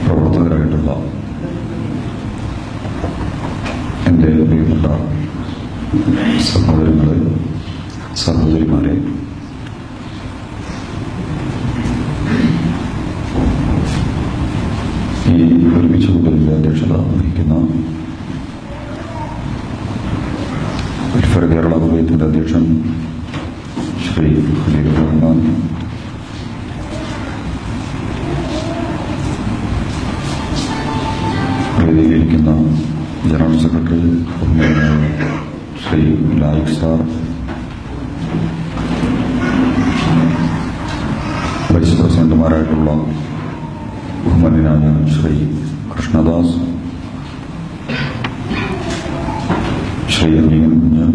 പ്രവർത്തകരായിട്ടുള്ള എൻ്റെ പ്രിയപ്പെട്ട സഹോദരങ്ങളെ, സഹോദരിമാരെ, ഈ ഒരുമിച്ച് കൂടലിൻ്റെ അധ്യക്ഷത വഹിക്കുന്ന വെൽഫെയർ കേരള കുവൈത്തിൻ്റെ അധ്യക്ഷൻ ശ്രീ ഖലീൽ റഹ്മാൻ, വേദിയിലിരിക്കുന്ന general secretary Shri Laik sir, vice പ്രസിഡന്റുമാരായിട്ടുള്ള ബഹുമാന്യനായ ശ്രീ കൃഷ്ണദാസ്, ശ്രീ അമീൻ കുഞ്ഞ്,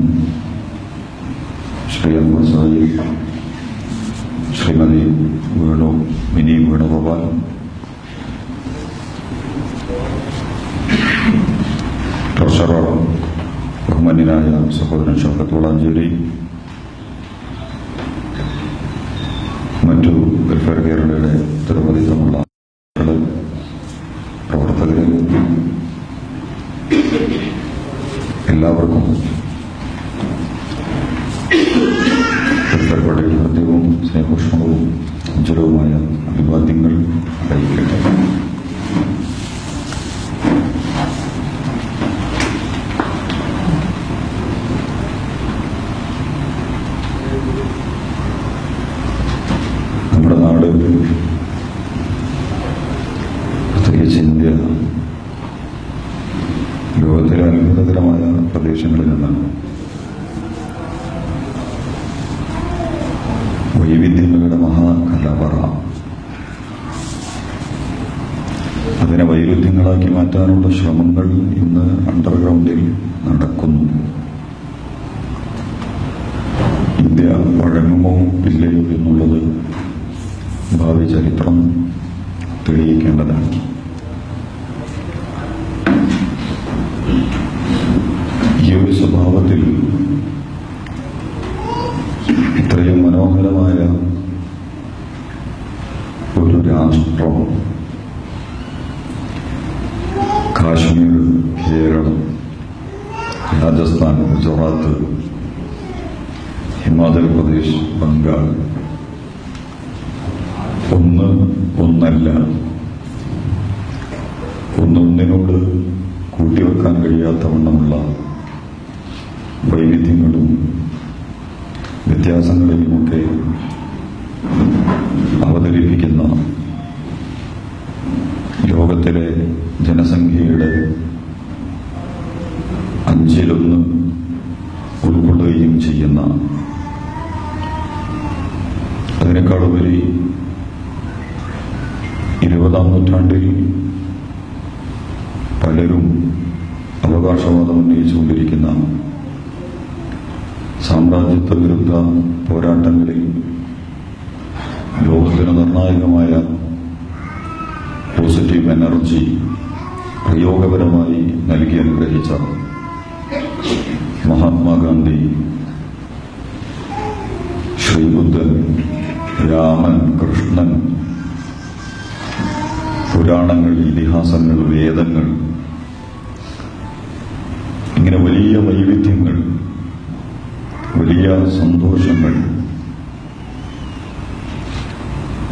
ശ്രീ അബ്ദുൽ സാഹിബ്, ശ്രീമതി മിനി വേണുഗോപാൽ, ട്രഷറർ ബഹുമാന്യനായ സഹോദരൻ ഷൗക്കത്ത് വളാഞ്ചേരി, മറ്റു വെൽഫെയർ കേരളയുടെ ഉത്തരവാദിത്തമുള്ള പ്രവർത്തകരെ, എല്ലാവർക്കും വെൽഫെയർ കേരളയുടെ ഹൃദ്യവും സ്നേഹോഷ്മവും ഉജ്ജ്വലവുമായ അഭിവാദ്യങ്ങൾ അറിയിക്കട്ടെ. നമ്മുടെ നാട്, പ്രത്യേകിച്ച് ഇന്ത്യ, ലോകത്തിലെ അത്ഭുതകരമായ പ്രദേശങ്ങളിൽ നിന്നാണ്. വൈവിധ്യങ്ങളുടെ മഹാകലവറ. അതിനെ വൈരുദ്ധ്യങ്ങളാക്കി മാറ്റാനുള്ള ശ്രമങ്ങൾ ഇന്ന് അണ്ടർഗ്രൗണ്ടിൽ നടക്കുന്നു. ഇന്ത്യ വഴങ്ങുമോ ഇല്ലയോ എന്നുള്ളത് ഭാവി ചരിത്രം തെളിയിക്കേണ്ടതാണ്. ഈ ഒരു സ്വഭാവത്തിൽ ഇത്രയും മനോഹരമായ ഒരു രാഷ്ട്രം, കാശ്മീർ, കേരളം, രാജസ്ഥാൻ, ഗുജറാത്ത്, ഹിമാചൽ പ്രദേശ്, ബംഗാൾ, ഒന്നല്ല, ഒന്നൊന്നിനോട് കൂട്ടിവെക്കാൻ കഴിയാത്തവണ്ണമുള്ള വൈവിധ്യങ്ങളും വ്യത്യാസങ്ങളെയുമൊക്കെ അവതരിപ്പിക്കുന്ന ലോകത്തിലെ ജനസംഖ്യയുടെ 1/5 ഉൾക്കൊള്ളുകയും ചെയ്യുന്ന, അതിനേക്കാളുപരി 20ാം നൂറ്റാണ്ടിൽ പലരും അവകാശവാദം ഉന്നയിച്ചുകൊണ്ടിരിക്കുന്ന സാമ്രാജ്യത്വ വിരുദ്ധ പോരാട്ടങ്ങളിൽ ലോകത്തിന് നിർണായകമായ പോസിറ്റീവ് എനർജി പ്രയോഗപരമായി നൽകി അനുഗ്രഹിച്ച മഹാത്മാഗാന്ധി, ശ്രീബുദ്ധൻ, രാമൻ, കൃഷ്ണൻ, പുരാണങ്ങൾ, ഇതിഹാസങ്ങൾ, വേദങ്ങൾ, ഇങ്ങനെ വലിയ വൈവിധ്യങ്ങൾ, വലിയ സന്തോഷങ്ങൾ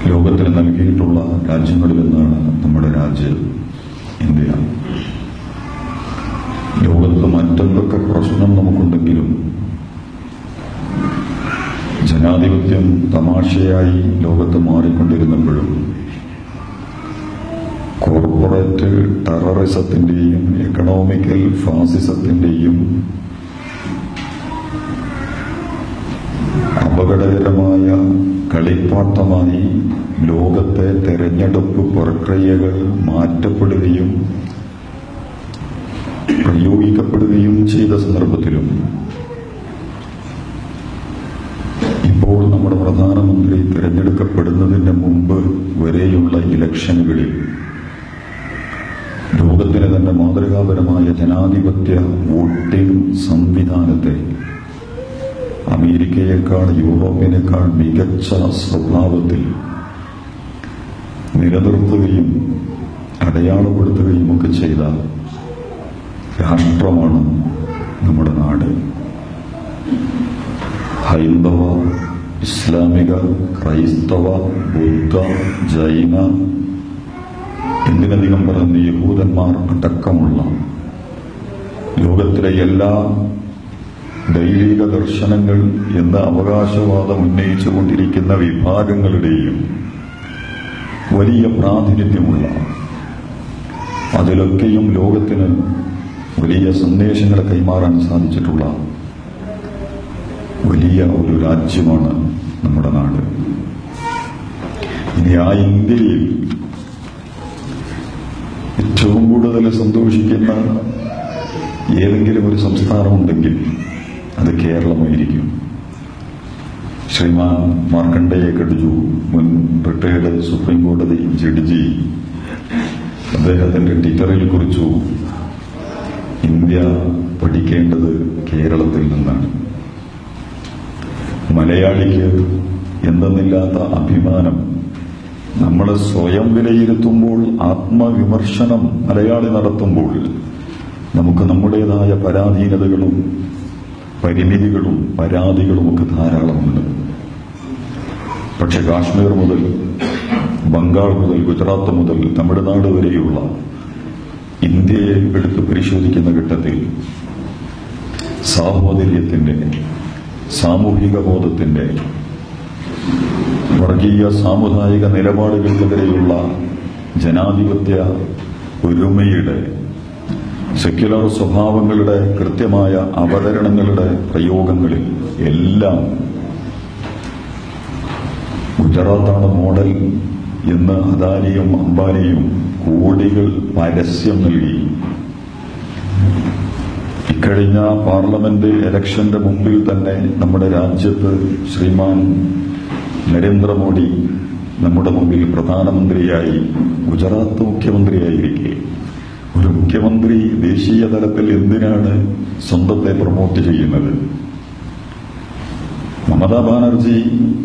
ലോകത്തിന് നൽകിയിട്ടുള്ള രാജ്യങ്ങളിലൊന്നാണ് നമ്മുടെ രാജ്യം ഇന്ത്യ. ലോകത്ത് മറ്റെന്തൊക്കെ പ്രശ്നം നമുക്കുണ്ടെങ്കിലും ജനാധിപത്യം തമാശയായി ലോകത്ത് മാറിക്കൊണ്ടിരുന്നപ്പോഴും കോർപ്പറേറ്റ് ടെററിസത്തിന്റെയും എക്കണോമിക്കൽ ഫാസിസത്തിന്റെയും അപകടകരമായ കളിപ്പാട്ടമായി ലോകത്തെ തെരഞ്ഞെടുപ്പ് പ്രക്രിയകൾ മാറ്റപ്പെടുകയും പ്രയോഗിക്കപ്പെടുകയും ചെയ്ത സന്ദർഭത്തിലും ഇപ്പോൾ നമ്മുടെ പ്രധാനമന്ത്രി തിരഞ്ഞെടുക്കപ്പെടുന്നതിന്റെ മുമ്പ് വരെയുള്ള ഇലക്ഷനുകളിൽ ലോകത്തിന് തന്നെ മാതൃകാപരമായ ജനാധിപത്യ വോട്ടിംഗ് സംവിധാനത്തെ അമേരിക്കയേക്കാൾ യൂറോപ്പിനേക്കാൾ മികച്ച സ്വഭാവത്തിൽ നിലനിർത്തുകയും അടയാളപ്പെടുത്തുകയും ഒക്കെ ചെയ്ത രാഷ്ട്രമാണ് നമ്മുടെ നാട്. ഹൈന്ദവ, ഇസ്ലാമിക, ക്രൈസ്തവ, ബുദ്ധ, ജൈന, എന്തിനധികം പറഞ്ഞ് യഹൂദന്മാർ അടക്കമുള്ള ലോകത്തിലെ എല്ലാ ദൈവിക ദർശനങ്ങൾ എന്ന അവകാശവാദം ഉന്നയിച്ചുകൊണ്ടിരിക്കുന്ന വിഭാഗങ്ങളുടെയും വലിയ പ്രാതിനിധ്യമുള്ള, അതിലൊക്കെയും ലോകത്തിന് വലിയ സന്ദേശങ്ങൾ കൈമാറാൻ സാധിച്ചിട്ടുള്ള വലിയ ഒരു രാജ്യമാണ് നമ്മുടെ നാട്. ഇനി ആ ഇന്ത്യയിൽ ഏറ്റവും കൂടുതൽ സന്തോഷിക്കുന്ന ഏതെങ്കിലും ഒരു സംസ്ഥാനമുണ്ടെങ്കിൽ അത് കേരളമായിരിക്കും. ശ്രീമാൻ മാർക്കണ്ഡേയ കടുജു, മുൻ റിട്ടയർഡ് സുപ്രീം കോടതി ജഡ്ജി, അദ്ദേഹത്തിന്റെ ട്വിറ്ററിൽ കുറിച്ചു, ഇന്ത്യ പഠിക്കേണ്ടത് കേരളത്തിൽ നിന്നാണ്. മലയാളിക്ക് എന്തെന്നില്ലാത്ത അഭിമാനം നമ്മൾ സ്വയം വിലയിരുത്തുമ്പോൾ, ആത്മവിമർശനം മലയാളി നടത്തുമ്പോൾ നമുക്ക് നമ്മുടേതായ പരാധീനതകളും പരിമിതികളും പരാതികളുമൊക്കെ ധാരാളമുണ്ട്. പക്ഷെ കാശ്മീർ മുതൽ ബംഗാൾ മുതൽ ഗുജറാത്ത് മുതൽ തമിഴ്നാട് വരെയുള്ള ഇന്ത്യയെ എടുത്ത് പരിശോധിക്കുന്ന ഘട്ടത്തിൽ സാഹോദര്യത്തിന്റെ, സാമൂഹിക ബോധത്തിന്റെ, വർഗീയ സാമുദായിക നിലപാടുകൾക്കെതിരെയുള്ള ജനാധിപത്യ ഒരുമയുടെ, സെക്യുലർ സ്വഭാവങ്ങളുടെ കൃത്യമായ അവതരണങ്ങളുടെ പ്രയോഗങ്ങളിൽ എല്ലാം ഗുജറാത്താണ് മോഡൽ എന്ന് അദാനിയും അംബാനിയും കോടികൾ പരസ്യം നൽകി. ഇക്കഴിഞ്ഞ പാർലമെന്റ് ഇലക്ഷന്റെ മുമ്പിൽ തന്നെ നമ്മുടെ രാജ്യത്ത് ശ്രീമാൻ നരേന്ദ്രമോദി നമ്മുടെ മുമ്പിൽ പ്രധാനമന്ത്രിയായി, ഗുജറാത്ത് മുഖ്യമന്ത്രിയായിരിക്കെ ഒരു മുഖ്യമന്ത്രി ദേശീയ തലത്തിൽ എന്തിനാണ് സ്വന്തത്തെ പ്രൊമോട്ട് ചെയ്യുന്നത്? മമതാ ബാനർജി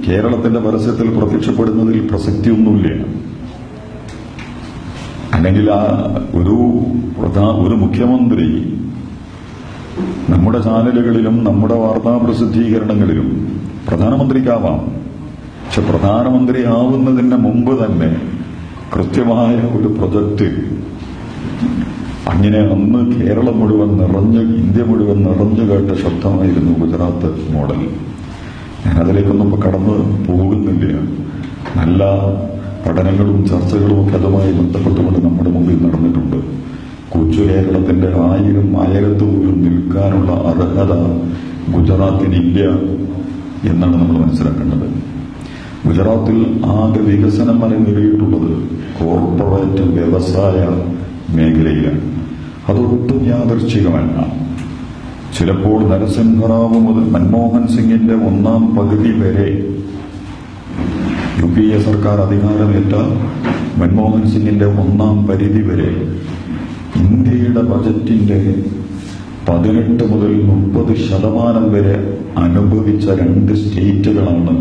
കേരളത്തിന്റെ പരസ്യത്തിൽ പ്രത്യക്ഷപ്പെടുന്നതിൽ പ്രസക്തിയൊന്നുമില്ല. അല്ലെങ്കിൽ ഒരു മുഖ്യമന്ത്രി നമ്മുടെ ചാനലുകളിലും നമ്മുടെ വാർത്താ പ്രസിദ്ധീകരണങ്ങളിലും പ്രധാനമന്ത്രിക്കാവാം. പക്ഷെ പ്രധാനമന്ത്രി ആവുന്നതിന് മുമ്പ് തന്നെ കൃത്യമായ ഒരു പ്രൊജക്ട്, അങ്ങനെ അന്ന് കേരളം മുഴുവൻ നിറഞ്ഞ്, ഇന്ത്യ മുഴുവൻ നിറഞ്ഞു കേട്ട ശബ്ദമായിരുന്നു ഗുജറാത്ത് മോഡൽ. ഞാനതിലേക്കൊന്നും ഇപ്പൊ കടന്നു പോകുന്നില്ല. നല്ല പഠനങ്ങളും ചർച്ചകളും ഒക്കെ അതുമായി ബന്ധപ്പെട്ടുകൊണ്ട് നമ്മുടെ മുമ്പിൽ നടന്നിട്ടുണ്ട്. കൊച്ചു കേരളത്തിന്റെ 1000 പോലും നിൽക്കാനുള്ള അർഹത ഗുജറാത്തിനില്ല എന്നാണ് നമ്മൾ മനസ്സിലാക്കേണ്ടത്. ഗുജറാത്തിൽ ആകെ വികസനം മലനിരയിട്ടുള്ളത് കോർപ്പറേറ്റ് വ്യവസായ മേഖലയിലാണ്. അതൊട്ടും യാദൃച്ഛികമല്ല. ചിലപ്പോൾ നരസിംഹറാവു മുതൽ മൻമോഹൻ സിംഗിന്റെ 1ാം പകുതി വരെ, UPA സർക്കാർ അധികാരമേറ്റ മൻമോഹൻ സിംഗിന്റെ 1ാം പരിധി വരെ ഇന്ത്യയുടെ ബജറ്റിന്റെ 18 മുതൽ 30% വരെ അനുഭവിച്ച 2 സ്റ്റേറ്റുകളാണ്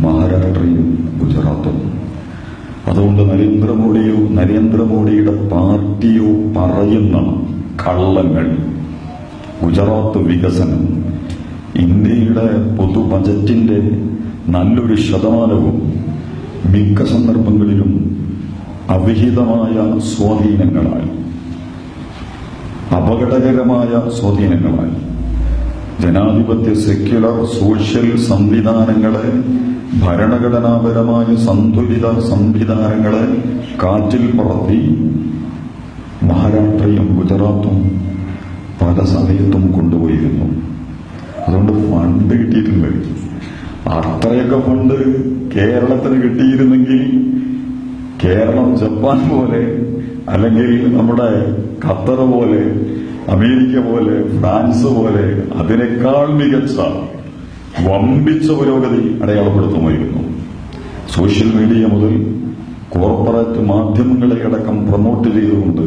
മഹാരാഷ്ട്രയും ഗുജറാത്തും. അതുകൊണ്ട് നരേന്ദ്രമോദിയുടെ പാർട്ടിയോ പറയുന്ന കള്ളങ്ങൾ, ഗുജറാത്ത് വികസനം, ഇന്ത്യയുടെ പൊതു ബജറ്റിന്റെ നല്ലൊരു ശതമാനവും മിക്ക സന്ദർഭങ്ങളിലും അവിഹിതമായ സ്വാധീനങ്ങളായി, അപകടകരമായ സ്വാധീനങ്ങളായി ജനാധിപത്യ സെക്യുലർ സോഷ്യൽ സംവിധാനങ്ങളെ, ഭരണഘടനാപരമായ സന്തുലിത സംവിധാനങ്ങളെ കാറ്റിൽ പറത്തി മഹാരാഷ്ട്രയും ഗുജറാത്തും പല സമയത്തും കൊണ്ടുപോയിരുന്നു. അതുകൊണ്ട് ഫണ്ട് കിട്ടിയിട്ടുണ്ട്. അത്രയൊക്കെ ഫണ്ട് കേരളത്തിന് കിട്ടിയിരുന്നെങ്കിൽ കേരളം ജപ്പാൻ പോലെ, അല്ലെങ്കിൽ നമ്മുടെ ഖത്തർ പോലെ, അമേരിക്ക പോലെ, ഫ്രാൻസ് പോലെ അതിനേക്കാൾ മികച്ച വമ്പിച്ച പുരോഗതി അടയാളപ്പെടുത്തുമായിരുന്നു. സോഷ്യൽ മീഡിയ മുതൽ കോർപ്പറേറ്റ് മാധ്യമങ്ങളെ അടക്കം പ്രൊമോട്ട് ചെയ്തുകൊണ്ട്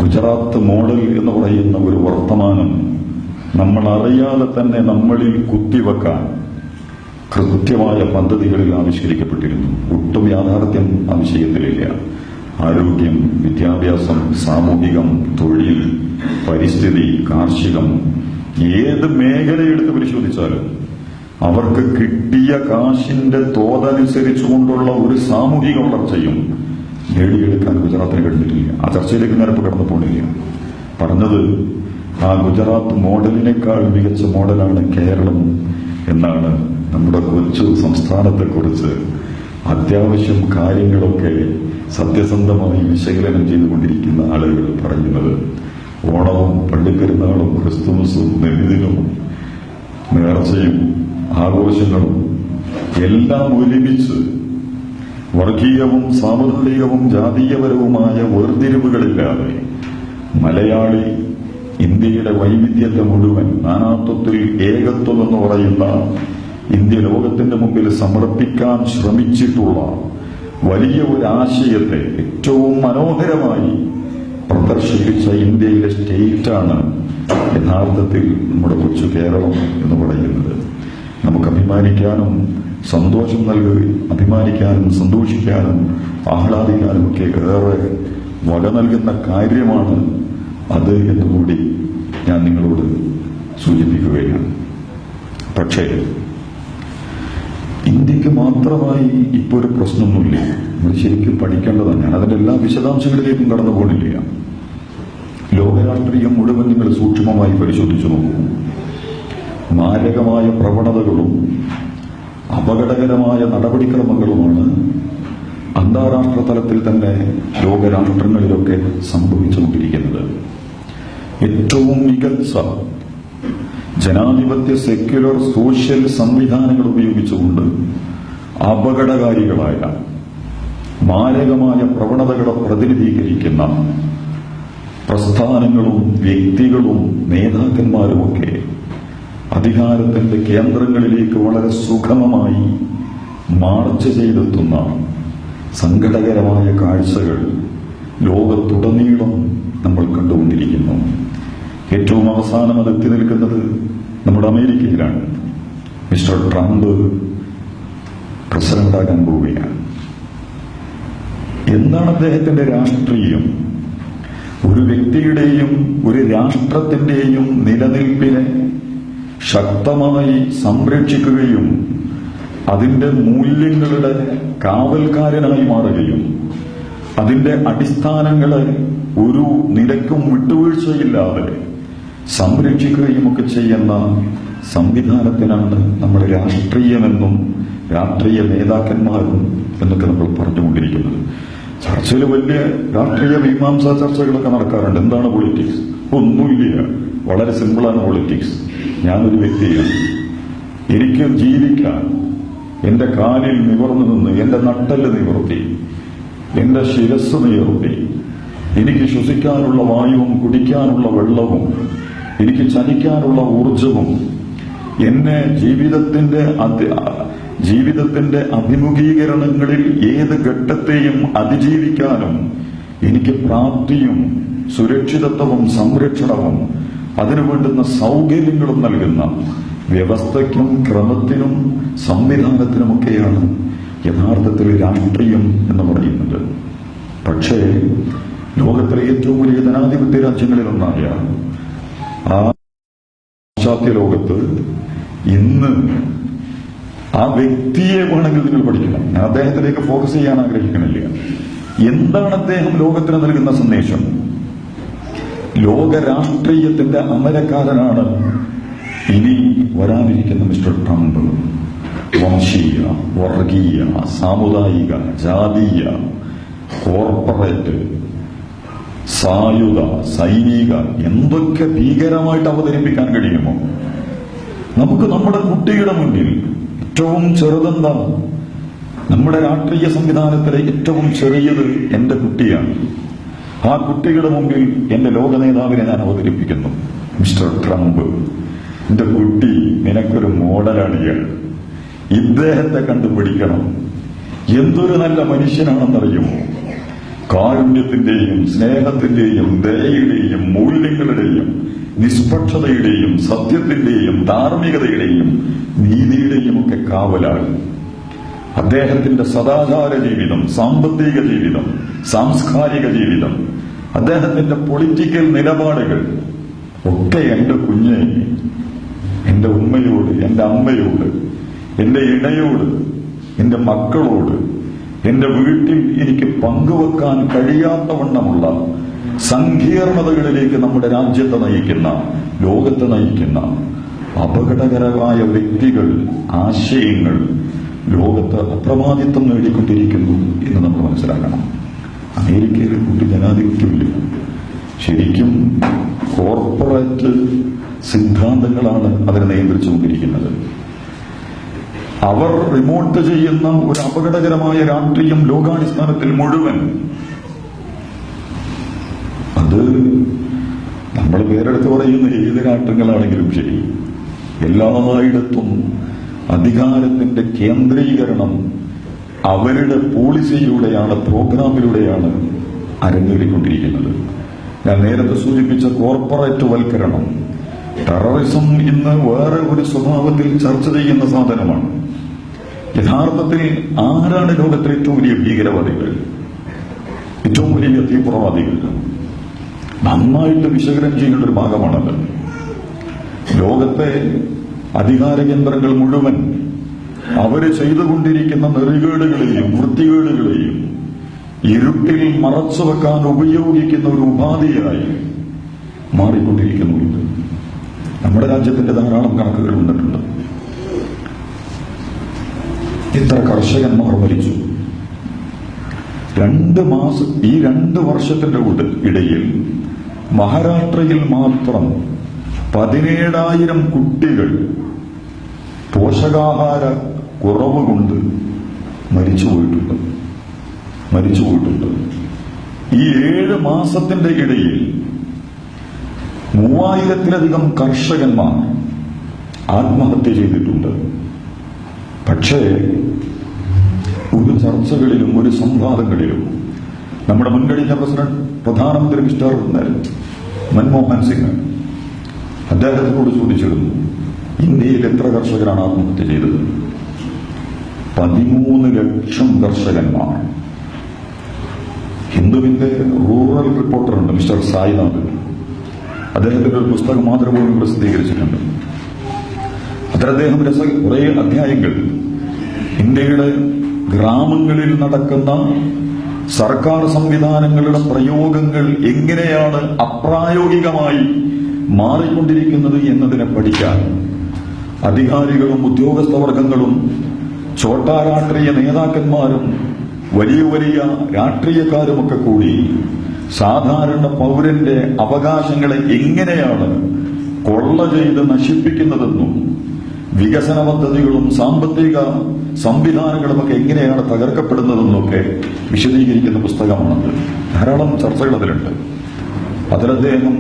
ഗുജറാത്ത് മോഡൽ എന്ന് പറയുന്ന ഒരു വർത്തമാനം നമ്മൾ അറിയാതെ തന്നെ നമ്മളിൽ കുത്തിവെക്കാൻ കൃത്യമായ പദ്ധതികളിൽ ആവിഷ്കരിക്കപ്പെട്ടിരുന്നു. ഒട്ടും യാഥാർത്ഥ്യം ആ വിഷയത്തിലില്ല. ആരോഗ്യം, വിദ്യാഭ്യാസം, സാമൂഹികം, തൊഴിൽ, പരിസ്ഥിതി, കാർഷികം, ഏത് മേഖലയെടുത്ത് പരിശോധിച്ചാലും അവർക്ക് കിട്ടിയ കാശിന്റെ തോതനുസരിച്ചുകൊണ്ടുള്ള ഒരു സാമൂഹിക വളർച്ചയും നേടിയെടുക്കാൻ ഗുജറാത്തിന് കഴിഞ്ഞിട്ടില്ല. ആ ചർച്ചയിലേക്ക് നേരത്തെ കടന്നു പോണില്ല. പറഞ്ഞത് ആ ഗുജറാത്ത് മോഡലിനേക്കാൾ മികച്ച മോഡലാണ് കേരളം എന്നാണ് നമ്മുടെ കൊച്ചു സംസ്ഥാനത്തെക്കുറിച്ച് അത്യാവശ്യം കാര്യങ്ങളൊക്കെ സത്യസന്ധമായി വിശകലനം ചെയ്തുകൊണ്ടിരിക്കുന്ന ആളുകൾ പറയുന്നത്. ഓണവും പള്ളിപ്പെരുന്നാളും ക്രിസ്തുമസും നബിദിനവും നേർച്ചയും ആഘോഷങ്ങളും എല്ലാം ഒരുമിച്ച് വർഗീയവും സാമുദായികവും ജാതീയപരവുമായ വേർതിരിവുകളില്ലാതെ മലയാളി ഇന്ത്യയുടെ വൈവിധ്യത്തെ മുഴുവൻ നാനാത്വത്തിൽ ഏകത്വം എന്ന് പറയുന്ന ഇന്ത്യ ലോകത്തിന്റെ മുമ്പിൽ സമർപ്പിക്കാൻ ശ്രമിച്ചിട്ടുള്ള വലിയ ഒരു ആശയത്തെ ഏറ്റവും മനോഹരമായി പ്രദർശിപ്പിച്ച ഇന്ത്യയിലെ സ്റ്റേറ്റാണ് യഥാർത്ഥത്തിൽ നമ്മുടെ കൊച്ചു കേരളം എന്ന് പറയുന്നത്. നമുക്ക് അഭിമാനിക്കാനും സന്തോഷം നൽകുകയും അഭിമാനിക്കാനും സന്തോഷിക്കാനും ആഹ്ലാദിക്കാനും ഒക്കെ ഏറെ വക നൽകുന്ന കാര്യമാണ് അത് എന്നുകൂടി ഞാൻ നിങ്ങളോട് സൂചിപ്പിക്കുകയാണ്. പക്ഷേ ഇന്ത്യക്ക് മാത്രമായി ഇപ്പോൾ ഒരു പ്രശ്നമൊന്നുമില്ല. നമ്മൾ ശരിക്കും പഠിക്കേണ്ടതാണ്. ഞാൻ അതിന്റെ എല്ലാ വിശദാംശങ്ങളിലേക്കും കടന്നു പോണില്ല. ലോകരാഷ്ട്രീയം മുഴുവൻ നിങ്ങൾ സൂക്ഷ്മമായി പരിശോധിച്ചു നോക്കൂ. മാരകമായ പ്രവണതകളും അപകടകരമായ നടപടിക്രമങ്ങളുമാണ് അന്താരാഷ്ട്ര തലത്തിൽ തന്നെ ലോകരാഷ്ട്രങ്ങളിലൊക്കെ സംഭവിച്ചുകൊണ്ടിരിക്കുന്നത്. ഏറ്റവും മികച്ച ജനാധിപത്യ സെക്യുലർ സോഷ്യൽ സംവിധാനങ്ങൾ ഉപയോഗിച്ചുകൊണ്ട് അപകടകാരികളായ മാരകമായ പ്രവണതകളെ പ്രതിനിധീകരിക്കുന്ന പ്രസ്ഥാനങ്ങളും വ്യക്തികളും നേതാക്കന്മാരുമൊക്കെ അധികാരത്തിന്റെ കേന്ദ്രങ്ങളിലേക്ക് വളരെ സുഗമമായി മാർച്ച് ചെയ്തെത്തുന്ന സങ്കടകരമായ കാഴ്ചകൾ ലോകത്തുടനീളം നമ്മൾ കണ്ടുകൊണ്ടിരിക്കുന്നു. ഏറ്റവും അവസാനം അത് എത്തി നിൽക്കുന്നത് നമ്മുടെ അമേരിക്കയിലാണ്. മിസ്റ്റർ ട്രംപ് പ്രസിഡന്റാകാൻ പോവുകയാണ്. എന്താണ് അദ്ദേഹത്തിന്റെ രാഷ്ട്രീയം? ഒരു വ്യക്തിയുടെയും ഒരു രാഷ്ട്രത്തിന്റെയും നിലനിൽപ്പിനെ ശക്തമായി സംരക്ഷിക്കുകയും അതിന്റെ മൂല്യങ്ങളുടെ കാവൽക്കാരനായി മാറുകയും അതിന്റെ അടിസ്ഥാനങ്ങളെ ഒരു നിലക്കും വിട്ടുവീഴ്ചയില്ലാതെ സംരക്ഷിക്കുകയും ഒക്കെ ചെയ്യുന്ന സംവിധാനത്തിനാണ് നമ്മൾ രാഷ്ട്രീയമെന്നും രാഷ്ട്രീയ നേതാക്കന്മാരും എന്നൊക്കെ നമ്മൾ പറഞ്ഞുകൊണ്ടിരിക്കുന്നത്. ചർച്ചയിൽ വലിയ രാഷ്ട്രീയ മീമാംസാ ചർച്ചകളൊക്കെ നടക്കാറുണ്ട്. എന്താണ് പൊളിറ്റിക്സ്? ഒന്നുമില്ല. വളരെ സിമ്പിളാണ് പൊളിറ്റിക്സ്. ഞാനൊരു വ്യക്തിയാണ്. എനിക്ക് ജീവിക്കാൻ എന്റെ കാലിൽ നിവർന്നു നിന്ന് എന്റെ നട്ടെല്ല് നിവർത്തി, എന്റെ ശിരസ് നിവർത്തി, എനിക്ക് ശ്വസിക്കാനുള്ള വായുവും കുടിക്കാനുള്ള വെള്ളവും എനിക്ക് ചലിക്കാനുള്ള ഊർജവും എന്നെ ജീവിതത്തിന്റെ അഭിമുഖീകരണങ്ങളിൽ ഏത് ഘട്ടത്തെയും അതിജീവിക്കാനും എനിക്ക് പ്രാപ്തിയും സുരക്ഷിതത്വവും സംരക്ഷണവും അതിനു വേണ്ടുന്ന സൗകര്യങ്ങളും നൽകുന്ന വ്യവസ്ഥയ്ക്കും ക്രമത്തിനും സംവിധാനത്തിനുമൊക്കെയാണ് യഥാർത്ഥത്തിൽ രാഷ്ട്രീയം എന്ന് പറയുന്നത്. പക്ഷേ ലോകത്തിലെ ഏറ്റവും വലിയ ജനാധിപത്യ രാജ്യങ്ങളിലൊന്നായ ആ പാശ്ചാത്യ ലോകത്ത് ഇന്ന് ആ വ്യക്തിയെ വേണമെങ്കിൽ നിങ്ങൾ പഠിക്കണം. ഞാൻ അദ്ദേഹത്തിലേക്ക് ഫോക്കസ് ചെയ്യാൻ ആഗ്രഹിക്കണില്ല. എന്താണ് അദ്ദേഹം ലോകത്തിന് നൽകുന്ന സന്ദേശം? ലോക രാഷ്ട്രീയത്തിന്റെ അമരക്കാരനാണ് ഇനി വരാനിരിക്കുന്ന മിസ്റ്റർ ട്രംപ്. വംശീയ, വർഗീയ, സാമുദായിക, ജാതീയ, കോർപ്പറേറ്റ്, സായുധ, സൈനിക എന്തൊക്കെ ഭീകരമായിട്ട് അവതരിപ്പിക്കാൻ കഴിയുമോ? നമുക്ക് നമ്മുടെ കുട്ടിയുടെ മുന്നിൽ ഏറ്റവും ചെറുതെന്താണ്? നമ്മുടെ രാഷ്ട്രീയ സംവിധാനത്തിലെ ഏറ്റവും ചെറിയത് എന്റെ കുട്ടിയാണ്. ആ കുട്ടിയുടെ മുമ്പിൽ എന്റെ ലോക നേതാവിനെ ഞാൻ അവതരിപ്പിക്കുന്നു. മിസ്റ്റർ ട്രംപ്, എന്റെ കുട്ടി, നിനക്കൊരു മോഡലാണ് ഇയാൾ. ഇദ്ദേഹത്തെ കണ്ടുപിടിക്കണം. എന്തൊരു നല്ല മനുഷ്യനാണെന്നറിയുമോ? കാരുണ്യത്തിന്റെയും സ്നേഹത്തിന്റെയും ദയയുടെയും മൂല്യങ്ങളുടെയും നിഷ്പക്ഷതയുടെയും സത്യത്തിന്റെയും ധാർമ്മികതയുടെയും നീതിയുടെയും ഒക്കെ കാവലാണ്. അദ്ദേഹത്തിന്റെ സദാചാര ജീവിതം, സാമ്പത്തിക ജീവിതം, സാംസ്കാരിക ജീവിതം, അദ്ദേഹത്തിന്റെ പൊളിറ്റിക്കൽ നിലപാടുകൾ ഒക്കെ എന്റെ കുഞ്ഞെ, എന്റെ ഉമ്മയോട്, എന്റെ അമ്മയോട്, എന്റെ ഇണയോട്, എന്റെ മക്കളോട്, എന്റെ വീട്ടിൽ എനിക്ക് പങ്കുവെക്കാൻ കഴിയാത്തവണ്ണമുള്ള സങ്കീർണതകളിലേക്ക് നമ്മുടെ രാജ്യത്തെ നയിക്കുന്ന, ലോകത്തെ നയിക്കുന്ന അപകടകരമായ വ്യക്തികൾ, ആശയങ്ങൾ ലോകത്ത് അപ്രമാദിത്വം നേടിക്കൊണ്ടിരിക്കുന്നു എന്ന് നമ്മൾ മനസ്സിലാക്കണം. അമേരിക്കയിൽ കൂട്ടി ജനാധിപത്യമില്ല. ശരിക്കും കോർപ്പറേറ്റ് സിദ്ധാന്തങ്ങളാണ് അതിനെ നിയന്ത്രിച്ചുകൊണ്ടിരിക്കുന്നത്. അവർ റിമോട്ട് ചെയ്യുന്ന ഒരു അപകടകരമായ രാഷ്ട്രീയം ലോകാടിസ്ഥാനത്തിൽ മുഴുവൻ, അത് നമ്മൾ പേരെടുത്ത് പറയുന്ന ഏത് രാഷ്ട്രങ്ങളാണെങ്കിലും ശരി, എല്ലായിടത്തും അധികാരത്തിന്റെ കേന്ദ്രീകരണം അവരുടെ പോളിസിയിലൂടെയാണ്, പ്രോഗ്രാമിലൂടെയാണ് അരങ്ങേറിക്കൊണ്ടിരിക്കുന്നത്. ഞാൻ നേരത്തെ സൂചിപ്പിച്ച കോർപ്പറേറ്റ് വൽക്കരണം, ടെററിസം ഇന്ന് വേറെ ഒരു സ്വഭാവത്തിൽ ചർച്ച ചെയ്യുന്ന സാധനമാണ്. യഥാർത്ഥത്തിൽ ആരാണ് ലോകത്തിലെ ഏറ്റവും വലിയ ഭീകരവാദികൾ, ഏറ്റവും വലിയ തീവ്രവാദികൾ? നന്നായിട്ട് വിശകലനം ചെയ്യേണ്ട ഒരു ഭാഗമാണത്. ലോകത്തെ അധികാര കേന്ദ്രങ്ങൾ മുഴുവൻ അവര് ചെയ്തുകൊണ്ടിരിക്കുന്ന നെറികേടുകളെയും വൃത്തികേടുകളെയും ഇരുട്ടിൽ മറച്ചുവെക്കാൻ ഉപയോഗിക്കുന്ന ഒരു ഉപാധിയായി മാറിക്കൊണ്ടിരിക്കുന്നുണ്ട്. നമ്മുടെ രാജ്യത്തിന്റെ ധാരാളം കണക്കുകൾ വന്നിട്ടുണ്ട്. എത്ര കർഷകന്മാർ മരിച്ചു? 2 മാസം, ഈ 2 വർഷത്തിന്റെ ഇടയിൽ മഹാരാഷ്ട്രയിൽ മാത്രം 17,000 കുട്ടികൾ പോഷകാഹാര കുറവ് കൊണ്ട് മരിച്ചുപോയിട്ടുണ്ട്. ഈ 7 മാസത്തിന്റെ ഇടയിൽ 3000-ലധികം കർഷകന്മാർ ആത്മഹത്യ ചെയ്തിട്ടുണ്ട്. പക്ഷേ ഒരു ചർച്ചകളിലും ഒരു സംവാദങ്ങളിലും നമ്മുടെ മുൻകഴിഞ്ഞ പ്രധാനമന്ത്രി മിസ്റ്റർ മൻമോഹൻ സിംഗ് അദ്ദേഹത്തിനോട് ചോദിച്ചിരുന്നു, ഇന്ത്യയിൽ എത്ര കർഷകരാണ് ആത്മഹത്യ ചെയ്തത്? 13 ലക്ഷം കർഷകന്മാർ. ഹിന്ദുവിന്റെ റൂറൽ റിപ്പോർട്ടറുണ്ട് മിസ്റ്റർ സായിനാഥ്, അദ്ദേഹത്തിന്റെ ഒരു പുസ്തകം മാതൃഭൂമി പ്രസിദ്ധീകരിച്ചിട്ടുണ്ട്. അതിൽ അദ്ദേഹം കുറെ അധ്യായങ്ങൾ ഇന്ത്യയുടെ ഗ്രാമങ്ങളിൽ നടക്കുന്ന സർക്കാർ സംവിധാനങ്ങളുടെ പ്രയോഗങ്ങൾ എങ്ങനെയാണ് അപ്രായോഗികമായി മാറിക്കൊണ്ടിരിക്കുന്നത് എന്നതിനെ പഠിക്കാൻ അധികാരികളും ഉദ്യോഗസ്ഥവർഗങ്ങളും ചോട്ടാ രാഷ്ട്രീയ നേതാക്കന്മാരും വലിയ വലിയ രാഷ്ട്രീയക്കാരുമൊക്കെ കൂടി സാധാരണ പൗരന്റെ അവകാശങ്ങളെ എങ്ങനെയാണ് കൊള്ള ചെയ്ത് നശിപ്പിക്കുന്നതെന്നും വികസന പദ്ധതികളും സാമ്പത്തിക സംവിധാനങ്ങളുമൊക്കെ എങ്ങനെയാണ് തകർക്കപ്പെടുന്നതെന്നൊക്കെ വിശദീകരിക്കുന്ന പുസ്തകമാണത്. ധാരാളം ചർച്ചകൾ അതിലുണ്ട്. അതിലദ്ദേഹം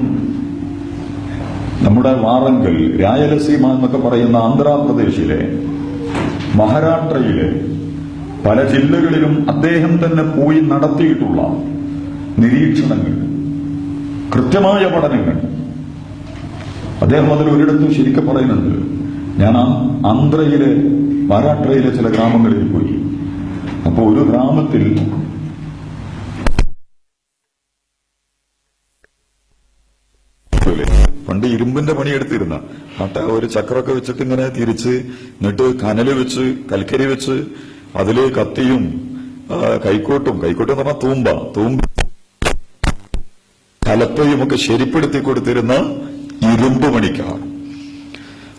നമ്മുടെ വാറങ്കൽ, രായലസീമ എന്നൊക്കെ പറയുന്ന ആന്ധ്രാപ്രദേശിലെ, മഹാരാഷ്ട്രയിലെ പല ജില്ലകളിലും അദ്ദേഹം തന്നെ പോയി നടത്തിയിട്ടുള്ള നിരീക്ഷണങ്ങൾ, കൃത്യമായ പഠനങ്ങൾ, അദ്ദേഹം അതിൽ ഒരിടത്തും ശരിക്കും പറയുന്നുണ്ട്. ഞാൻ ആന്ധ്രയിലെ, മഹാരാഷ്ട്രയിലെ ചില ഗ്രാമങ്ങളിൽ പോയി. അപ്പോൾ ഒരു ഗ്രാമത്തിൽ പണ്ട് ഇരുമ്പിന്റെ പണിയെടുത്തിരുന്ന ഒരു ചക്രമൊക്കെ വെച്ചിട്ട് ഇങ്ങനെ തിരിച്ച്, എന്നിട്ട് കനല് വെച്ച്, കൽക്കരി വെച്ച്, അതില് കത്തിയും കൈക്കോട്ടും എന്ന് പറഞ്ഞാൽ തൂമ്പ കലപ്പയും ഒക്കെ ശരിപ്പെടുത്തി കൊടുത്തിരുന്ന ഇരുമ്പ് പണിക്കാർ,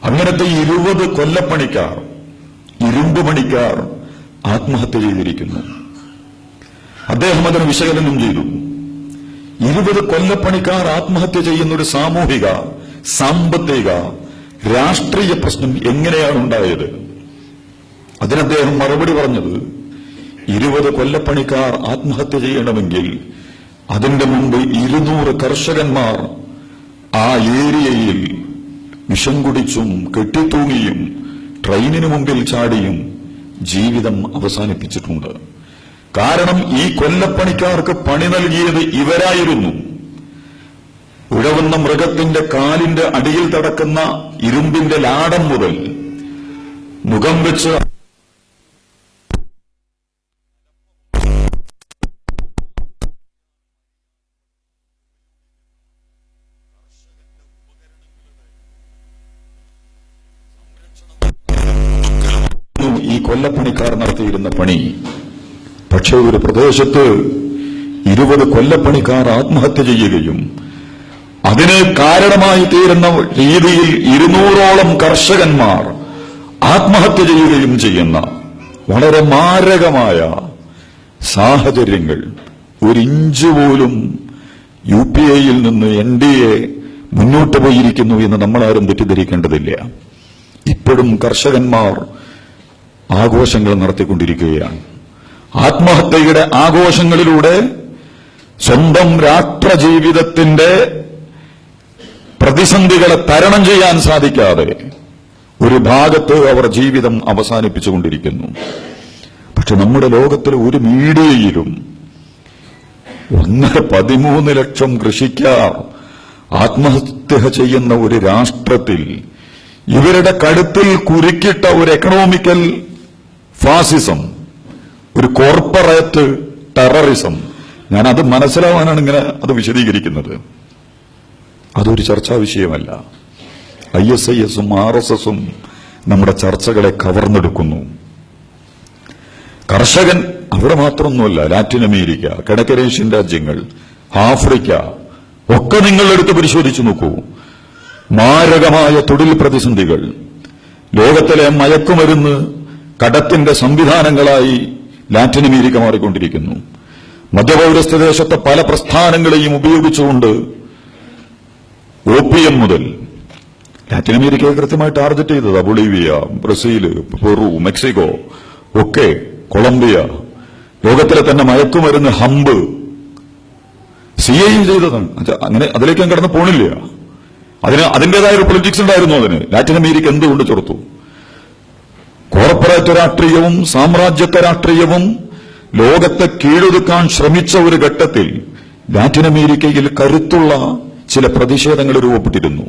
അങ്ങനത്തെ 20 കൊല്ലപ്പണിക്കാർ, ഇരുമ്പ് പണിക്കാർ ആത്മഹത്യ ചെയ്തിരിക്കുന്നു. അദ്ദേഹം അതിന് വിശകലനം ചെയ്തു. 20 കൊല്ലപ്പണിക്കാർ ആത്മഹത്യ ചെയ്യുന്ന ഒരു സാമൂഹിക, സാമ്പത്തിക, രാഷ്ട്രീയ പ്രശ്നം എങ്ങനെയാണ് ഉണ്ടായത്? അതിനദ്ദേഹം മറുപടി പറഞ്ഞത്, 20 കൊല്ലപ്പണിക്കാർ ആത്മഹത്യ ചെയ്യണമെങ്കിൽ അതിന്റെ മുമ്പ് 200 കർഷകന്മാർ ആ ഏരിയയിൽ വിഷം കുടിച്ചും കെട്ടിത്തൂങ്ങിയും ട്രെയിനിന് മുമ്പിൽ ചാടിയും ജീവിതം അവസാനിപ്പിച്ചിട്ടുണ്ട്. കാരണം ഈ കൊല്ലപ്പണിക്കാർക്ക് പണി നൽകിയത് ഇവരായിരുന്നു. ഉഴവുന്ന മൃഗത്തിന്റെ കാലിന്റെ അടിയിൽ തടക്കുന്ന ഇരുമ്പിന്റെ ലാടം മുതൽ മുഖം വെച്ച് ഈ കൊല്ലപ്പണിക്കാർ നടത്തിയിരുന്ന പണി. പക്ഷേ ഒരു പ്രദേശത്ത് 20 കൊല്ലപ്പണിക്കാർ ആത്മഹത്യ ചെയ്യുകയും അതിന് കാരണമായി തീരുന്ന രീതിയിൽ 200ഓളം കർഷകന്മാർ ആത്മഹത്യ ചെയ്യുകയും ചെയ്യുന്ന വളരെ മാരകമായ സാഹചര്യങ്ങൾ ഒരിഞ്ച് പോലും UPA-യിൽ നിന്ന് NDA മുന്നോട്ട് പോയിരിക്കുന്നു എന്ന് നമ്മളാരും തെറ്റിദ്ധരിക്കേണ്ടതില്ല. ഇപ്പോഴും കർഷകന്മാർ ആഘോഷങ്ങൾ നടത്തിക്കൊണ്ടിരിക്കുകയാണ്. ആത്മഹത്യയുടെ ആഘോഷങ്ങളിലൂടെ സ്വന്തം രാഷ്ട്രജീവിതത്തിന്റെ പ്രതിസന്ധികളെ തരണം ചെയ്യാൻ സാധിക്കാതെ ഒരു ഭാഗത്ത് അവർ ജീവിതം അവസാനിപ്പിച്ചുകൊണ്ടിരിക്കുന്നു. പക്ഷെ നമ്മുടെ ലോകത്തിലെ ഒരു മീഡിയയിലും 13 ലക്ഷം കൃഷിക്കാർ ആത്മഹത്യ ചെയ്യുന്ന ഒരു രാഷ്ട്രത്തിൽ ഇവരുടെ കഴുത്തിൽ കുരുക്കിട്ട ഒരു എക്കണോമിക്കൽ ഫാസിസം, ഒരു കോർപ്പറേറ്റ് ടെററിസം, ഞാനത് മനസ്സിലാവാനാണ് ഇങ്ങനെ അത് വിശദീകരിക്കുന്നത്. അതൊരു ചർച്ചാ വിഷയമല്ല. ISIS-ഉം RSS-ഉം നമ്മുടെ ചർച്ചകളെ കവർന്നെടുക്കുന്നു. കർഷകൻ അവിടെ മാത്രമൊന്നുമല്ല, ലാറ്റിൻ അമേരിക്ക, കിഴക്കനേഷ്യൻ രാജ്യങ്ങൾ, ആഫ്രിക്ക ഒക്കെ നിങ്ങൾ എടുത്ത് പരിശോധിച്ചു നോക്കൂ. മാരകമായ തൊഴിൽ പ്രതിസന്ധികൾ. ലോകത്തിലെ മയക്കുമരുന്ന് കടത്തിന്റെ സംവിധാനങ്ങളായി ലാറ്റിൻ അമേരിക്ക മാറിക്കൊണ്ടിരിക്കുന്നു. മധ്യപൗരസ്ത്യ ദേശത്തെ പല പ്രസ്ഥാനങ്ങളെയും ഉപയോഗിച്ചുകൊണ്ട് ഓപ്പിയം മുതൽ ലാറ്റിൻ അമേരിക്കയെ കൃത്യമായി ടാർഗറ്റ് ചെയ്തത് ബൊളീവിയ, ബ്രസീൽ, പെറു, മെക്സിക്കോ ഒക്കെ, കൊളംബിയ, ലോകത്തിലെ തന്നെ മയക്കുമരുന്ന് ഹമ്പ് CIA ചെയ്തതാണ്. അങ്ങനെ അതിലേക്ക് ഞാൻ കടന്നു പോണില്ല. അതിന്റേതായ ഒരു പൊളിറ്റിക്സ് ഉണ്ടായിരുന്നു. അതിന് ലാറ്റിൻ അമേരിക്ക എന്തുകൊണ്ട് ചെറുത്തു? കോർപ്പറേറ്റ് രാഷ്ട്രീയവും സാമ്രാജ്യത്വ രാഷ്ട്രീയവും ലോകത്തെ കീഴൊതുക്കാൻ ശ്രമിച്ച ഒരു ഘട്ടത്തിൽ ലാറ്റിൻ അമേരിക്കയിൽ കരുത്തുള്ള ചില പ്രതിഷേധങ്ങൾ രൂപപ്പെട്ടിരുന്നു.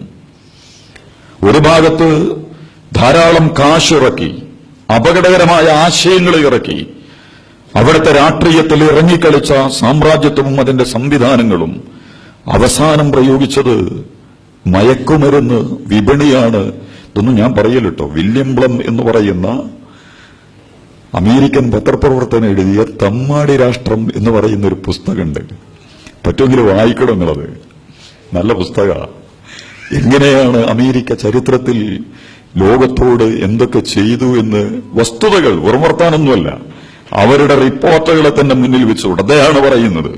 ഒരു ഭാഗത്ത് ധാരാളം കാശിറക്കി, അപകടകരമായ ആശയങ്ങൾ ഇറക്കി, അവിടുത്തെ രാഷ്ട്രീയത്തിൽ ഇറങ്ങിക്കളിച്ച സാമ്രാജ്യത്വവും അതിന്റെ സംവിധാനങ്ങളും അവസാനം പ്രയോഗിച്ചത് മയക്കുമരുന്ന് വിപണിയാണ്. ഇതൊന്നും ഞാൻ പറയല്ലോ. വില്യം ബ്ലം എന്ന് പറയുന്ന അമേരിക്കൻ പത്രപ്രവർത്തനം എഴുതിയ തമ്മാടി രാഷ്ട്രം എന്ന് പറയുന്ന ഒരു പുസ്തകമുണ്ട്. പറ്റുമെങ്കിൽ വായിക്കണം എന്നുള്ളത്. നല്ല പുസ്തക. എങ്ങനെയാണ് അമേരിക്ക ചരിത്രത്തിൽ ലോകത്തോട് എന്തൊക്കെ ചെയ്തു എന്ന് വസ്തുതകൾ ഉറമർത്താനൊന്നുമല്ല, അവരുടെ റിപ്പോർട്ടുകളെ തന്നെ മുന്നിൽ വെച്ചുകൊണ്ട് അദ്ദേഹമാണ് പറയുന്നത്.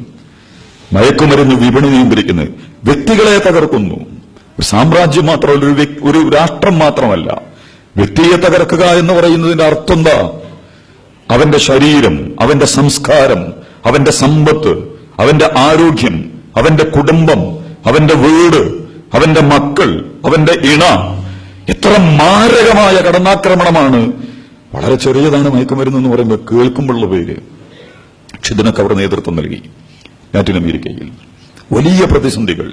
മയക്കുമരുന്ന് വിപണി നിയന്ത്രിക്കുന്നത് വ്യക്തികളെ തകർക്കുന്നു. സാമ്രാജ്യം മാത്രമല്ല, ഒരു രാഷ്ട്രം മാത്രമല്ല. വ്യക്തിയെ തകർക്കുക എന്ന് പറയുന്നതിന്റെ അർത്ഥം എന്താ? അവന്റെ ശരീരം, അവന്റെ സംസ്കാരം, അവന്റെ സമ്പത്ത്, അവന്റെ ആരോഗ്യം, അവന്റെ കുടുംബം, അവന്റെ വീട്, അവന്റെ മക്കൾ, അവന്റെ ഇണ. എത്ര മാരകമായ കടന്നാക്രമണമാണ്. വളരെ ചെറിയതാണ് മയക്കുമരുന്ന് എന്ന് പറയുമ്പോൾ കേൾക്കുമ്പോഴുള്ള പേര്. പക്ഷെ ഇതിനൊക്കെ അവർ നേതൃത്വം നൽകി. ലാറ്റിൻ അമേരിക്കയിൽ വലിയ പ്രതിസന്ധികൾ.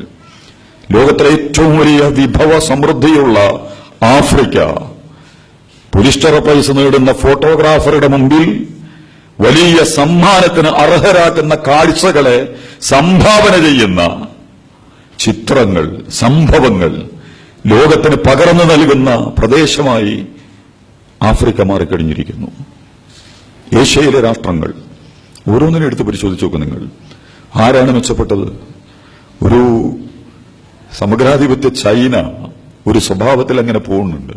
ലോകത്തിലെ ഏറ്റവും വലിയ വിഭവ സമൃദ്ധിയുള്ള ആഫ്രിക്ക പുലിസ്റ്റർ പ്രൈസ് നേടുന്ന ഫോട്ടോഗ്രാഫറുടെ മുമ്പിൽ വലിയ സമ്മാനത്തിന് അർഹരാക്കുന്ന കാഴ്ചകളെ സംഭാവന ചെയ്യുന്ന ചിത്രങ്ങൾ, സംഭവങ്ങൾ ലോകത്തിന് പകർന്നു നൽകുന്ന പ്രദേശമായി ആഫ്രിക്ക മാറിക്കഴിഞ്ഞിരിക്കുന്നു. ഏഷ്യയിലെ രാഷ്ട്രങ്ങൾ ഓരോന്നിനും എടുത്ത് പരിശോധിച്ചു നോക്കും നിങ്ങൾ. ആരാണ് മെച്ചപ്പെട്ടത്? ഒരു സമഗ്രാധിപത്യ ചൈന ഒരു സ്വഭാവത്തിൽ അങ്ങനെ പോകുന്നുണ്ട്.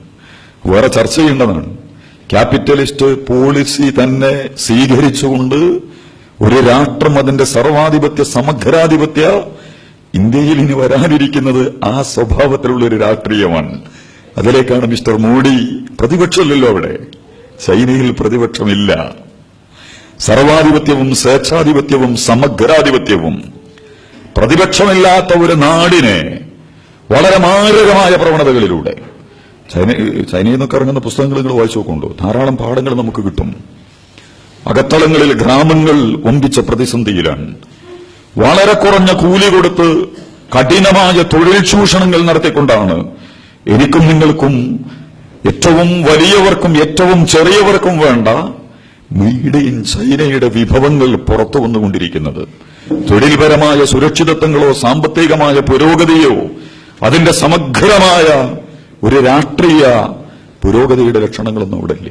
വേറെ ചർച്ച ചെയ്യേണ്ടതാണ്. ക്യാപിറ്റലിസ്റ്റ് പോളിസി തന്നെ സ്വീകരിച്ചുകൊണ്ട് ഒരു രാഷ്ട്രം അതിന്റെ സർവാധിപത്യ സമഗ്രാധിപത്യ, ഇന്ത്യയിൽ ഇനി വരാനിരിക്കുന്നത് ആ സ്വഭാവത്തിലുള്ള ഒരു രാഷ്ട്രീയമാണ്. അതിലേക്കാണ് മിസ്റ്റർ മോഡി. പ്രതിപക്ഷമില്ലല്ലോ അവിടെ. ചൈനയിൽ പ്രതിപക്ഷമില്ല. സർവാധിപത്യവും സ്വേച്ഛാധിപത്യവും സമഗ്രാധിപത്യവും. പ്രതിപക്ഷമില്ലാത്ത ഒരു നാടിനെ വളരെ മാരകമായ പ്രവണതകളിലൂടെ ചൈനയിൽ നിന്നൊക്കെ ഇറങ്ങുന്ന പുസ്തകങ്ങൾ നിങ്ങൾ വായിച്ചു നോക്കുന്നുണ്ടോ? ധാരാളം പാഠങ്ങൾ നമുക്ക് കിട്ടും. അകത്തളങ്ങളിൽ ഗ്രാമങ്ങൾ വമ്പിച്ച പ്രതിസന്ധിയിലാണ്. വളരെ കുറഞ്ഞ കൂലി കൊടുത്ത് കഠിനമായ തൊഴിൽ ചൂഷണങ്ങൾ നടത്തിക്കൊണ്ടാണ് എനിക്കും നിങ്ങൾക്കും, ഏറ്റവും വലിയവർക്കും ഏറ്റവും ചെറിയവർക്കും വേണ്ട മെയ്ഡ് ഇൻ ചൈനയുടെ വിഭവങ്ങൾ പുറത്തു വന്നുകൊണ്ടിരിക്കുന്നത്. തൊഴിൽപരമായ സുരക്ഷിതത്വങ്ങളോ സാമ്പത്തികമായ പുരോഗതിയോ അതിന്റെ സമഗ്രമായ ഒരു രാഷ്ട്രീയ പുരോഗതിയുടെ ലക്ഷണങ്ങളൊന്നും അവിടെ ഇല്ല.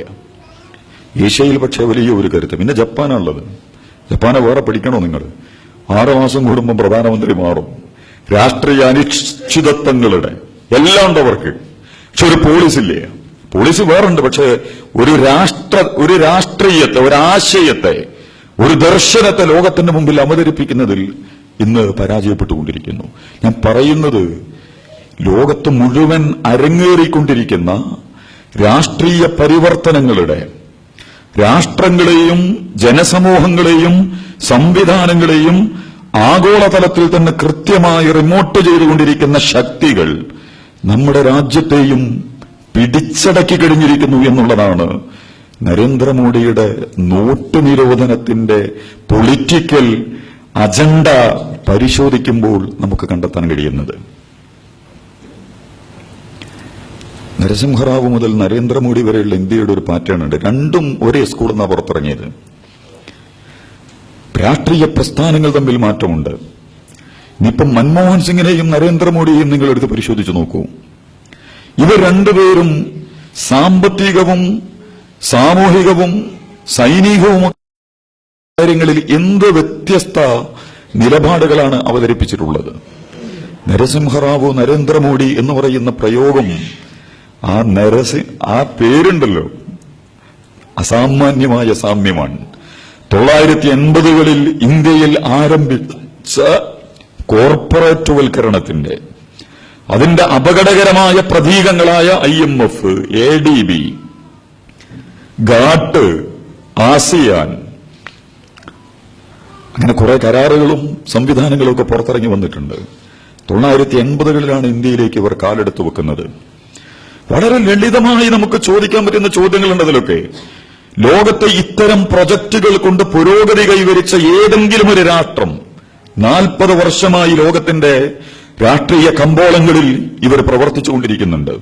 ഏഷ്യയിൽ പക്ഷേ വലിയ ഒരു കരുത്ത്. പിന്നെ ജപ്പാനാണുള്ളത്. ജപ്പാനെ വേറെ പഠിക്കണോ നിങ്ങൾ? 6 മാസം കൂടുമ്പോൾ പ്രധാനമന്ത്രി മാറും. രാഷ്ട്രീയ അനിശ്ചിതത്വങ്ങളുടെ എല്ലാം ഉണ്ട് അവർക്ക്. പക്ഷെ ഒരു പോളിസി ഇല്ലേ? പോളിസി വേറുണ്ട്. പക്ഷെ ഒരു രാഷ്ട്രീയത്തെ, ഒരാശയത്തെ, ഒരു ദർശനത്തെ ലോകത്തിന്റെ മുമ്പിൽ അവതരിപ്പിക്കുന്നതിൽ ഇന്ന് പരാജയപ്പെട്ടുകൊണ്ടിരിക്കുന്നു. ഞാൻ പറയുന്നത് ലോകത്ത് മുഴുവൻ അരങ്ങേറിക്കൊണ്ടിരിക്കുന്ന രാഷ്ട്രീയ പരിവർത്തനങ്ങളുടെ, രാഷ്ട്രങ്ങളെയും ജനസമൂഹങ്ങളെയും സംവിധാനങ്ങളെയും ആഗോളതലത്തിൽ തന്നെ കൃത്യമായി റിമോട്ട് ചെയ്തുകൊണ്ടിരിക്കുന്ന ശക്തികൾ നമ്മുടെ രാജ്യത്തെയും പിടിച്ചടക്കി കഴിഞ്ഞിരിക്കുന്നു എന്നുള്ളതാണ് നരേന്ദ്രമോദിയുടെ നോട്ട് നിരോധനത്തിന്റെ പൊളിറ്റിക്കൽ അജണ്ട പരിശോധിക്കുമ്പോൾ നമുക്ക് കണ്ടെത്താൻ കഴിയുന്നത്. നരസിംഹറാവു മുതൽ നരേന്ദ്രമോദി വരെയുള്ള ഇന്ത്യയുടെ ഒരു പാറ്റേൺ ഉണ്ട്. രണ്ടും ഒരേ സ്കൂളിൽ നിന്നാണ് പുറത്തിറങ്ങിയത്. രാഷ്ട്രീയ പ്രസ്ഥാനങ്ങൾ തമ്മിൽ മാറ്റമുണ്ട്. ഇനിയിപ്പം മൻമോഹൻ സിംഗിനെയും നരേന്ദ്രമോദിയെയും നിങ്ങൾ എടുത്ത് പരിശോധിച്ചു നോക്കൂ. ഇവർ രണ്ടുപേരും സാമ്പത്തികവും സാമൂഹികവും സൈനികവും കാര്യങ്ങളിൽ എന്ത് വ്യത്യസ്ത നിലപാടുകളാണ് അവതരിപ്പിച്ചിട്ടുള്ളത്. നരസിംഹറാവു നരേന്ദ്രമോദി എന്ന് പറയുന്ന പ്രയോഗം, ആ പേരുണ്ടല്ലോ, അസാമാന്യമായ സാമ്യമാണ്. 980കളിൽ ഇന്ത്യയിൽ ആരംഭിച്ച കോർപ്പറേറ്റ്വൽക്കരണത്തിന്റെ, അതിന്റെ അപകടകരമായ പ്രതീകങ്ങളായ IMF, ADB, ഗാട്ട്, ആസിയാൻ, അങ്ങനെ കുറെ കരാറുകളും സംവിധാനങ്ങളും ഒക്കെ പുറത്തിറങ്ങി വന്നിട്ടുണ്ട്. 980കളിലാണ് ഇന്ത്യയിലേക്ക് ഇവർ കാലെടുത്തു വെക്കുന്നത്. വളരെ ലളിതമായി നമുക്ക് ചോദിക്കാൻ പറ്റുന്ന ചോദ്യങ്ങളുണ്ട് അതിലൊക്കെ. ലോകത്തെ ഇത്തരം പ്രൊജക്ടുകൾ കൊണ്ട് പുരോഗതി കൈവരിച്ച ഏതെങ്കിലും ഒരു രാഷ്ട്രം 40 വർഷമായി ലോകത്തിന്റെ രാഷ്ട്രീയ കമ്പോളങ്ങളിൽ ഇവർ പ്രവർത്തിച്ചുകൊണ്ടിരിക്കുന്നുണ്ട്.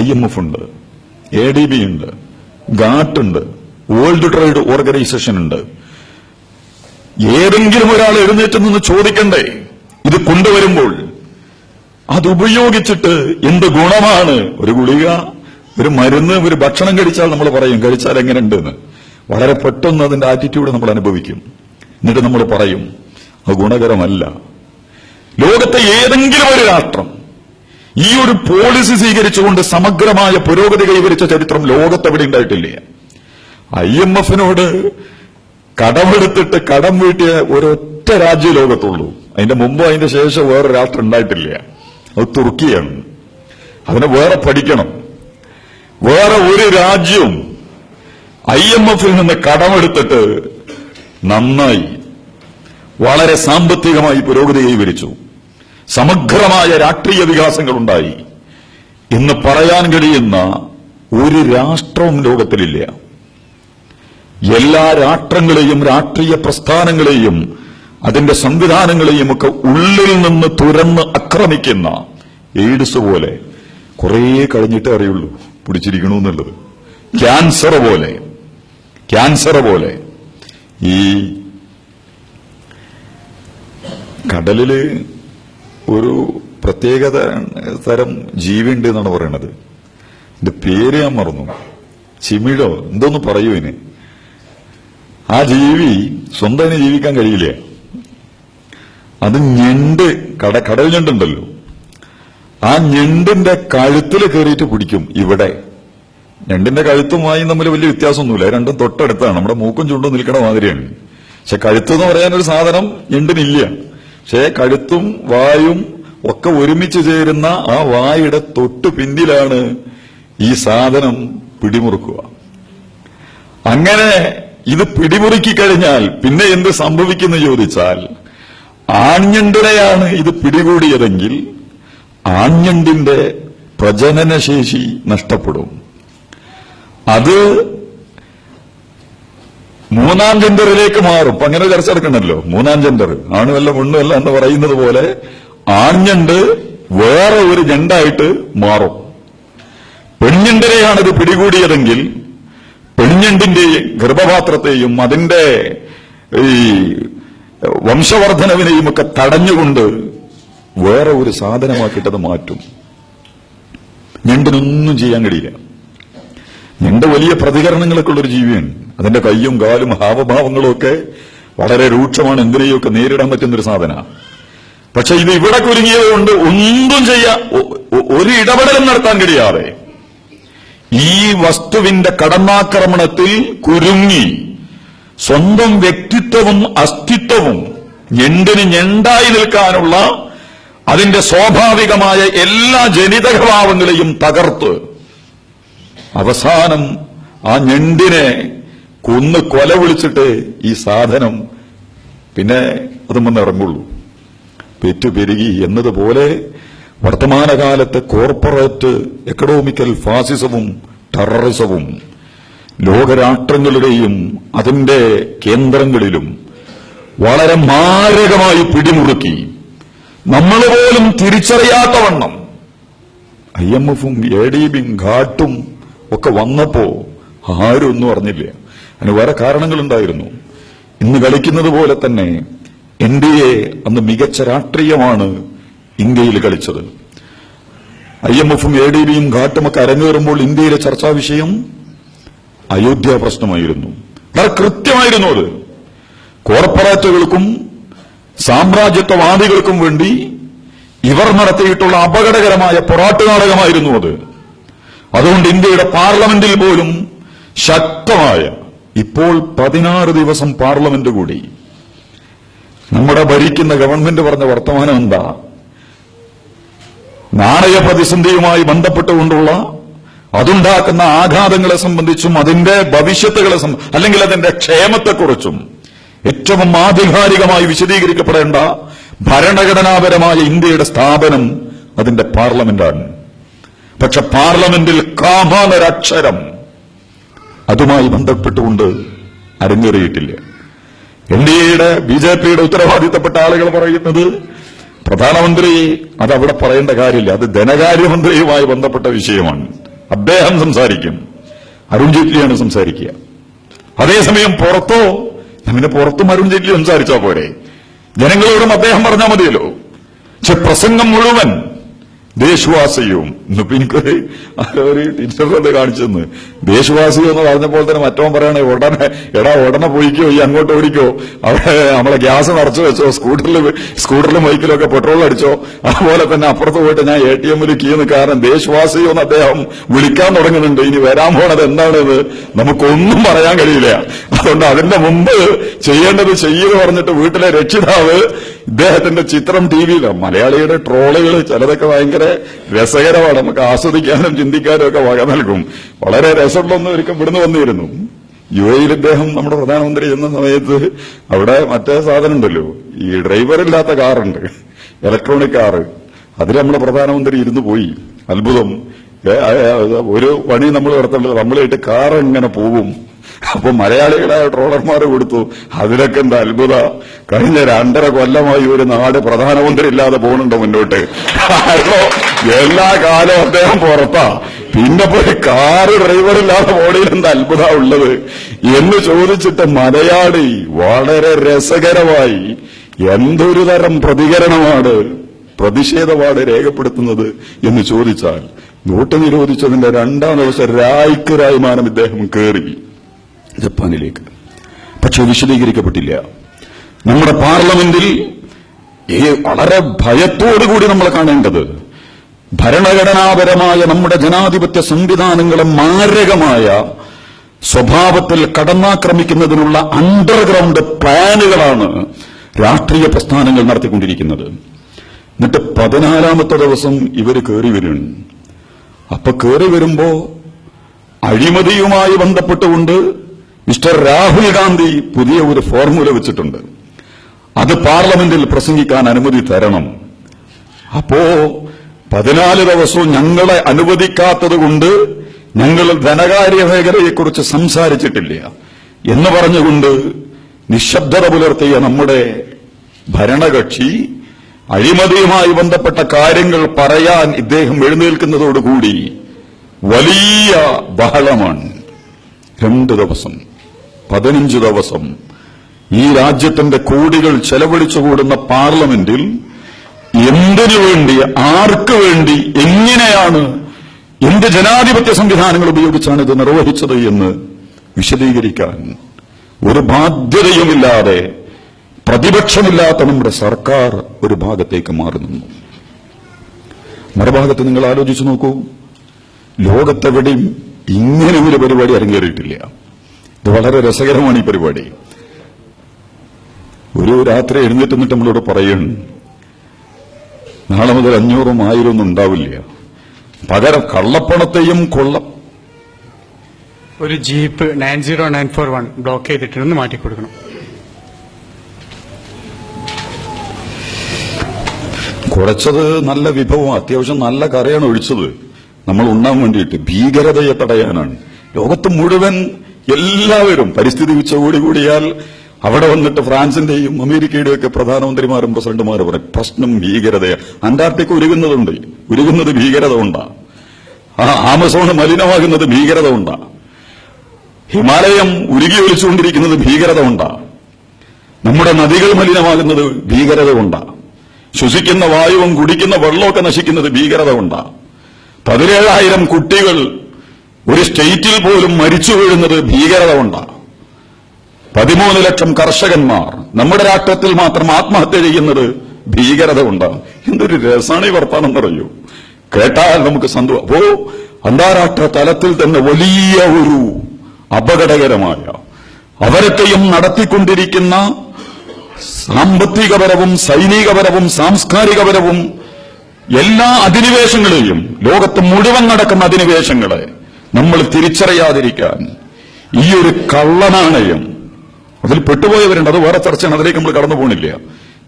IMF ഉണ്ട്, ADB ഉണ്ട്, ഗാട്ട് ഉണ്ട്, വേൾഡ് ട്രേഡ് ഓർഗനൈസേഷൻ ഉണ്ട്. ഏതെങ്കിലും ഒരാൾ എഴുന്നേറ്റ് നിന്ന് ചോദിക്കണ്ടേ ഇത് കൊണ്ടുവരുമ്പോൾ അതുപയോഗിച്ചിട്ട് എന്ത് ഗുണമാണ്? ഒരു ഗുളിക, ഒരു മരുന്ന്, ഒരു ഭക്ഷണം കഴിച്ചാൽ നമ്മൾ പറയും കഴിച്ചാൽ എങ്ങനെയുണ്ടെന്ന്. വളരെ പെട്ടെന്ന് അതിന്റെ ആറ്റിറ്റ്യൂഡ് നമ്മൾ അനുഭവിക്കും. എന്നിട്ട് നമ്മൾ പറയും അത് ഗുണകരമല്ല. ലോകത്തെ ഏതെങ്കിലും ഒരു രാഷ്ട്രം ഈ ഒരു പോളിസി സ്വീകരിച്ചുകൊണ്ട് സമഗ്രമായ പുരോഗതി കൈവരിച്ച ചരിത്രം ലോകത്തെവിടെ ഉണ്ടായിട്ടില്ല. IMFനോട് കടമെടുത്തിട്ട് കടം വീട്ടിയ ഒരൊറ്റ രാജ്യം ലോകത്തുള്ളൂ. അതിന്റെ മുമ്പ് അതിന്റെ ശേഷം വേറെ രാഷ്ട്രം ഉണ്ടായിട്ടില്ല. അത് തുർക്കിയാണ്. അതിനെ വേറെ പഠിക്കണം. വേറെ ഒരു രാജ്യവും IMFൽ നിന്ന് കടമെടുത്തിട്ട് നന്നായി വളരെ സാമ്പത്തികമായി പുരോഗതി കൈവരിച്ചു, സമഗ്രമായ രാഷ്ട്രീയ വികാസങ്ങൾ ഉണ്ടായി എന്ന് പറയാൻ കഴിയുന്ന ഒരു രാഷ്ട്രവും ലോകത്തിലില്ല. എല്ലാ രാഷ്ട്രങ്ങളെയും രാഷ്ട്രീയ പ്രസ്ഥാനങ്ങളെയും അതിന്റെ സംവിധാനങ്ങളെയും ഒക്കെ ഉള്ളിൽ നിന്ന് തുരന്ന് ആക്രമിക്കുന്ന എയ്ഡ്സ് പോലെ കുറേ കഴിഞ്ഞിട്ടേ അറിയുള്ളൂ പിടിച്ചിരിക്കണമെന്നുള്ളത്. ക്യാൻസർ പോലെ ഈ കടലില് ഒരു പ്രത്യേക തരം ജീവിയുണ്ട് എന്നാണ് പറയണത്. ഇതിന്റെ പേര് ഞാൻ മറന്നു. ചിമിഴോ എന്തോന്ന് പറയൂ ഇതിന്. ആ ജീവി സ്വന്തം ജീവിക്കാൻ കഴിയില്ല. അത് ഞണ്ട്, കടൽ ഞണ്ടുണ്ടല്ലോ, ആ ഞണ്ടിന്റെ കഴുത്തിൽ കയറിയിട്ട് പിടിക്കും. ഇവിടെ ഞണ്ടിന്റെ കഴുത്തുമായി തമ്മിൽ വലിയ വ്യത്യാസമൊന്നുമില്ല. രണ്ടും തൊട്ടടുത്താണ്. നമ്മുടെ മൂക്കും ചുണ്ടും നിൽക്കണ മാതിരിയാണ്. പക്ഷെ കഴുത്തെന്ന് പറയാനൊരു സാധനം ഞണ്ടിനില്ല. പക്ഷേ കഴുത്തും വായും ഒക്കെ ഒരുമിച്ച് ചേരുന്ന ആ വായുടെ തൊട്ടു പിന്നിലാണ് ഈ സാധനം പിടിമുറുക്കുക. അങ്ങനെ ഇത് പിടിമുറുക്കി കഴിഞ്ഞാൽ പിന്നെ എന്ത് സംഭവിക്കുന്നു ചോദിച്ചാൽ, ആൺഞണ്ടിനെയാണ് ഇത് പിടികൂടിയതെങ്കിൽ ആൺഞണ്ടിന്റെ പ്രജനനശേഷി നഷ്ടപ്പെടും. അത് മൂന്നാം ജെൻഡറിലേക്ക് മാറും. ഇപ്പൊ അങ്ങനെ ചർച്ച നടക്കണല്ലോ, മൂന്നാം ജെൻഡർ, ആണുമല്ല പെണ്ണുമല്ല എന്ന് പറയുന്നത് പോലെ ആൺഞണ്ട് വേറെ ഒരു ജെൻഡായിട്ട് മാറും. പെൺഞണ്ടിനെയാണിത് പിടികൂടിയതെങ്കിൽ പെൺഞണ്ടിന്റെ ഗർഭപാത്രത്തെയും അതിന്റെ ഈ വംശവർദ്ധനവിനെയും ഒക്കെ തടഞ്ഞുകൊണ്ട് വേറെ ഒരു സാധനമാക്കിയിട്ടത് മാറ്റും. ഞണ്ടിനൊന്നും ചെയ്യാൻ കഴിയില്ല. ഞണ്ട് വലിയ പ്രതികരണങ്ങളൊക്കെ ഉള്ളൊരു ജീവിയാണ്. അതിന്റെ കയ്യും കാലും ഹാവഭാവങ്ങളും ഒക്കെ വളരെ രൂക്ഷമാണ്. എന്തിനേയൊക്കെ നേരിടാൻ പറ്റുന്നൊരു സാധനമാണ്. പക്ഷെ ഇത് ഇവിടെ കുരുങ്ങിയത് കൊണ്ട് ഒന്നും ഒരു ഇടപെടലും നടത്താൻ കഴിയാതെ ഈ വസ്തുവിന്റെ കടന്നാക്രമണത്തിൽ കുരുങ്ങി സ്വന്തം വ്യക്തിത്വവും അസ്തിത്വവും ഞണ്ടിന് ഞണ്ടായി നിൽക്കാനുള്ള അതിന്റെ സ്വാഭാവികമായ എല്ലാ ജനിതകഭാവങ്ങളെയും തകർത്ത് അവസാനം ആ ഞണ്ടിനെ കൊന്ന് കൊല വിളിച്ചിട്ട് ഈ സാധനം പിന്നെ അതും വന്ന് ഇറങ്ങുള്ളൂ. പെറ്റുപെരുകി എന്നതുപോലെ വർത്തമാനകാലത്ത് കോർപ്പറേറ്റ് എക്കണോമിക്കൽ ഫാസിസവും ടെററിസവും ലോകരാഷ്ട്രങ്ങളുടെയും അതിന്റെ കേന്ദ്രങ്ങളിലും വളരെ മാരകമായി പിടിമുറുക്കി നമ്മൾ പോലും തിരിച്ചറിയാത്തവണ്ണം IMF-ഉം ADB-യും ഘാട്ടും ഒക്കെ വന്നപ്പോ ആരും ഒന്നും അറിഞ്ഞില്ല. അതിന് വേറെ കാരണങ്ങളുണ്ടായിരുന്നു. ഇന്ന് കളിക്കുന്നത് പോലെ തന്നെ NDA അന്ന് മികച്ച രാഷ്ട്രീയമാണ് ഇന്ത്യയിൽ കളിച്ചത്. IMF-ഉം ADB-യും ഘാട്ടുമൊക്കെ അരങ്ങേറുമ്പോൾ ഇന്ത്യയിലെ ചർച്ചാ വിഷയം അയോധ്യ പ്രശ്നമായിരുന്നു. വളരെ കൃത്യമായിരുന്നു. അത് കോർപ്പറേറ്റുകൾക്കും സാമ്രാജ്യത്വവാദികൾക്കും വേണ്ടി ഇവർ നടത്തിയിട്ടുള്ള അപകടകരമായ പൊറാട്ടുനാടകമായിരുന്നു അത്. അതുകൊണ്ട് ഇന്ത്യയുടെ പാർലമെന്റിൽ പോലും ശക്തമായ, ഇപ്പോൾ 16 ദിവസം പാർലമെന്റ് കൂടി. നമ്മുടെ ഭരിക്കുന്ന ഗവൺമെന്റ് പറഞ്ഞ വർത്തമാനം എന്താ? നാണയ പ്രതിസന്ധിയുമായി ബന്ധപ്പെട്ടുകൊണ്ടുള്ള അതുണ്ടാക്കുന്ന ആഘാതങ്ങളെ സംബന്ധിച്ചും അതിന്റെ ഭവിഷ്യത്തുകളെ അല്ലെങ്കിൽ അതിന്റെ ക്ഷേമത്തെക്കുറിച്ചും ഏറ്റവും ആധികാരികമായി വിശദീകരിക്കപ്പെടേണ്ട ഭരണഘടനാപരമായ ഇന്ത്യയുടെ സ്ഥാപനം അതിന്റെ പാർലമെന്റാണ്. പക്ഷെ പാർലമെന്റിൽ കാമാനൊരക്ഷരം അതുമായി ബന്ധപ്പെട്ടുകൊണ്ട് അരങ്ങേറിയിട്ടില്ല. NDA-യുടെ BJP-യുടെ ഉത്തരവാദിത്തപ്പെട്ട ആളുകൾ പറയുന്നത് പ്രധാനമന്ത്രി അതവിടെ പറയേണ്ട കാര്യമില്ല, അത് ധനകാര്യമന്ത്രിയുമായി ബന്ധപ്പെട്ട വിഷയമാണ്, അദ്ദേഹം സംസാരിക്കും, അരുൺ ജെയ്റ്റ്ലിയാണ് സംസാരിക്കുക. അതേസമയം പുറത്തും അരുൺ ജെയ്റ്റ്ലി സംസാരിച്ചാൽ പോരെ, ജനങ്ങളോടും അദ്ദേഹം പറഞ്ഞാൽ മതിയല്ലോ. പക്ഷെ പ്രസംഗം മുഴുവൻ ദേശവാസിയും ഇന്നിപ്പോ എനിക്കൊരു ടീച്ചറത് കാണിച്ചെന്ന് ദേശവാസിയോ എന്ന് പറഞ്ഞപ്പോൾ തന്നെ മറ്റവൻ പറയണേ ഉടനെ പോയിക്കോ, ഈ അങ്ങോട്ട് ഓടിക്കോ, അവിടെ നമ്മളെ ഗ്യാസ് നിറച്ചു വെച്ചോ, സ്കൂട്ടറിലും ബൈക്കിലും ഒക്കെ പെട്രോൾ അടിച്ചോ, അതുപോലെ തന്നെ അപ്പുറത്ത് പോയിട്ട് ഞാൻ ATM-ൽ കീ നിൽക്കാരൻ ദേശവാസിയോ എന്ന് അദ്ദേഹം വിളിക്കാൻ തുടങ്ങുന്നുണ്ട്. ഇനി വരാൻ പോണത് എന്താണെന്ന് നമുക്കൊന്നും പറയാൻ കഴിയില്ല. അതുകൊണ്ട് അതിന്റെ മുമ്പ് ചെയ്യേണ്ടത് ചെയ്യുക പറഞ്ഞിട്ട് വീട്ടിലെ രക്ഷിതാവ് ഇദ്ദേഹത്തിന്റെ ചിത്രം TV-യിൽ, മലയാളിയുടെ ട്രോളുകൾ ചിലതൊക്കെ ഭയങ്കര രസകരമാണ്, നമുക്ക് ആസ്വദിക്കാനും ചിന്തിക്കാനും ഒക്കെ വക നൽകും. വളരെ രസമുള്ളൊന്നും ഒരിക്കൽ ഇവിടുന്ന് വന്നിരുന്നു. UAE-യിൽ ഇദ്ദേഹം നമ്മുടെ പ്രധാനമന്ത്രി എന്ന സമയത്ത് അവിടെ മറ്റേ സാധനം ഉണ്ടല്ലോ, ഈ ഡ്രൈവറില്ലാത്ത കാറുണ്ട്, ഇലക്ട്രോണിക് കാറ്, അതിൽ നമ്മുടെ പ്രധാനമന്ത്രി ഇരുന്ന് പോയി. അത്ഭുതം. ഒരു പണി നമ്മൾ നടത്തേണ്ടത്, നമ്മളായിട്ട് കാർ എങ്ങനെ പോവും. അപ്പൊ മലയാളികളായ ട്രോളർമാർ കൊടുത്തു. അതിലൊക്കെ എന്താ അത്ഭുത, കഴിഞ്ഞ 2.5 കൊല്ലമായി ഒരു നാട് പ്രധാനമന്ത്രി ഇല്ലാതെ പോകുന്നുണ്ടോ മുന്നോട്ട്? എല്ലാ കാലവും അദ്ദേഹം പുറത്താ, പിന്നെ പോയി കാറ് ഡ്രൈവറില്ലാതെ ബോഡിയിൽ എന്താ അത്ഭുത ഉള്ളത് എന്ന് ചോദിച്ചിട്ട് മലയാളി വളരെ രസകരമായി എന്തൊരു തരം പ്രതിഷേധമാണ് രേഖപ്പെടുത്തുന്നത് എന്ന് ചോദിച്ചാൽ, നോട്ട് നിരോധിച്ചതിന്റെ 2ാം ദിവസം രായ്മാനം ഇദ്ദേഹം കയറി ജപ്പാനിലേക്ക്. പക്ഷെ വിശദീകരിക്കപ്പെട്ടില്ല. നമ്മുടെ പാർലമെന്റിൽ വളരെ ഭയത്തോടുകൂടി നമ്മൾ കാണേണ്ടത് ഭരണഘടനാപരമായ നമ്മുടെ ജനാധിപത്യ സംവിധാനങ്ങളെ മാരകമായ സ്വഭാവത്തിൽ കടന്നാക്രമിക്കുന്നതിനുള്ള അണ്ടർഗ്രൗണ്ട് പ്ലാനുകളാണ് രാഷ്ട്രീയ പ്രസ്ഥാനങ്ങൾ നടത്തിക്കൊണ്ടിരിക്കുന്നത്. എന്നിട്ട് 14ാമത്തെ ദിവസം ഇവർ കയറി വരുന്നു. അപ്പൊ കയറി വരുമ്പോ അഴിമതിയുമായി ബന്ധപ്പെട്ടുകൊണ്ട് മിസ്റ്റർ രാഹുൽ ഗാന്ധി പുതിയ ഒരു ഫോർമുല വെച്ചിട്ടുണ്ട്. അത് പാർലമെന്റിൽ പ്രസംഗിക്കാൻ അനുമതി തരണം. അപ്പോ 14 ദിവസവും ഞങ്ങളെ അനുവദിക്കാത്തത് കൊണ്ട് ഞങ്ങൾ ധനകാര്യ മേഖലയെക്കുറിച്ച് സംസാരിച്ചിട്ടില്ല എന്ന് പറഞ്ഞുകൊണ്ട് നിശബ്ദത പുലർത്തിയ നമ്മുടെ ഭരണകക്ഷി അഴിമതിയുമായി ബന്ധപ്പെട്ട കാര്യങ്ങൾ പറയാൻ ഇദ്ദേഹം എഴുന്നേൽക്കുന്നതോടുകൂടി വലിയ ബഹളമാണ്. 2 ദിവസം 15 ദിവസം ഈ രാജ്യത്തിന്റെ കോടികൾ ചെലവഴിച്ചുകൂടുന്ന പാർലമെന്റിൽ എന്തിനു വേണ്ടി, ആർക്ക് വേണ്ടി, എങ്ങനെയാണ്, എന്ത് ജനാധിപത്യ സംവിധാനങ്ങൾ ഉപയോഗിച്ചാണ് ഇത് നിർവഹിച്ചത് എന്ന് വിശദീകരിക്കാൻ ഒരു ബാധ്യതയുമില്ലാതെ പ്രതിപക്ഷമില്ലാത്ത നമ്മുടെ സർക്കാർ ഒരു ഭാഗത്തേക്ക് മാറി നിന്നു. മറുഭാഗത്ത് നിങ്ങൾ ആലോചിച്ചു നോക്കൂ, ലോകത്തെവിടെയും ഇങ്ങനെ ഒരു പരിപാടി അരങ്ങേറിയിട്ടില്ല. ഇത് വളരെ രസകരമാണ് ഈ പരിപാടി. ഒരു രാത്രി എഴുന്നേറ്റ് നിന്നിട്ട് നമ്മളോട് പറയുന്നു, നാളെ മുതൽ 500 1000 ഒന്നും ഉണ്ടാവില്ല, പകരം കള്ളപ്പണത്തെയും ഒരു ജീപ്പ് 90941 ബ്ലോക്ക് ചെയ്തിട്ടുണ്ടെന്ന് മാറ്റിക്കൊടുക്കണം. കുറച്ചത് നല്ല വിഭവം, അത്യാവശ്യം നല്ല കറിയാണ് ഒഴിച്ചത് നമ്മൾ ഉണ്ണാൻ വേണ്ടിയിട്ട്. ഭീകരതയെ തടയാനാണ്. ലോകത്ത് മുഴുവൻ എല്ലാവരും പരിസ്ഥിതി ഉച്ചകോടി കൂടിയാൽ അവിടെ വന്നിട്ട് ഫ്രാൻസിന്റെയും അമേരിക്കയുടെയും ഒക്കെ പ്രധാനമന്ത്രിമാരും പ്രസിഡന്റുമാരും പറയും പ്രശ്നം ഭീകരതയാണ്. അന്റാർട്ടിക്ക ഉരുകുന്നത് ഭീകരത കൊണ്ടാ. ആമസോൺ മലിനമാകുന്നത് ഭീകരത കൊണ്ടാ. ഹിമാലയം ഉരുകി ഒലിച്ചുകൊണ്ടിരിക്കുന്നത് ഭീകരത കൊണ്ടാ. നമ്മുടെ നദികൾ മലിനമാകുന്നത് ഭീകരത കൊണ്ടാ. ശ്വസിക്കുന്ന വായുവും കുടിക്കുന്ന വെള്ളമൊക്കെ നശിക്കുന്നത് ഭീകരത കൊണ്ടാ. 17,000 കുട്ടികൾ ഒരു സ്റ്റേറ്റിൽ പോലും മരിച്ചു വീഴുന്നത് ഭീകരത കൊണ്ടാ. 13 ലക്ഷം കർഷകന്മാർ നമ്മുടെ രാഷ്ട്രത്തിൽ മാത്രം ആത്മഹത്യ ചെയ്യുന്നത് ഭീകരത കൊണ്ടാണ്. എന്തൊരു രസാണ് ഈ വർത്താനം പറയൂ, കേട്ടാൽ നമുക്ക് സന്തോഷം. അപ്പോ അന്താരാഷ്ട്ര തലത്തിൽ തന്നെ വലിയ ഒരു അപകടകരമായ അവരൊക്കെയും നടത്തിക്കൊണ്ടിരിക്കുന്ന സാമ്പത്തികപരവും സൈനികപരവും സാംസ്കാരികപരവും എല്ലാ അധിനിവേശങ്ങളെയും, ലോകത്ത് മുഴുവൻ നടക്കുന്ന അധിനിവേശങ്ങളെ നമ്മൾ തിരിച്ചറിയാതിരിക്കാൻ ഈ ഒരു കള്ളനാണയം, അതിൽ പെട്ടുപോയവരുണ്ട്, അത് വേറെ ചർച്ചയാണ്, അതിലേക്ക് നമ്മൾ കടന്നു പോകണില്ല.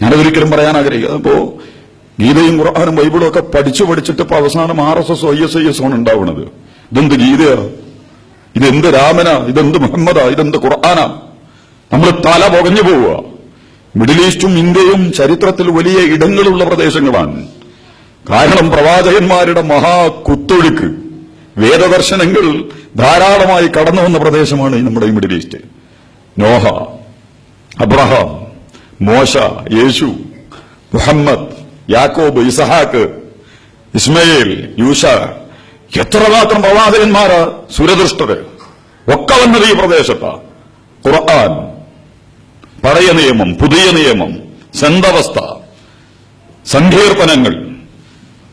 ഞാനതൊരിക്കലും പറയാൻ ആഗ്രഹിക്കുക. അപ്പോ ഗീതയും ഖുർആനും ബൈബിളും ഒക്കെ പഠിച്ചിട്ട് ഇപ്പൊ അവസാനം RSS ISIS ആണ് ഉണ്ടാവുന്നത്. ഇതെന്ത് ഗീതയാ, ഇതെന്ത് രാമനാ, ഇതെന്ത് മുഹമ്മദാ, ഇതെന്ത് ഖുർആനാ? നമ്മൾ തല പുകഞ്ഞു പോവുക. മിഡിൽ ഈസ്റ്റും ഇന്ത്യയും ചരിത്രത്തിൽ വലിയ ഇടങ്ങളുള്ള പ്രദേശങ്ങളാണ്. കാരണം പ്രവാചകന്മാരുടെ മഹാകുത്തൊഴുക്ക്, വേദദർശനങ്ങൾ ധാരാളമായി കടന്നു വന്ന പ്രദേശമാണ് നമ്മുടെ ഈ മിഡിൽ ഈസ്റ്റ്. നോഹ, അബ്രഹാം, മോശ, യേശു, മുഹമ്മദ്, യാക്കോബ്, ഇസഹാക്ക്, ഇസ്മയേൽ, യൂഷ, എത്രമാത്രം പ്രവാചകന്മാര്, സുരദൃഷ്ടര് ഒക്കെ വന്നത് ഈ പ്രദേശത്താ. ഖുർആൻ, പഴയ നിയമം, പുതിയ നിയമം, സന്തവസ്ഥ, സങ്കീർത്തനങ്ങൾ,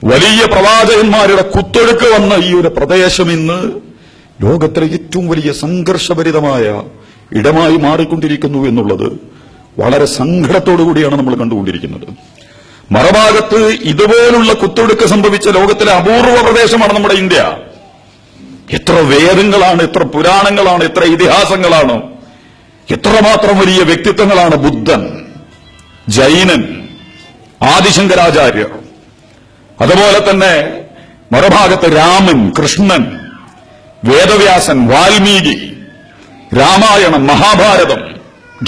വലിയ പ്രവാചകന്മാരുടെ കുത്തൊഴുക്ക് വന്ന ഈ ഒരു പ്രദേശം ഇന്ന് ലോകത്തിലെ ഏറ്റവും വലിയ സംഘർഷഭരിതമായ ഇടമായി മാറിക്കൊണ്ടിരിക്കുന്നു എന്നുള്ളത് വളരെ സങ്കടത്തോടുകൂടിയാണ് നമ്മൾ കണ്ടുകൊണ്ടിരിക്കുന്നത്. മറുഭാഗത്ത് ഇതുപോലുള്ള കുത്തൊഴുക്ക് സംഭവിച്ച ലോകത്തിലെ അപൂർവ പ്രദേശമാണ് നമ്മുടെ ഇന്ത്യ. എത്ര വേദങ്ങളാണ്, എത്ര പുരാണങ്ങളാണ്, എത്ര ഇതിഹാസങ്ങളാണ്, എത്രമാത്രം വലിയ വ്യക്തിത്വങ്ങളാണ്. ബുദ്ധൻ, ജൈനൻ, ആദിശങ്കരാചാര്യർ, അതുപോലെ തന്നെ മറുഭാഗത്ത് രാമൻ, കൃഷ്ണൻ, വേദവ്യാസൻ, വാൽമീകി, രാമായണം, മഹാഭാരതം,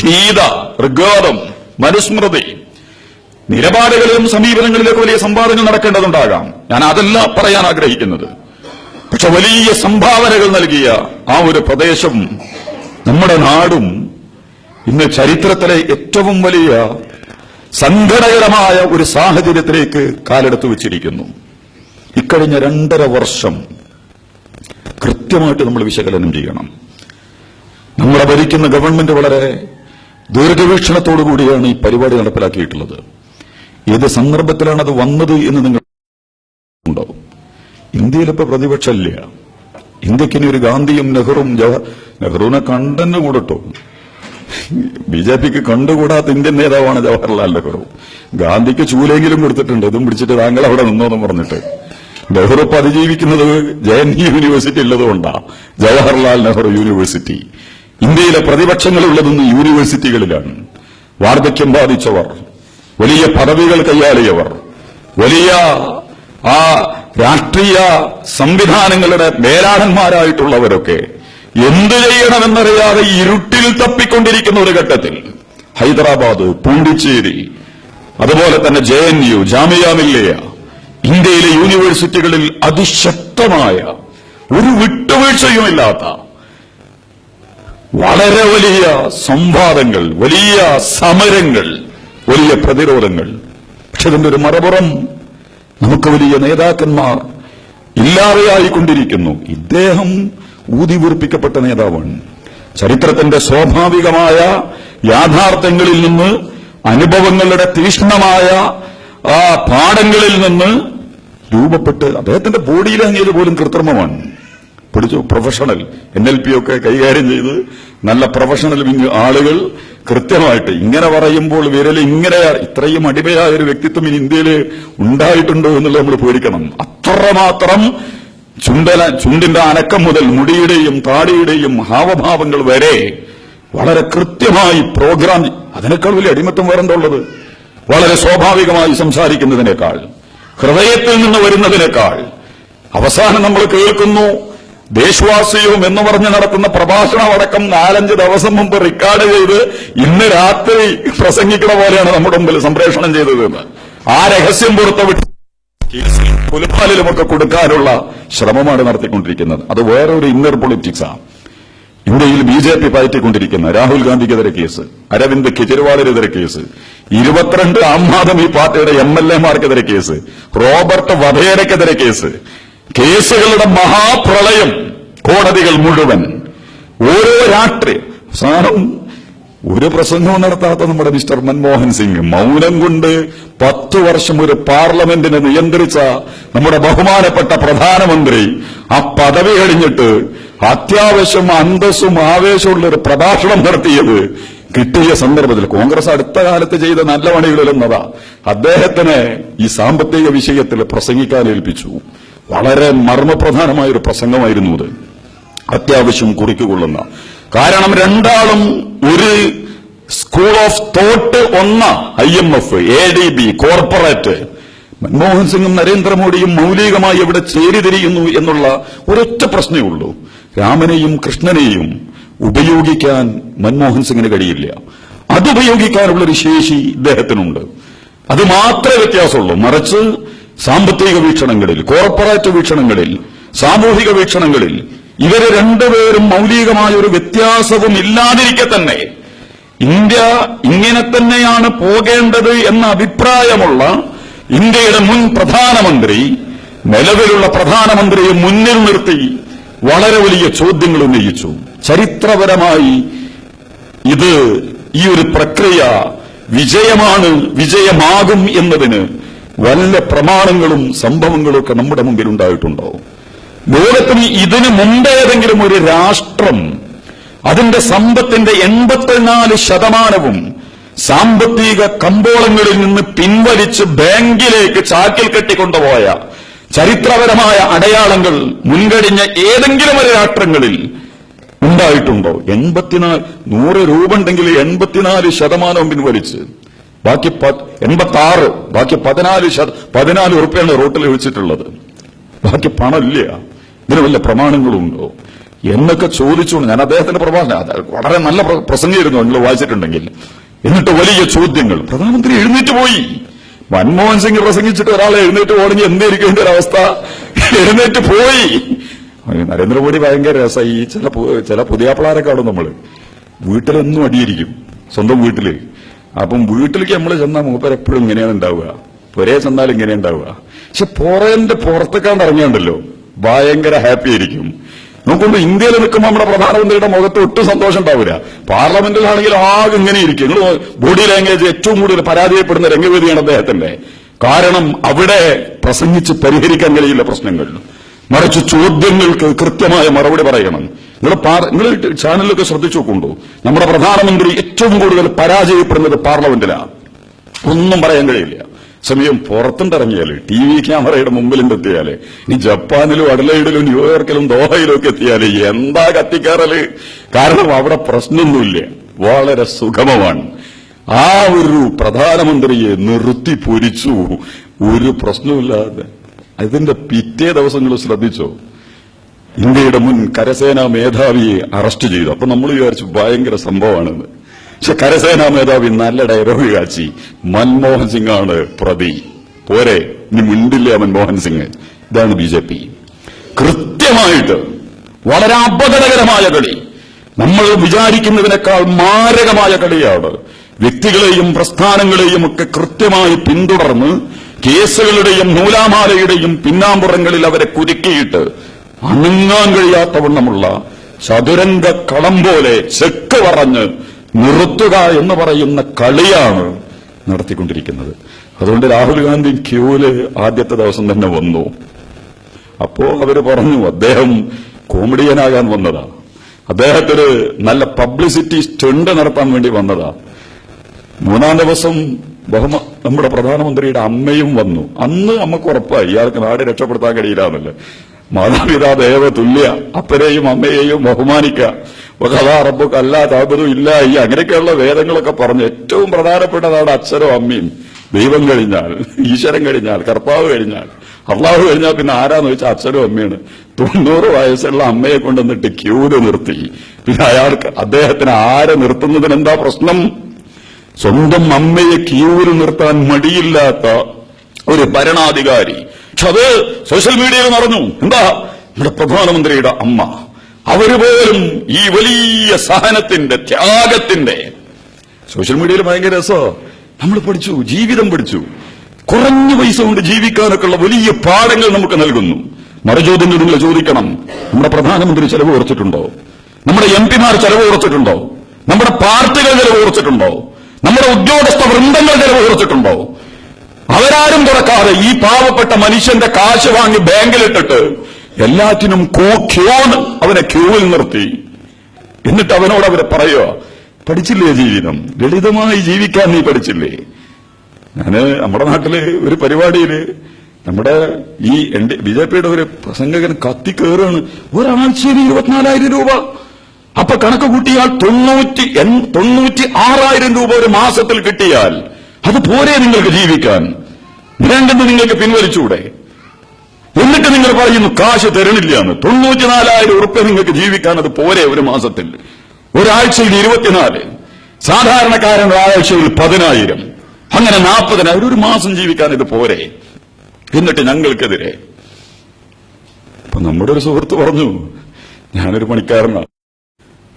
ഗീത, ഋഗ്വേദം, മനുസ്മൃതി, നിലപാടുകളിലും സമീപനങ്ങളിലൊക്കെ വലിയ സംവാദങ്ങൾ നടക്കേണ്ടതുണ്ടാകാം. ഞാൻ അതല്ല പറയാൻ ആഗ്രഹിക്കുന്നത്. പക്ഷെ വലിയ സംഭാവനകൾ നൽകിയ ആ ഒരു പ്രദേശം, നമ്മുടെ നാടും ഇന്ന് ചരിത്രത്തിലെ ഏറ്റവും വലിയ സങ്കടകരമായ ഒരു സാഹചര്യത്തിലേക്ക് കാലെടുത്തു വച്ചിരിക്കുന്നു. ഇക്കഴിഞ്ഞ 2.5 വർഷം കൃത്യമായിട്ട് നമ്മൾ വിശകലനം ചെയ്യണം. നമ്മളെ ഭരിക്കുന്ന ഗവൺമെന്റ് വളരെ ദീർഘവീക്ഷണത്തോടുകൂടിയാണ് ഈ പരിപാടി നടപ്പിലാക്കിയിട്ടുള്ളത്. ഏത് സന്ദർഭത്തിലാണ് അത് വന്നത് എന്ന് നിങ്ങൾ ഉണ്ടാവും. ഇന്ത്യയിലിപ്പോ പ്രതിപക്ഷമില്ല. ഇന്ത്യക്കിനി ഒരു ഗാന്ധിയും നെഹ്റുവും നെഹ്റുവിനെ കണ്ടെന്ന് കൂടട്ടോ. BJPക്ക് കണ്ടുകൂടാത്ത ഇന്ത്യൻ നേതാവാണ് ജവഹർലാൽ നെഹ്റു. ഗാന്ധിക്ക് ചൂലെങ്കിലും കൊടുത്തിട്ടുണ്ട്, ഇതും പിടിച്ചിട്ട് താങ്കൾ അവിടെ നിന്നോന്ന് പറഞ്ഞിട്ട്. നെഹ്റു ഇപ്പൊ അതിജീവിക്കുന്നത് JNU യൂണിവേഴ്സിറ്റി ഉള്ളതുകൊണ്ടാ, ജവഹർലാൽ നെഹ്റു യൂണിവേഴ്സിറ്റി. ഇന്ത്യയിലെ പ്രതിപക്ഷങ്ങളുള്ളതൊന്നും യൂണിവേഴ്സിറ്റികളിലാണ്. വാർദ്ധക്യം ബാധിച്ചവർ, വലിയ പദവികൾ കൈയാളിയവർ, വലിയ ആ രാഷ്ട്രീയ സംവിധാനങ്ങളുടെ മേലാളന്മാരായിട്ടുള്ളവരൊക്കെ എന്തു ചെയ്യണമെന്നറിയാതെ ഇരുട്ടിൽ തപ്പിക്കൊണ്ടിരിക്കുന്ന ഒരു ഘട്ടത്തിൽ ഹൈദരാബാദ്, പൂണ്ടിച്ചേരി, അതുപോലെ തന്നെ JNU, ജാമിയ മില്ലിയ, ഇന്ത്യയിലെ യൂണിവേഴ്സിറ്റികളിൽ അതിശക്തമായ ഒരു വിട്ടുവീഴ്ചയുമില്ലാത്ത വളരെ വലിയ സംവാദങ്ങൾ, വലിയ സമരങ്ങൾ, വലിയ പ്രതിരോധങ്ങൾ. പക്ഷെ ഇതിന്റെ ഒരു മറുപുറം നമുക്ക് വലിയ നേതാക്കന്മാർ ഇല്ലാതെയായിക്കൊണ്ടിരിക്കുന്നു. ഇദ്ദേഹം ഊതിവീർപ്പിക്കപ്പെട്ട നേതാവാണ്. ചരിത്രത്തിന്റെ സ്വാഭാവികമായ യാഥാർത്ഥ്യങ്ങളിൽ നിന്ന്, അനുഭവങ്ങളുടെ തീക്ഷ്ണമായ ആ പാഠങ്ങളിൽ നിന്ന് രൂപപ്പെട്ട് അദ്ദേഹത്തിന്റെ ബോഡി ലാംഗ്വേജ് പോലും കൃത്രിമമാണ്. പിടിച്ചു പ്രൊഫഷണൽ NLP ഒക്കെ കൈകാര്യം ചെയ്ത് നല്ല പ്രൊഫഷണൽ ആളുകൾ കൃത്യമായിട്ട് ഇങ്ങനെ പറയുമ്പോൾ വിരൽ ഇങ്ങനെ, ഇത്രയും അടിമയായ ഒരു വ്യക്തിത്വം ഇനി ഇന്ത്യയിൽ ഉണ്ടായിട്ടുണ്ടോ എന്നുള്ളത് നമ്മൾ പേടിക്കണം. അത്രമാത്രം ചുണ്ടിന്റെ അനക്കം മുതൽ മുടിയുടെയും താടിയുടെയും ഹാവഭാവങ്ങൾ വരെ വളരെ കൃത്യമായി പ്രോഗ്രാം. അതിനേക്കാൾ വലിയ അടിമത്തം വേറെന്തുള്ളത്? വളരെ സ്വാഭാവികമായി സംസാരിക്കുന്നതിനേക്കാൾ, ഹൃദയത്തിൽ നിന്ന് വരുന്നതിനേക്കാൾ. അവസാനം നമ്മൾ കേൾക്കുന്നു, ദേശവാസിയും എന്ന് പറഞ്ഞ് നടത്തുന്ന പ്രഭാഷണം അടക്കം 4-5 ദിവസം മുമ്പ് റെക്കോർഡ് ചെയ്ത് ഇന്ന് രാത്രി പ്രസംഗിക്കണ പോലെയാണ് നമ്മുടെ മുമ്പിൽ സംപ്രേഷണം ചെയ്തതെന്ന്. ആ രഹസ്യം പുറത്തുവിട്ട് പുലിപ്പാലിലുമൊക്കെ കൊടുക്കാനുള്ള ശ്രമമാണ് നടത്തിക്കൊണ്ടിരിക്കുന്നത്. അത് വേറൊരു ഇന്നർ പൊളിറ്റിക്സാണ്. ഇന്ത്യയിൽ BJP പയറ്റിക്കൊണ്ടിരിക്കുന്ന രാഹുൽ ഗാന്ധിക്കെതിരെ കേസ്, അരവിന്ദ് കെജ്രിവാളിനെതിരെ കേസ്, 22 ആം ആദ്മി പാർട്ടിയുടെ MLA-മാർക്കെതിരെ കേസ്, റോബർട്ട് വധേരയ്ക്കെതിരെ കേസ്, കേസുകളുടെ മഹാപ്രളയം, കോടതികൾ മുഴുവൻ, ഓരോ രാഷ്ട്രീയ അവസാനം ഒരു പ്രസംഗവും നടത്താത്ത നമ്മുടെ മിസ്റ്റർ മൻമോഹൻ സിംഗ് മൗനം കൊണ്ട് 10 വർഷം ഒരു പാർലമെന്റിനെ നിയന്ത്രിച്ച നമ്മുടെ ബഹുമാനപ്പെട്ട പ്രധാനമന്ത്രി ആ പദവി കഴിഞ്ഞിട്ട് അത്യാവശ്യം അന്തസ്സും ആവേശമുള്ള ഒരു പ്രഭാഷണം നടത്തിയത് കിട്ടിയ സന്ദർഭത്തിൽ കോൺഗ്രസ് അടുത്ത കാലത്ത് ചെയ്ത നല്ല പണികളിലൊന്നതാ അദ്ദേഹത്തിന് ഈ സാമ്പത്തിക വിഷയത്തിൽ പ്രസംഗിക്കാൻ ഏൽപ്പിച്ചു. വളരെ മർമ്മപ്രധാനമായ ഒരു പ്രസംഗമായിരുന്നു അത്, അത്യാവശ്യം കുറിക്കുകൊള്ളുന്ന. കാരണം രണ്ടാളും ഒരു സ്കൂൾ ഓഫ് തോട്ട് ഒന്ന IMF, ADB, കോർപ്പറേറ്റ്. മൻമോഹൻ സിംഗും നരേന്ദ്രമോദിയും മൗലികമായി എവിടെ ചേരിതിരിയുന്നു എന്നുള്ള ഒരൊറ്റ പ്രശ്നമേ ഉള്ളൂ. രാമനെയും കൃഷ്ണനെയും ഉപയോഗിക്കാൻ മൻമോഹൻ സിംഗിന് കഴിയില്ല. അതുപയോഗിക്കാനുള്ളൊരു ശേഷി ഇദ്ദേഹത്തിനുണ്ട്. അത് മാത്രമേ വ്യത്യാസമുള്ളൂ. മറിച്ച് സാമ്പത്തിക വീക്ഷണങ്ങളിൽ, കോർപ്പറേറ്റ് വീക്ഷണങ്ങളിൽ, സാമൂഹിക വീക്ഷണങ്ങളിൽ ഇവര് രണ്ടുപേരും മൗലികമായ ഒരു വ്യത്യാസവും ഇല്ലാതിരിക്കെ തന്നെ ഇന്ത്യ ഇങ്ങനെ തന്നെയാണ് പോകേണ്ടത് എന്ന അഭിപ്രായമുള്ള ഇന്ത്യയുടെ മുൻ പ്രധാനമന്ത്രി നിലവിലുള്ള പ്രധാനമന്ത്രിയെ മുന്നിൽ നിർത്തി വളരെ വലിയ ചോദ്യങ്ങൾ ഉന്നയിച്ചു. ചരിത്രപരമായി ഈ ഒരു പ്രക്രിയ വിജയമാകും എന്നതിന് വല്ല പ്രമാണങ്ങളും സംഭവങ്ങളും ഒക്കെ നമ്മുടെ മുമ്പിൽ ഉണ്ടായിട്ടുണ്ടോ? ലോകത്തിന് ഇതിനു മുമ്പേതെങ്കിലും ഒരു രാഷ്ട്രം അതിന്റെ സമ്പത്തിന്റെ 84% സാമ്പത്തിക കമ്പോളങ്ങളിൽ നിന്ന് പിൻവലിച്ച് ബാങ്കിലേക്ക് ചാക്കിൽ കെട്ടിക്കൊണ്ടുപോയ ചരിത്രപരമായ അടയാളങ്ങൾ മുൻകഴിഞ്ഞ ഏതെങ്കിലും ഒരു രാഷ്ട്രങ്ങളിൽ ഉണ്ടായിട്ടുണ്ടോ? 100 രൂപ ഉണ്ടെങ്കിൽ 84% പിൻവലിച്ച് ബാക്കി 86, ബാക്കി 14 ഉറുപ്പ്യാണ് റോട്ടിൽ വെച്ചിട്ടുള്ളത്. ബാക്കി പണമില്ല. ഇതിന് വല്ല പ്രമാണങ്ങളുണ്ടോ എന്നൊക്കെ ചോദിച്ചുകൊണ്ട് ഞാൻ അദ്ദേഹത്തിന്റെ പ്രഭാഷണം വളരെ നല്ല പ്രസംഗമായിരുന്നു, നിങ്ങൾ വായിച്ചിട്ടുണ്ടെങ്കിൽ. എന്നിട്ട് വലിയ ചോദ്യങ്ങൾ. പ്രധാനമന്ത്രി എഴുന്നേറ്റ് പോയി. മൻമോഹൻ സിംഗ് പ്രസംഗിച്ചിട്ട് ഒരാളെ എഴുന്നേറ്റ് പോകണമെങ്കിൽ എന്തായിരിക്കേണ്ട ഒരവസ്ഥ? എഴുന്നേറ്റ് പോയി. നരേന്ദ്രമോദി ഭയങ്കര രസമായി. ചില പുതിയാപ്പിളാരെ കാണും നമ്മൾ. വീട്ടിലൊന്നും അടിയിരിക്കും, സ്വന്തം വീട്ടില്. അപ്പം വീട്ടിലേക്ക് നമ്മൾ ചെന്നാൽ മൂപ്പരെപ്പോഴും ഇങ്ങനെയാണ് ഉണ്ടാവുക, പുരയെ ചെന്നാൽ ഇങ്ങനെ ഉണ്ടാവുക. പക്ഷെ പുറത്തേക്കാണ്ട് ഇറങ്ങിയുണ്ടല്ലോ ഭയങ്കര ഹാപ്പി ആയിരിക്കും. നോക്കുമ്പോൾ ഇന്ത്യയിൽ നിൽക്കുമ്പോൾ നമ്മുടെ പ്രധാനമന്ത്രിയുടെ മുഖത്ത് ഒട്ടും സന്തോഷം ഉണ്ടാവില്ല. പാർലമെന്റിലാണെങ്കിൽ ആകെ ഇങ്ങനെ ഇരിക്കും. നിങ്ങൾ ബോഡി ലാംഗ്വേജ് ഏറ്റവും കൂടുതൽ പരാജയപ്പെടുന്ന രംഗവേദിയാണ് അദ്ദേഹത്തിന്റെ. കാരണം അവിടെ പ്രസംഗിച്ച് പരിഹരിക്കാൻ കഴിയില്ല പ്രശ്നങ്ങൾ, മറിച്ച് ചോദ്യങ്ങൾക്ക് കൃത്യമായ മറുപടി പറയണം. നിങ്ങൾ ചാനലിലൊക്കെ ശ്രദ്ധിച്ചു നോക്കുണ്ടോ, നമ്മുടെ പ്രധാനമന്ത്രി ഏറ്റവും കൂടുതൽ പരാജയപ്പെടുന്നത് പാർലമെന്റിലാണ്. ഒന്നും പറയാൻ കഴിയില്ല. സമയം പുറത്തുണ്ടിറങ്ങിയാല്, TV ക്യാമറയുടെ മുമ്പിലെത്തിയാല്, ഇനി ജപ്പാനിലും അഡലൈഡിലും ന്യൂയോർക്കിലും ദോഹയിലും ഒക്കെ എത്തിയാല് എന്താ കത്തിക്കാറല്? കാരണം അവിടെ പ്രശ്നമൊന്നുമില്ല, വളരെ സുഗമമാണ്. ആ ഒരു പ്രധാനമന്ത്രിയെ നിർത്തി പൊരിച്ചു, ഒരു പ്രശ്നമില്ലാതെ അതിന്റെ പിറ്റേ ദിവസങ്ങൾ ശ്രദ്ധിച്ചോ, ഇന്ത്യയുടെ മുൻ കരസേനാ മേധാവിയെ അറസ്റ്റ് ചെയ്തു. അപ്പൊ നമ്മൾ വിചാരിച്ചു ഭയങ്കര സംഭവമാണെന്ന്. പക്ഷെ കരസേനാ മേധാവി നല്ല ഡയലോഗ് കാച്ചി, മൻമോഹൻ സിംഗ് ആണ് പ്രതി, പോരെ ഇനി മിണ്ടില്ല മൻമോഹൻ സിംഗ്. ഇതാണ് BJP. കൃത്യമായിട്ട് വളരെ അപകടകരമായ കളി, നമ്മൾ വിചാരിക്കുന്നതിനേക്കാൾ മാരകമായ കളിയാണ്. വ്യക്തികളെയും പ്രസ്ഥാനങ്ങളെയും ഒക്കെ കൃത്യമായി പിന്തുടർന്ന് കേസുകളുടെയും നൂലാമാലയുടെയും പിന്നാമ്പുറങ്ങളിൽ അവരെ കുരുക്കിയിട്ട് അണങ്ങാൻ കഴിയാത്തവണ്ണമുള്ള ചതുരംഗ കളം പോലെ ചെക്ക് പറഞ്ഞ് നിർത്തുക എന്ന് പറയുന്ന കളിയാണ് നടത്തിക്കൊണ്ടിരിക്കുന്നത്. അതുകൊണ്ട് രാഹുൽ ഗാന്ധി ക്യൂവില് ആദ്യത്തെ ദിവസം തന്നെ വന്നു. അപ്പോ അവര് പറഞ്ഞു അദ്ദേഹം കോമഡിയനാകാൻ വന്നതാ, അദ്ദേഹത്തിന് നല്ല പബ്ലിസിറ്റി സ്റ്റണ്ട് നടത്താൻ വേണ്ടി വന്നതാ. മൂന്നാം ദിവസം നമ്മുടെ പ്രധാനമന്ത്രിയുടെ അമ്മയും വന്നു. അന്ന് നമുക്ക് ഉറപ്പായി ഇയാൾക്ക് നാട് രക്ഷപ്പെടുത്താൻ കഴിയില്ല. മാതാപിതാ ദേവ തുല്യ, അപ്പനെയും അമ്മയെയും ബഹുമാനിക്കുക, റബ്ബുക്ക് അല്ലാ താബുദു ഇല്ല, ഈ അങ്ങനെയൊക്കെയുള്ള വേദങ്ങളൊക്കെ പറഞ്ഞ് ഏറ്റവും പ്രധാനപ്പെട്ടതാണ് അച്ഛനും അമ്മയും. ദൈവം കഴിഞ്ഞാൽ, ഈശ്വരൻ കഴിഞ്ഞാൽ, കർത്താവ് കഴിഞ്ഞാൽ, അള്ളാഹു കഴിഞ്ഞാൽ പിന്നെ ആരാന്ന് വെച്ചാൽ അച്ഛനും അമ്മയാണ്. 90 വയസ്സുള്ള അമ്മയെ കൊണ്ടുവന്നിട്ട് ക്യൂല് നിർത്തി. പിന്നെ അദ്ദേഹത്തിന് ആരെ നിർത്തുന്നതിന് എന്താ പ്രശ്നം? സ്വന്തം അമ്മയെ ക്യൂവിൽ നിർത്താൻ മടിയില്ലാത്ത ഒരു ഭരണാധികാരി. പക്ഷെ അത് സോഷ്യൽ മീഡിയയിൽ നടന്നു. എന്താ? നമ്മുടെ പ്രധാനമന്ത്രിയുടെ അമ്മ, അവര് പോലും ഈ വലിയ സഹനത്തിന്റെ, ത്യാഗത്തിന്റെ, സോഷ്യൽ മീഡിയയിൽ ഭയങ്കര രസോ. നമ്മൾ പഠിച്ചു, ജീവിതം പഠിച്ചു. കുറഞ്ഞ പൈസ കൊണ്ട് ജീവിക്കാനൊക്കെയുള്ള വലിയ പാഠങ്ങൾ നമുക്ക് നൽകുന്നു. മറുചോദ്യങ്ങൾ നിങ്ങൾ ചോദിക്കണം, നമ്മുടെ പ്രധാനമന്ത്രി ചെലവ് കുറച്ചിട്ടുണ്ടോ? നമ്മുടെ MP-മാർ ചെലവ് കുറച്ചിട്ടുണ്ടോ? നമ്മുടെ പാർട്ടികൾ ചെലവ് കുറച്ചിട്ടുണ്ടോ? നമ്മുടെ ഉദ്യോഗസ്ഥ വൃന്ദങ്ങൾ ചെലവ് കുറച്ചിട്ടുണ്ടോ? അവരാരും തുറക്കാതെ ഈ പാവപ്പെട്ട മനുഷ്യന്റെ കാശ് വാങ്ങി ബാങ്കിലിട്ടിട്ട് എല്ലാറ്റിനും ക്യൂന്ന് അവനെ ക്യൂവിൽ നിർത്തി. എന്നിട്ട് അവനോട് അവരെ പറയുക, പഠിച്ചില്ലേ ജീവിതം? ലളിതമായി ജീവിക്കാൻ നീ പഠിച്ചില്ലേ? നമ്മുടെ നാട്ടില് ഒരു പരിപാടിയില് നമ്മുടെ ഈ BJPയുടെ ഒരു പ്രസംഗകൻ കത്തിക്കേറാണ്, ഒരാഴ്ചയിൽ 24,000 രൂപ. അപ്പൊ കണക്ക് കൂട്ടിയാൽ 96,000 രൂപ ഒരു മാസത്തിൽ കിട്ടിയാൽ അത് പോരെ നിങ്ങൾക്ക് ജീവിക്കാൻ? വേണ്ടെന്ന് നിങ്ങൾക്ക് പിൻവലിച്ചൂടെ? എന്നിട്ട് നിങ്ങൾ പറയുന്നു കാശ് തരണില്ലാന്ന്. 94,000 ഉറുപ്പ്യ നിങ്ങൾക്ക് ജീവിക്കാൻ അത് പോരെ ഒരു മാസത്തിൽ? ഒരാഴ്ചയിൽ 24, സാധാരണക്കാരൻ ഒരാഴ്ചയിൽ 10,000, അങ്ങനെ 40,000 ഒരു മാസം ജീവിക്കാൻ ഇത് പോരെ? എന്നിട്ട് ഞങ്ങൾക്കെതിരെ. അപ്പൊ നമ്മുടെ ഒരു സുഹൃത്ത് പറഞ്ഞു, ഞാനൊരു പണിക്കാരനാണ്,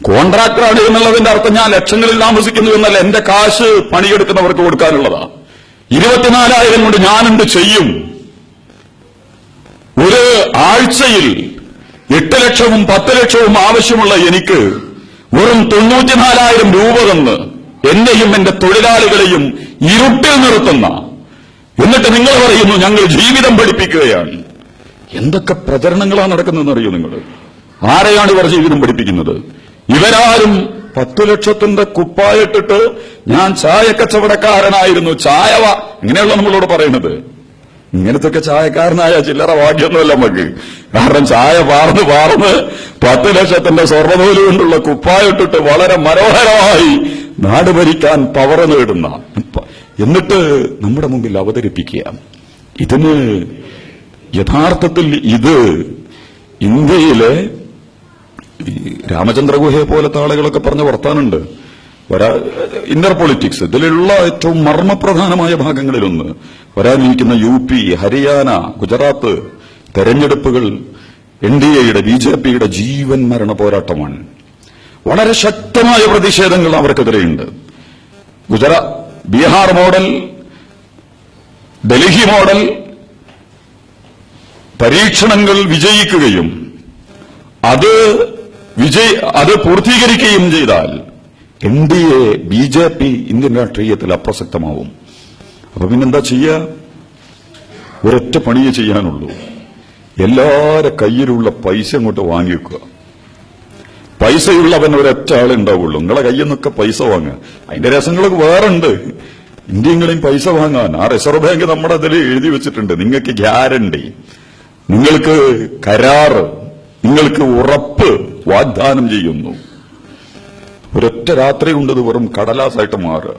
കോൺട്രാക്ടറാണ് എന്നുള്ളതിന്റെ അർത്ഥം ഞാൻ ലക്ഷങ്ങളിൽ താമസിക്കുന്നു എന്നല്ല, എന്റെ കാശ് പണിയെടുക്കുന്നവർക്ക് കൊടുക്കാനുള്ളതാ. 24,000 കൊണ്ട് ഞാൻ എന്ത് ചെയ്യും? ഒരു ആഴ്ചയിൽ 8 ലക്ഷവും 10 ലക്ഷവും ആവശ്യമുള്ള എനിക്ക് വെറും 94,000 രൂപ തന്ന് എന്നെയും എന്റെ തൊഴിലാളികളെയും ഇരുട്ടിൽ നിർത്തുന്ന, എന്നിട്ട് നിങ്ങൾ പറയുന്നു ഞങ്ങൾ ജീവിതം പഠിപ്പിക്കുകയാണ്. എന്തൊക്കെ പ്രചരണങ്ങളാണ് നടക്കുന്നതെന്ന് അറിയോ നിങ്ങൾ? ആരെയാണ് ഇവർ ജീവിതം പഠിപ്പിക്കുന്നത്? ഇവരാരും 10 ലക്ഷത്തിന്റെ കുപ്പായിട്ടിട്ട് ഞാൻ ചായ കച്ചവടക്കാരനായിരുന്നു, ഇങ്ങനെയുള്ള നമ്മളോട് പറയുന്നത്. ഇങ്ങനത്തൊക്കെ ചായക്കാരനായ ചില്ലറ ഭാഗ്യമൊന്നുമല്ല നമുക്ക്. കാരണം ചായ പാർന്ന് 10 ലക്ഷത്തിന്റെ സ്വർണ്ണനൂല് കൊണ്ടുള്ള കുപ്പായിട്ടിട്ട് വളരെ മനോഹരമായി നാട് ഭരിക്കാൻ പവർ നേടുന്ന, എന്നിട്ട് നമ്മുടെ മുമ്പിൽ അവതരിപ്പിക്കുക. ഇതിന് യഥാർത്ഥത്തിൽ ഇത് ഇന്ത്യയിലെ രാമചന്ദ്ര ഗുഹയെ പോലത്തെ ആളുകളൊക്കെ പറഞ്ഞ വർത്താനുണ്ട്. ഇന്നർ പൊളിറ്റിക്സ് ഇതിലുള്ള ഏറ്റവും മർമ്മപ്രധാനമായ ഭാഗങ്ങളിലൊന്ന് വരാനിരിക്കുന്ന UP, ഹരിയാന, ഗുജറാത്ത് തെരഞ്ഞെടുപ്പുകൾ NDAയുടെ BJPയുടെ ജീവൻ മരണ പോരാട്ടമാണ്. വളരെ ശക്തമായ പ്രതിഷേധങ്ങൾ അവർക്കെതിരെയുണ്ട്. ബീഹാർ മോഡൽ, ഡൽഹി മോഡൽ പരീക്ഷണങ്ങൾ വിജയിക്കുകയും അത് പൂർത്തീകരിക്കുകയും ചെയ്താൽ NDA BJP ഇന്ത്യൻ രാഷ്ട്രീയത്തിൽ അപ്രസക്തമാവും. അപ്പൊ പിന്നെന്താ ചെയ്യുക? ഒരൊറ്റ പണിയെ ചെയ്യാനുള്ളൂ, എല്ലാവരുടെ കയ്യിലുള്ള പൈസ അങ്ങോട്ട് വാങ്ങിവെക്കുക. പൈസയുള്ളവൻ ഒരൊറ്റ ആളുണ്ടാവുള്ളൂ. നിങ്ങളെ കയ്യിൽ നിന്നൊക്കെ പൈസ വാങ്ങുക. അതിന്റെ രസങ്ങളൊക്കെ വേറുണ്ട്. ഇന്ത്യങ്ങളെയും പൈസ വാങ്ങാൻ ആ റിസർവ് ബാങ്ക് നമ്മുടെ അതിൽ എഴുതി വെച്ചിട്ടുണ്ട്. നിങ്ങൾക്ക് ഗ്യാരണ്ടി, നിങ്ങൾക്ക് കരാറ്, നിങ്ങൾക്ക് ഉറപ്പ് വാഗ്ദാനം ചെയ്യുന്നു. ഒരൊറ്റ രാത്രി കൊണ്ടത് വെറും കടലാസായിട്ട് മാറുക.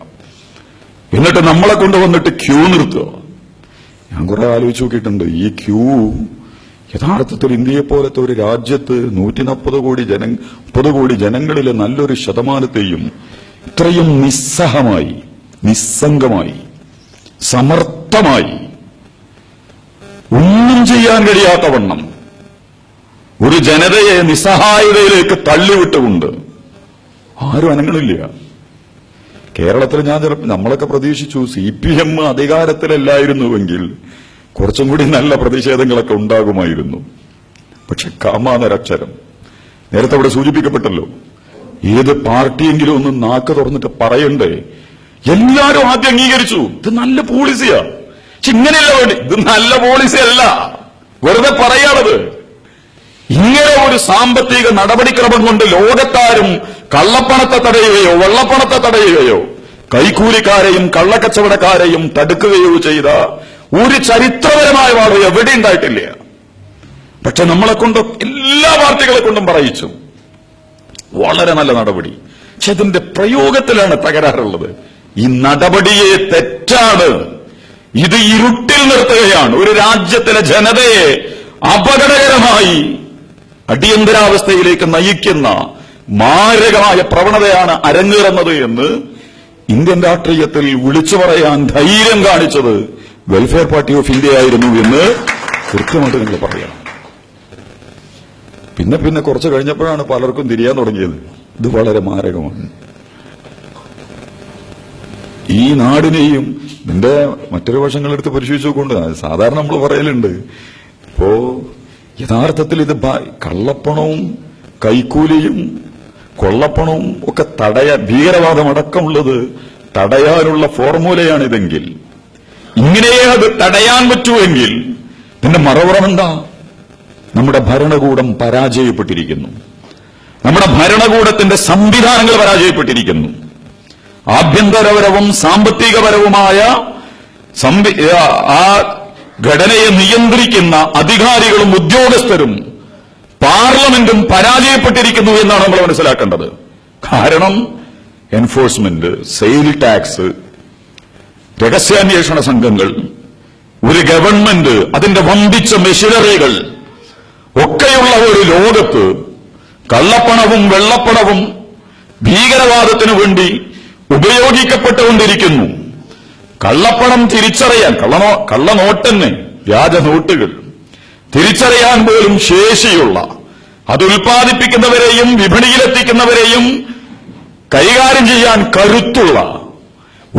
എന്നിട്ട് നമ്മളെ കൊണ്ടുവന്നിട്ട് ക്യൂ നിർത്തുക. ഞാൻ കുറെ ആലോചിച്ച് നോക്കിയിട്ടുണ്ട്. ഈ ക്യൂ യഥാർത്ഥത്തിൽ ഇന്ത്യയെ പോലത്തെ ഒരു രാജ്യത്ത് 140 കോടി ജനങ്ങളിലെ നല്ലൊരു ശതമാനത്തെയും ഇത്രയും നിസ്സഹമായി, നിസ്സംഗമായി, സമർത്ഥമായി, ഒന്നും ചെയ്യാൻ കഴിയാത്തവണ്ണം ഒരു ജനതയെ നിസ്സഹായതയിലേക്ക് തള്ളിവിട്ടുകൊണ്ട് ആരും അനങ്ങണില്ല. കേരളത്തിൽ നമ്മളൊക്കെ പ്രതീക്ഷിച്ചു CPM അധികാരത്തിലല്ലായിരുന്നുവെങ്കിൽ കുറച്ചും കൂടി നല്ല പ്രതിഷേധങ്ങളൊക്കെ ഉണ്ടാകുമായിരുന്നു. പക്ഷെ കാമാനരക്ഷരം. നേരത്തെ അവിടെ സൂചിപ്പിക്കപ്പെട്ടല്ലോ, ഏത് പാർട്ടിയെങ്കിലും ഒന്ന് നാക്ക് തുറന്നിട്ട് പറയണ്ടേ? എല്ലാരും ആദ്യം അംഗീകരിച്ചു ഇത് നല്ല പോളിസിയാ. പക്ഷെ ഇങ്ങനെയല്ല വേണ്ടി, ഇത് നല്ല പോളിസി അല്ല, വെറുതെ പറയാണത്. ഇങ്ങനെ ഒരു സാമ്പത്തിക നടപടിക്രമം കൊണ്ട് ലോകത്താരും കള്ളപ്പണത്തെ തടയുകയോ വെള്ളപ്പണത്തെ തടയുകയോ കൈക്കൂലിക്കാരെയും കള്ളക്കച്ചവടക്കാരെയും തടുക്കുകയോ ചെയ്ത ഒരു ചരിത്രപരമായ വാർത്ത എവിടെ ഉണ്ടായിട്ടില്ല. പക്ഷെ നമ്മളെ കൊണ്ട് എല്ലാ പാർട്ടികളെ കൊണ്ടും പറയിച്ചു വളരെ നല്ല നടപടി. പക്ഷെ ഇതിന്റെ പ്രയോഗത്തിലാണ് തകരാറുള്ളത്. ഈ നടപടിയെ തെറ്റാണ്, ഇത് ഇരുട്ടിൽ നിർത്തുകയാണ്, ഒരു രാജ്യത്തിലെ ജനതയെ അപകടകരമായി അടിയന്തരാവസ്ഥയിലേക്ക് നയിക്കുന്ന മാരകമായ പ്രവണതയാണ് അരങ്ങേറുന്നത് എന്ന് ഇന്ത്യൻ രാഷ്ട്രീയത്തിൽ വിളിച്ചു പറയാൻ ധൈര്യം കാണിച്ചത് വെൽഫെയർ പാർട്ടി ഓഫ് ഇന്ത്യ ആയിരുന്നു എന്ന് കൃത്യമായിട്ട് നിങ്ങൾ പറയണം. പിന്നെ കുറച്ച് കഴിഞ്ഞപ്പോഴാണ് പലർക്കും തിരിയാൻ തുടങ്ങിയത്. ഇത് വളരെ മാരകമാണ്. ഈ നാടിനെയും ഇതിന്റെ മറ്റൊരു വശങ്ങളെടുത്ത് പരിശോധിച്ചു നോക്കൊണ്ട് സാധാരണ നമ്മൾ പറയലുണ്ട്, ഇപ്പോ യഥാർത്ഥത്തിൽ ഇത് കള്ളപ്പണവും കൈക്കൂലിയും കൊള്ളപ്പണവും ഒക്കെ ഭീകരവാദമടക്കമുള്ളത് തടയാനുള്ള ഫോർമുലയാണിതെങ്കിൽ, ഇങ്ങനെയേ അത് തടയാൻ പറ്റുമെങ്കിൽ ഇതിന്റെ മറുപുറം എന്താ? നമ്മുടെ ഭരണകൂടം പരാജയപ്പെട്ടിരിക്കുന്നു, നമ്മുടെ ഭരണകൂടത്തിന്റെ സംവിധാനങ്ങൾ പരാജയപ്പെട്ടിരിക്കുന്നു. ആഭ്യന്തരപരവും സാമ്പത്തികപരവുമായ ആ ഘടനയെ നിയന്ത്രിക്കുന്ന അധികാരികളും ഉദ്യോഗസ്ഥരും പാർലമെന്റും പരാജയപ്പെട്ടിരിക്കുന്നു എന്നാണ് നമ്മൾ മനസ്സിലാക്കേണ്ടത്. കാരണം എൻഫോഴ്സ്മെന്റ്, സെയിൽ ടാക്സ്, രഹസ്യാന്വേഷണ സംഘങ്ങൾ, ഒരു ഗവൺമെന്റ്, അതിന്റെ വമ്പിച്ച മെഷീനറികൾ ഒക്കെയുള്ള ഒരു ലോകത്ത് കള്ളപ്പണവും വെള്ളപ്പണവും ഭീകരവാദത്തിനു വേണ്ടി ഉപയോഗിക്കപ്പെട്ടുകൊണ്ടിരിക്കുന്നു. കള്ളപ്പണം തിരിച്ചറിയാൻ, കള്ളനോട്ടെന്ന്, വ്യാജ നോട്ടുകൾ തിരിച്ചറിയാൻ പോലും ശേഷിയുള്ള, അത് ഉൽപ്പാദിപ്പിക്കുന്നവരെയും വിപണിയിലെത്തിക്കുന്നവരെയും കൈകാര്യം ചെയ്യാൻ കരുത്തുള്ള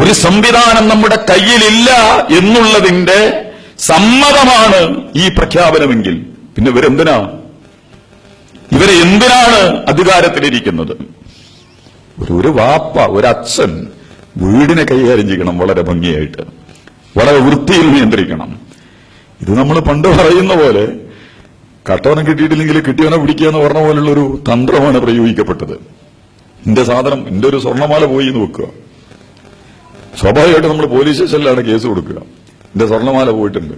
ഒരു സംവിധാനം നമ്മുടെ കയ്യിലില്ല എന്നുള്ളതിന്റെ സമ്മതമാണ് ഈ പ്രഖ്യാപനമെങ്കിൽ പിന്നെ ഇവരെ എന്തിനാണ് അധികാരത്തിലിരിക്കുന്നത്? ഒരു വാപ്പ, ഒരച്ഛൻ വീടിനെ കൈകാര്യം ചെയ്യണം വളരെ ഭംഗിയായിട്ട്, വളരെ വൃത്തിയിൽ നിയന്ത്രിക്കണം. ഇത് നമ്മൾ പണ്ട് പറയുന്ന പോലെ കട്ടവനം കിട്ടിയിട്ടില്ലെങ്കിൽ കിട്ടിയവനെ പിടിക്കുക എന്ന് പറഞ്ഞ പോലുള്ള ഒരു തന്ത്രമാണ് പ്രയോഗിക്കപ്പെട്ടത്. എന്റെ ഒരു സ്വർണ്ണമാല പോയി എന്ന് വെക്കുക, സ്വാഭാവികമായിട്ട് നമ്മൾ പോലീസ് സ്റ്റേഷനിലാണ് കേസ് കൊടുക്കുക. എന്റെ സ്വർണ്ണമാല പോയിട്ടുണ്ട്.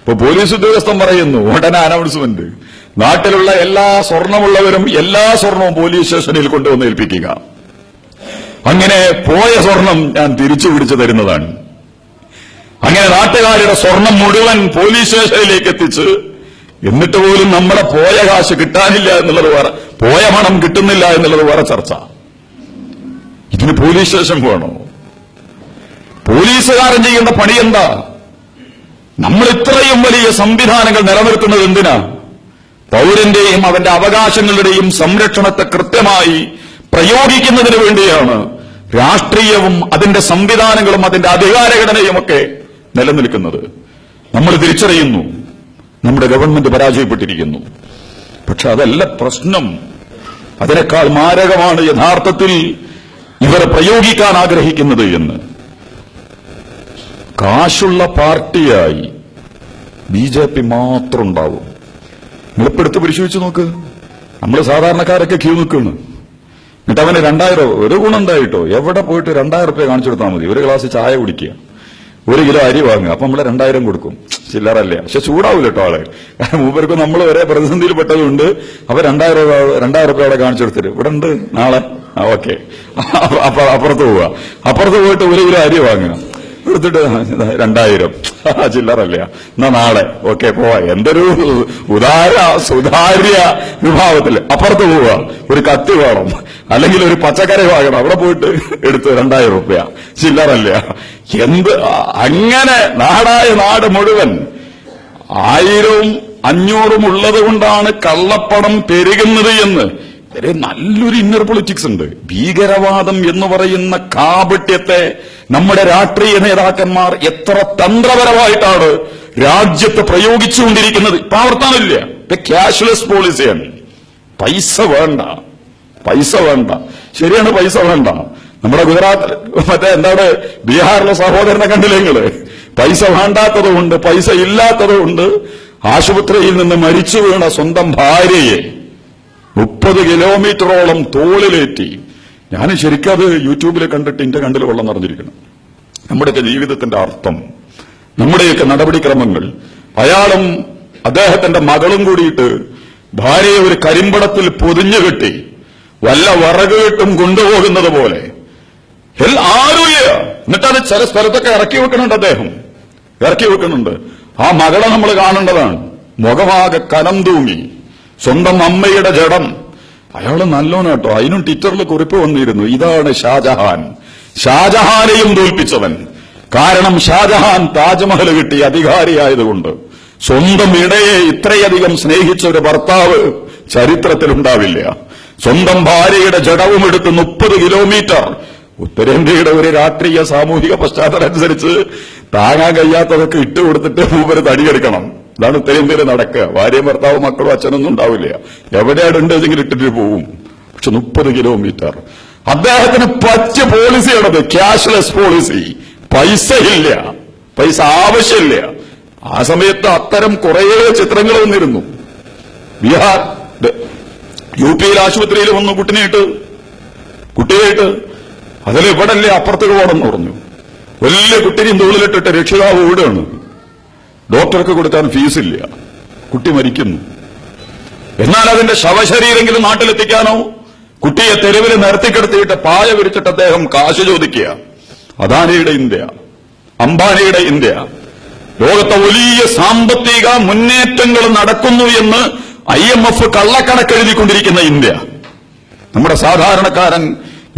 ഇപ്പൊ പോലീസ് ഉദ്യോഗസ്ഥൻ പറയുന്നു, ഉടനെ അനൗൺസ്മെന്റ്, നാട്ടിലുള്ള എല്ലാ സ്വർണമുള്ളവരും എല്ലാ സ്വർണവും പോലീസ് സ്റ്റേഷനിൽ കൊണ്ടുവന്ന് ഏൽപ്പിക്കുക. അങ്ങനെ പോയ സ്വർണം ഞാൻ തിരിച്ചു പിടിച്ചു തരുന്നതാണ്. അങ്ങനെ നാട്ടുകാരുടെ സ്വർണം മുഴുവൻ പോലീസ് സ്റ്റേഷനിലേക്ക് എത്തിച്ച്, എന്നിട്ട് പോലും നമ്മുടെ പോയ കാശ് കിട്ടാനില്ല എന്നുള്ളത് വേറെ, പോയ പണം കിട്ടുന്നില്ല എന്നുള്ളത് വേറെ ചർച്ച. ഇതിന് പോലീസ് സ്റ്റേഷൻ വേണോ? പോലീസുകാരൻ ചെയ്യേണ്ട പണി എന്താ? നമ്മൾ ഇത്രയും വലിയ സംവിധാനങ്ങൾ നിലനിർത്തുന്നത് എന്തിനാ? പൗരന്റെയും അവന്റെ അവകാശങ്ങളുടെയും സംരക്ഷണത്തെ കൃത്യമായി പ്രയോഗിക്കുന്നതിന് വേണ്ടിയാണ് രാഷ്ട്രീയവും അതിന്റെ സംവിധാനങ്ങളും അതിന്റെ അധികാരഘടനയുമൊക്കെ നിലനിൽക്കുന്നത്. നമ്മൾ തിരിച്ചറിയുന്നു നമ്മുടെ ഗവൺമെന്റ് പരാജയപ്പെട്ടിരിക്കുന്നു. പക്ഷെ അതല്ല പ്രശ്നം. അതിനേക്കാൾ മാരകമാണ് യഥാർത്ഥത്തിൽ ഇവർ പ്രയോഗിക്കാൻ ആഗ്രഹിക്കുന്നത് എന്ന്. കാശുള്ള പാർട്ടിയായി BJP മാത്രം ഉണ്ടാവും. നിങ്ങളിപ്പെടുത്ത് പരിശോധിച്ച് നോക്ക്. നമ്മൾ സാധാരണക്കാരൊക്കെ ക്യൂ നിൽക്കുന്നു. എന്നിട്ട് അവന് 2000 ഒരു ഗുണം ഉണ്ടായിട്ടോ, എവിടെ പോയിട്ട് 2000 രൂപ കാണിച്ചു കൊടുത്താൽ മതി. ഒരു ഗ്ലാസ് ചായ കുടിക്കുക, 1 കിലോ അരി വാങ്ങുക, അപ്പൊ നമ്മള് 2000 കൊടുക്കും. ചില്ലറല്ല. പക്ഷെ ചൂടാവില്ല കേട്ടോ ആള്. കാരണം മൂപ്പർക്ക് നമ്മൾ ഒരേ പ്രതിസന്ധിയിൽ പെട്ടതുകൊണ്ട് അവർ 2000 രൂപ അവിടെ കാണിച്ചു കൊടുത്തിട്ട് ഇവിടെ ഉണ്ട് നാളെ ഓക്കെ അപ്പുറത്ത് പോവുക. അപ്പുറത്ത് പോയിട്ട് 1 കിലോ അരി വാങ്ങുക. എടുത്തിട്ട് 2000 ചില്ലറല്ല, എന്നാ നാളെ ഓക്കെ പോവാ. എന്തൊരു സുതാര്യ വിഭാവത്തിൽ അപ്പുറത്ത് പോവുക, ഒരു കത്തി വേണം അല്ലെങ്കിൽ ഒരു പച്ചക്കറി വാങ്ങണം, അവിടെ പോയിട്ട് എടുത്ത് 2000 രൂപ ചില്ലറല്ല. എന്ത് അങ്ങനെ നാടായ നാട് മുഴുവൻ 1000ഉം 500ഉം ഉള്ളത് കൊണ്ടാണ് കള്ളപ്പണം പെരുകുന്നത് എന്ന് നല്ലൊരു ഇന്നർ പൊളിറ്റിക്സ് ഉണ്ട്. ഭീകരവാദം എന്ന് പറയുന്ന കാപട്യത്തെ നമ്മുടെ രാഷ്ട്രീയ നേതാക്കന്മാർ എത്ര തന്ത്രപരമായിട്ടാണ് രാജ്യത്ത് പ്രയോഗിച്ചുകൊണ്ടിരിക്കുന്നത്. ഇപ്പൊ ആവർത്തനമില്ല, ഇപ്പൊ ക്യാഷ്ലെസ് പോളിസിയാണ്. പൈസ വേണ്ട, പൈസ വേണ്ട. ശരിയാണ്, പൈസ വേണ്ട. നമ്മുടെ ഗുജറാത്ത് എന്താണ് ബീഹാറിലെ സഹോദരനെ കണ്ടില്ലേ നിങ്ങള്? പൈസ വേണ്ടാത്തതുകൊണ്ട്, പൈസ ഇല്ലാത്തതുകൊണ്ട് ആശുപത്രിയിൽ നിന്ന് മരിച്ചു വീണ സ്വന്തം ഭാര്യയെ 30 കിലോമീറ്ററോളം തോളിലേറ്റി. ഞാൻ ശരിക്കും അത് യൂട്യൂബിൽ കണ്ടിട്ട് എന്റെ കണ്ടിൽ വെള്ളം നിറഞ്ഞിരിക്കണം. നമ്മുടെയൊക്കെ ജീവിതത്തിന്റെ അർത്ഥം, നമ്മുടെയൊക്കെ നടപടിക്രമങ്ങൾ. അയാളും അദ്ദേഹത്തിന്റെ മകളും കൂടിയിട്ട് ഭാര്യയെ ഒരു കരിമ്പടത്തിൽ പൊതിഞ്ഞു കെട്ടി വല്ല വറകുകെട്ടും കൊണ്ടുപോകുന്നത് പോലെ ആരുമില്ല. എന്നിട്ടത് ചില സ്ഥലത്തൊക്കെ ഇറക്കി വെക്കുന്നുണ്ട്, അദ്ദേഹം ഇറക്കി വെക്കുന്നുണ്ട്. ആ മകളെ നമ്മൾ കാണേണ്ടതാണ്. മുഖമാകെ കനം തൂങ്ങി, സ്വന്തം അമ്മയുടെ ജഡം. അയാള് നല്ലോനാട്ടോ. അതിനും ട്വിറ്ററിൽ കുറിപ്പ് വന്നിരുന്നു, ഇതാണ് ഷാജഹാൻ, ഷാജഹാനെയും തോൽപ്പിച്ചവൻ. കാരണം ഷാജഹാൻ താജ്മഹൽ കിട്ടി അധികാരിയായതുകൊണ്ട്. സ്വന്തം ഇടയെ ഇത്രയധികം സ്നേഹിച്ച ഒരു ഭർത്താവ് ചരിത്രത്തിലുണ്ടാവില്ല. സ്വന്തം ഭാര്യയുടെ ജഡവും എടുത്ത് 30 കിലോമീറ്റർ. ഉത്തരേന്ത്യയുടെ ഒരു രാഷ്ട്രീയ സാമൂഹിക പശ്ചാത്തലം അനുസരിച്ച് താങ്ങാൻ കഴിയാത്തതൊക്കെ ഇട്ടുകൊടുത്തിട്ട് മൂപ്പര് തടിയെടുക്കണം. ഇതാണ് ഉത്തരേന്ത്യയിൽ നടക്കുക. ഭാര്യയും ഭർത്താവും മക്കളും അച്ഛനൊന്നും ഉണ്ടാവില്ല. എവിടെയാണ് ഉണ്ടെങ്കിൽ ഇട്ടിട്ട് പോവും. പക്ഷെ 30 കിലോമീറ്റർ. അദ്ദേഹത്തിന് പറ്റിയ പോളിസിയാണത്, ക്യാഷ്ലെസ് പോളിസി. പൈസ ഇല്ല, പൈസ ആവശ്യമില്ല. ആ സമയത്ത് അത്തരം കുറേ ചിത്രങ്ങൾ വന്നിരുന്നു. ബീഹാർ UP-യിൽ ആശുപത്രിയിൽ വന്നു കുട്ടിയായിട്ട് അതിലിവിടല്ലേ അപ്പുറത്തേക്ക് പോകണമെന്ന് പറഞ്ഞു. വലിയ കുട്ടിനെയും തോളിലിട്ടിട്ട് രക്ഷിതാവ് ഓടുകയാണ്. ഡോക്ടർക്ക് കൊടുക്കാൻ ഫീസില്ല, കുട്ടി മരിക്കുന്നു. എന്നാൽ അതിന്റെ ശവശരീരെങ്കിലും നാട്ടിലെത്തിക്കാനോ കുട്ടിയെ തെരുവിൽ നിരത്തിക്കെടുത്തിയിട്ട് പായ വിരിച്ചിട്ട് അദ്ദേഹം കാശ് ചോദിക്കുക. അദാനിയുടെ ഇന്ത്യ, അംബാനിയുടെ ഇന്ത്യ, ലോകത്തെ വലിയ സാമ്പത്തിക മുന്നേറ്റങ്ങൾ നടക്കുന്നു എന്ന് IMF കള്ളക്കണക്കെഴുതിക്കൊണ്ടിരിക്കുന്ന ഇന്ത്യ. നമ്മുടെ സാധാരണക്കാരൻ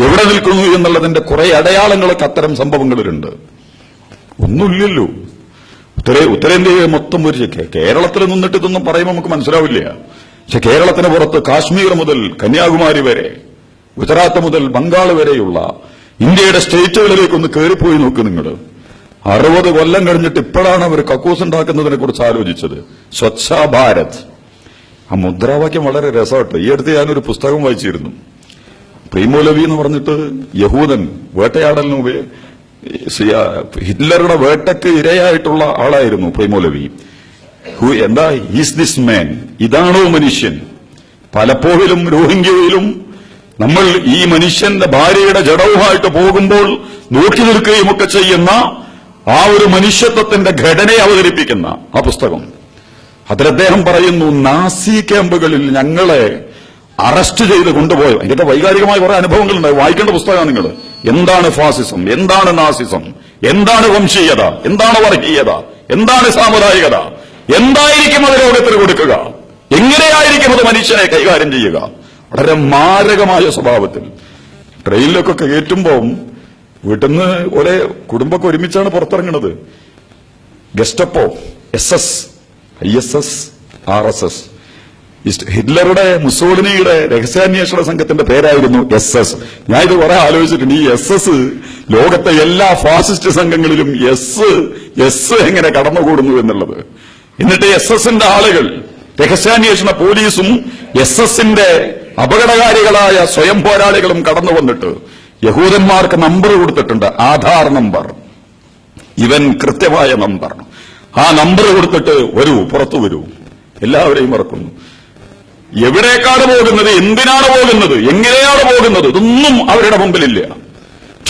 എവിടെ നിൽക്കുന്നു എന്നുള്ളതിന്റെ കുറെ അടയാളങ്ങളൊക്കെ അത്തരം സംഭവങ്ങളിലുണ്ട്. ഒന്നുമില്ലല്ലോ. ഉത്തരേന്ത്യയെ മൊത്തം ഒരു കേരളത്തിൽ നിന്നിട്ട് ഇതൊന്നും പറയുമ്പോൾ നമുക്ക് മനസ്സിലാവില്ല. പക്ഷെ കേരളത്തിന് പുറത്ത് കാശ്മീർ മുതൽ കന്യാകുമാരി വരെ, ഗുജറാത്ത് മുതൽ ബംഗാൾ വരെയുള്ള ഇന്ത്യയുടെ സ്റ്റേറ്റുകളിലേക്കൊന്ന് കയറിപ്പോയി നോക്ക് നിങ്ങൾ. 60 കൊല്ലം കഴിഞ്ഞിട്ട് ഇപ്പോഴാണ് അവർ കക്കൂസ് ഉണ്ടാക്കുന്നതിനെ കുറിച്ച് ആലോചിച്ചത്. സ്വച്ഛ ഭാരത്. ആ മുദ്രാവാക്യം വളരെ രസമായിട്ട്. ഈ അടുത്ത് ഞാനൊരു പുസ്തകം വായിച്ചിരുന്നു. പ്രീമോലവി എന്ന് പറഞ്ഞിട്ട് യഹൂദൻ വേട്ടയാടലിന് ഹിറ്റ്ലറുടെ വേട്ടയ്ക്ക് ഇരയായിട്ടുള്ള ആളായിരുന്നു പ്രീമോലവി. എന്താ ഈസ് ദിസ് മാൻ? ഇതാണോ മനുഷ്യൻ? പലപ്പോഴും രോഹിംഗ്യയിലും നമ്മൾ ഈ മനുഷ്യന്റെ ഭാര്യയുടെ ജഡവുമായിട്ട് പോകുമ്പോൾ നോക്കി നിൽക്കുകയും ഒക്കെ ചെയ്യുന്ന ആ ഒരു മനുഷ്യത്വത്തിന്റെ ഘടനയെ അവതരിപ്പിക്കുന്ന ആ പുസ്തകം. അതിൽ അദ്ദേഹം പറയുന്നു, നാസി ക്യാമ്പുകളിൽ ഞങ്ങളെ അറസ്റ്റ് ചെയ്ത് കൊണ്ടുപോയി. അതിന്റെ വൈകാരികമായ കുറെ അനുഭവങ്ങളുണ്ട്. വായിക്കേണ്ട പുസ്തകമാണ് നിങ്ങൾ. എന്താണ് ഫാസിസം, എന്താണ് നാസിസം, എന്താണ് വംശീയത, എന്താണ് വർഗീയത, എന്താണ് സാമുദായികത, എന്തായിരിക്കും അത് ലോകത്തിന് കൊടുക്കുക, എങ്ങനെയായിരിക്കും അത് മനുഷ്യനെ കൈകാര്യം ചെയ്യുക. വളരെ മാരകമായ സ്വഭാവത്തിൽ. ട്രെയിനിലൊക്കെ കയറ്റുമ്പോൾ വീട്ടിൽ നിന്ന് ഒരേ കുടുംബമൊക്കെ ഒരുമിച്ചാണ് പുറത്തിറങ്ങുന്നത്. Gestapo, SS, ISS, RSS. ഹിറ്റ്ലറുടെ മുസോളിനിയുടെ രഹസ്യാന്വേഷണ സംഘത്തിന്റെ പേരായിരുന്നു SS. ഞാൻ ഇത് കുറെ ആലോചിച്ചിട്ടുണ്ട്. ഈ SS ലോകത്തെ എല്ലാ ഫാസിസ്റ്റ് സംഘങ്ങളിലും S എങ്ങനെ കടന്നുകൂടുന്നു എന്നുള്ളത്. എന്നിട്ട് SS-ന്റെ ആളുകൾ, രഹസ്യാന്വേഷണ പോലീസും SS-ന്റെ അപകടകാരികളായ സ്വയം പോരാളികളും കടന്നു വന്നിട്ട് യഹൂദന്മാർക്ക് നമ്പർ കൊടുത്തിട്ടുണ്ട്, ആധാർ നമ്പർ. ഇവൻ കൃത്യമായ നമ്പർ. ആ നമ്പർ കൊടുത്തിട്ട് വരൂ, പുറത്തു വരൂ. എല്ലാവരെയും ഇറക്കുന്നു. എവിടേക്കാണ് പോകുന്നത്, എന്തിനാണ് പോകുന്നത്, എങ്ങനെയാണ് പോകുന്നത്, ഇതൊന്നും അവരുടെ മുമ്പിലില്ല.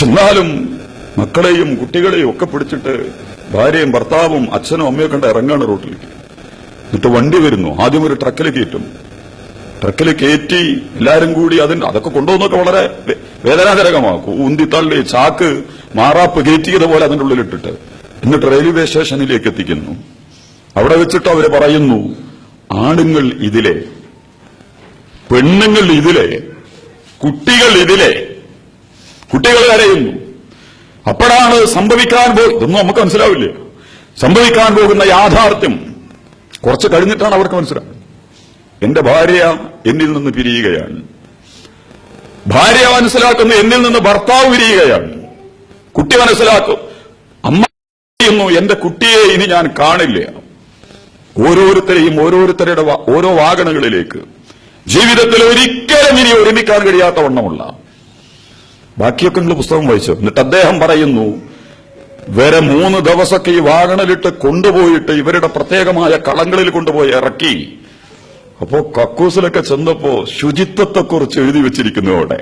എന്നാലും മക്കളെയും കുട്ടികളെയും ഒക്കെ പിടിച്ചിട്ട് ഭാര്യയും ഭർത്താവും അച്ഛനും അമ്മയൊക്കെ കണ്ട് ഇറങ്ങാണ് റോട്ടിലേക്ക്. എന്നിട്ട് വണ്ടി വരുന്നു. ആദ്യം ഒരു ട്രക്കിൽ കയറ്റും. ട്രക്കിൽ കയറ്റി എല്ലാരും കൂടി അതൊക്കെ കൊണ്ടുപോകുന്നൊക്കെ വളരെ വേദനാജനകമാണ്. ഉന്തിത്തള്ളി ചാക്ക് മാറാപ്പ് കയറ്റിയതുപോലെ അതിൻ്റെ ഉള്ളിലിട്ടിട്ട് എന്നിട്ട് റെയിൽവേ സ്റ്റേഷനിലേക്ക് എത്തിക്കുന്നു. അവിടെ വെച്ചിട്ട് അവര് പറയുന്നു, ആണുങ്ങൾ ഇതിലെ, പെണ്ണുങ്ങൾ ഇതിലെ, കുട്ടികൾ ഇതിലെ. കുട്ടികൾ കരയുന്നു. അപ്പോഴാണ് ഇതൊന്നും നമുക്ക് മനസ്സിലാവില്ല, സംഭവിക്കാൻ പോകുന്ന യാഥാർത്ഥ്യം കുറച്ച് കഴിഞ്ഞിട്ടാണ് അവർക്ക് മനസ്സിലാവുന്നത്. എന്റെ ഭാര്യ എന്നിൽ നിന്ന് പിരിയുകയാണ്, ഭാര്യ മനസ്സിലാക്കുന്നു എന്നിൽ നിന്ന് ഭർത്താവ് പിരിയുകയാണ്, കുട്ടി മനസ്സിലാക്കും അമ്മ പറയുന്നു എന്റെ കുട്ടിയെ ഇനി ഞാൻ കാണില്ല. ഓരോരുത്തരെയും ഓരോരുത്തരുടെ ഓരോ വാഗണങ്ങളിലേക്ക് ജീവിതത്തിൽ ഒരിക്കലും ഇനി ഒരുമിക്കാൻ കഴിയാത്ത വണ്ണമുള്ള ബാക്കിയൊക്കെ നിങ്ങൾ പുസ്തകം വായിച്ചു. എന്നിട്ട് അദ്ദേഹം പറയുന്നു, വേറെ 3 ദിവസമൊക്കെ ഈ വാഗണലിട്ട് കൊണ്ടുപോയിട്ട് ഇവരുടെ പ്രത്യേകമായ കളങ്ങളിൽ കൊണ്ടുപോയി ഇറക്കി. അപ്പോ കക്കൂസിലൊക്കെ ചെന്നപ്പോ ശുചിത്വത്തെക്കുറിച്ച് എഴുതി വെച്ചിരിക്കുന്നു. അവിടെ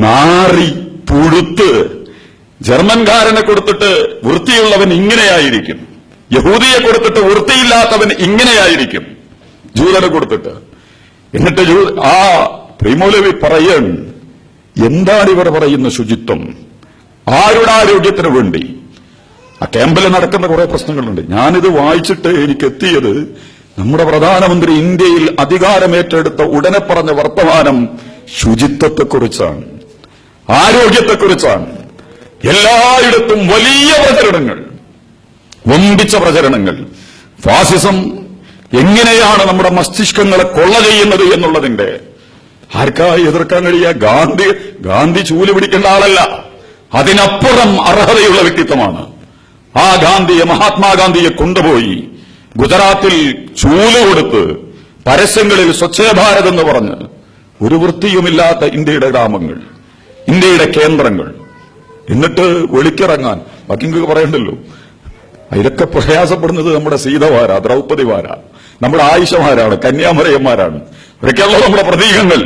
നാറി പുഴുത്ത് ജർമ്മൻകാരനെ കൊടുത്തിട്ട് വൃത്തിയുള്ളവൻ ഇങ്ങനെയായിരിക്കും, യഹൂദിയെ കൊടുത്തിട്ട് വൃത്തിയില്ലാത്തവൻ ഇങ്ങനെയായിരിക്കും, ജൂതനെ കൊടുത്തിട്ട്. എന്നിട്ട് ആ പ്രീമോലവി പറയാണ്, എന്താണ് ഇവർ പറയുന്ന ശുചിത്വം? ആരുടെ ആരോഗ്യത്തിന് വേണ്ടി? ആ ക്യാമ്പിൽ നടക്കുന്ന കുറെ പ്രശ്നങ്ങളുണ്ട്. ഞാനിത് വായിച്ചിട്ട് എനിക്ക് എത്തിയത്, നമ്മുടെ പ്രധാനമന്ത്രി ഇന്ത്യയിൽ അധികാരമേറ്റെടുത്ത ഉടനെ പറഞ്ഞ വർത്തമാനം ശുചിത്വത്തെക്കുറിച്ചാണ്, ആരോഗ്യത്തെക്കുറിച്ചാണ്. എല്ലായിടത്തും വലിയ പ്രചരണങ്ങൾ, വമ്പിച്ച പ്രചരണങ്ങൾ. ഫാസിസം എങ്ങനെയാണ് നമ്മുടെ മസ്തിഷ്കങ്ങളെ കൊള്ള ചെയ്യുന്നത് എന്നുള്ളതിന്റെ ആർക്കാ എതിർക്കാൻ കഴിയുക? ഗാന്ധി ചൂല് പിടിക്കേണ്ട ആളല്ല, അതിനപ്പുറം അർഹതയുള്ള വ്യക്തിത്വമാണ്. ആ ഗാന്ധിയെ, മഹാത്മാഗാന്ധിയെ കൊണ്ടുപോയി ഗുജറാത്തിൽ ചൂല് കൊടുത്ത് പരസ്യങ്ങളിൽ സ്വച്ഛ ഭാരത് എന്ന് പറഞ്ഞ് ഒരു വൃത്തിയുമില്ലാത്ത ഇന്ത്യയുടെ ഗ്രാമങ്ങൾ, ഇന്ത്യയുടെ കേന്ദ്രങ്ങൾ. എന്നിട്ട് വെളിക്കിറങ്ങാൻ ബാക്കി നിങ്ങൾക്ക് പറയണ്ടല്ലോ. അതിലൊക്കെ പ്രയാസപ്പെടുന്നത് നമ്മുടെ സീതമാരാ, ദ്രൗപദിമാരാ, നമ്മുടെ ആയിഷമാരാണ്, കന്യാമരയന്മാരാണ്. ഇവരൊക്കെയുള്ള നമ്മുടെ പ്രതീകങ്ങൾ.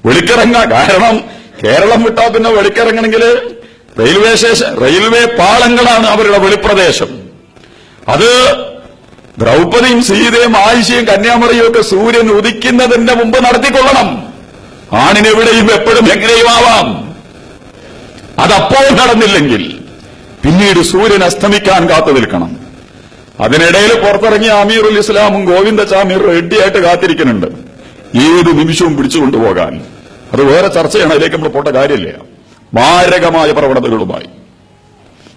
വെളിക്കിറങ്ങാൻ കാരണം കേരളം വിട്ടാ പിന്നെ വെളിക്കിറങ്ങണമെങ്കിൽ റെയിൽവേ പാളങ്ങളാണ് അവരുടെ വെളിപ്രദേശം. അത് ദ്രൗപദിയും സീതയും ആയിഷയും കന്യാമറിയും ഒക്കെ സൂര്യൻ ഉദിക്കുന്നതിന്റെ മുമ്പ് നടത്തിക്കൊള്ളണം. ആണിനെവിടെയും എപ്പോഴും എങ്ങനെയും ആവാം. അതപ്പോൾ നടന്നില്ലെങ്കിൽ പിന്നീട് സൂര്യൻ അസ്തമിക്കാൻ കാത്തു നിൽക്കണം. അതിനിടയിൽ പുറത്തിറങ്ങിയ അമീറുൽ ഇസ്ലാമും ഗോവിന്ദചാമിയും റെഡിയായിട്ട് കാത്തിരിക്കുന്നുണ്ട്, ഏത് നിമിഷവും പിടിച്ചുകൊണ്ടുപോകാൻ. അത് വേറെ ചർച്ചയാണ്, അതിലേക്ക് നമ്മൾ പോട്ട കാര്യമില്ല. മാരകമായ പ്രവണതകളുമായി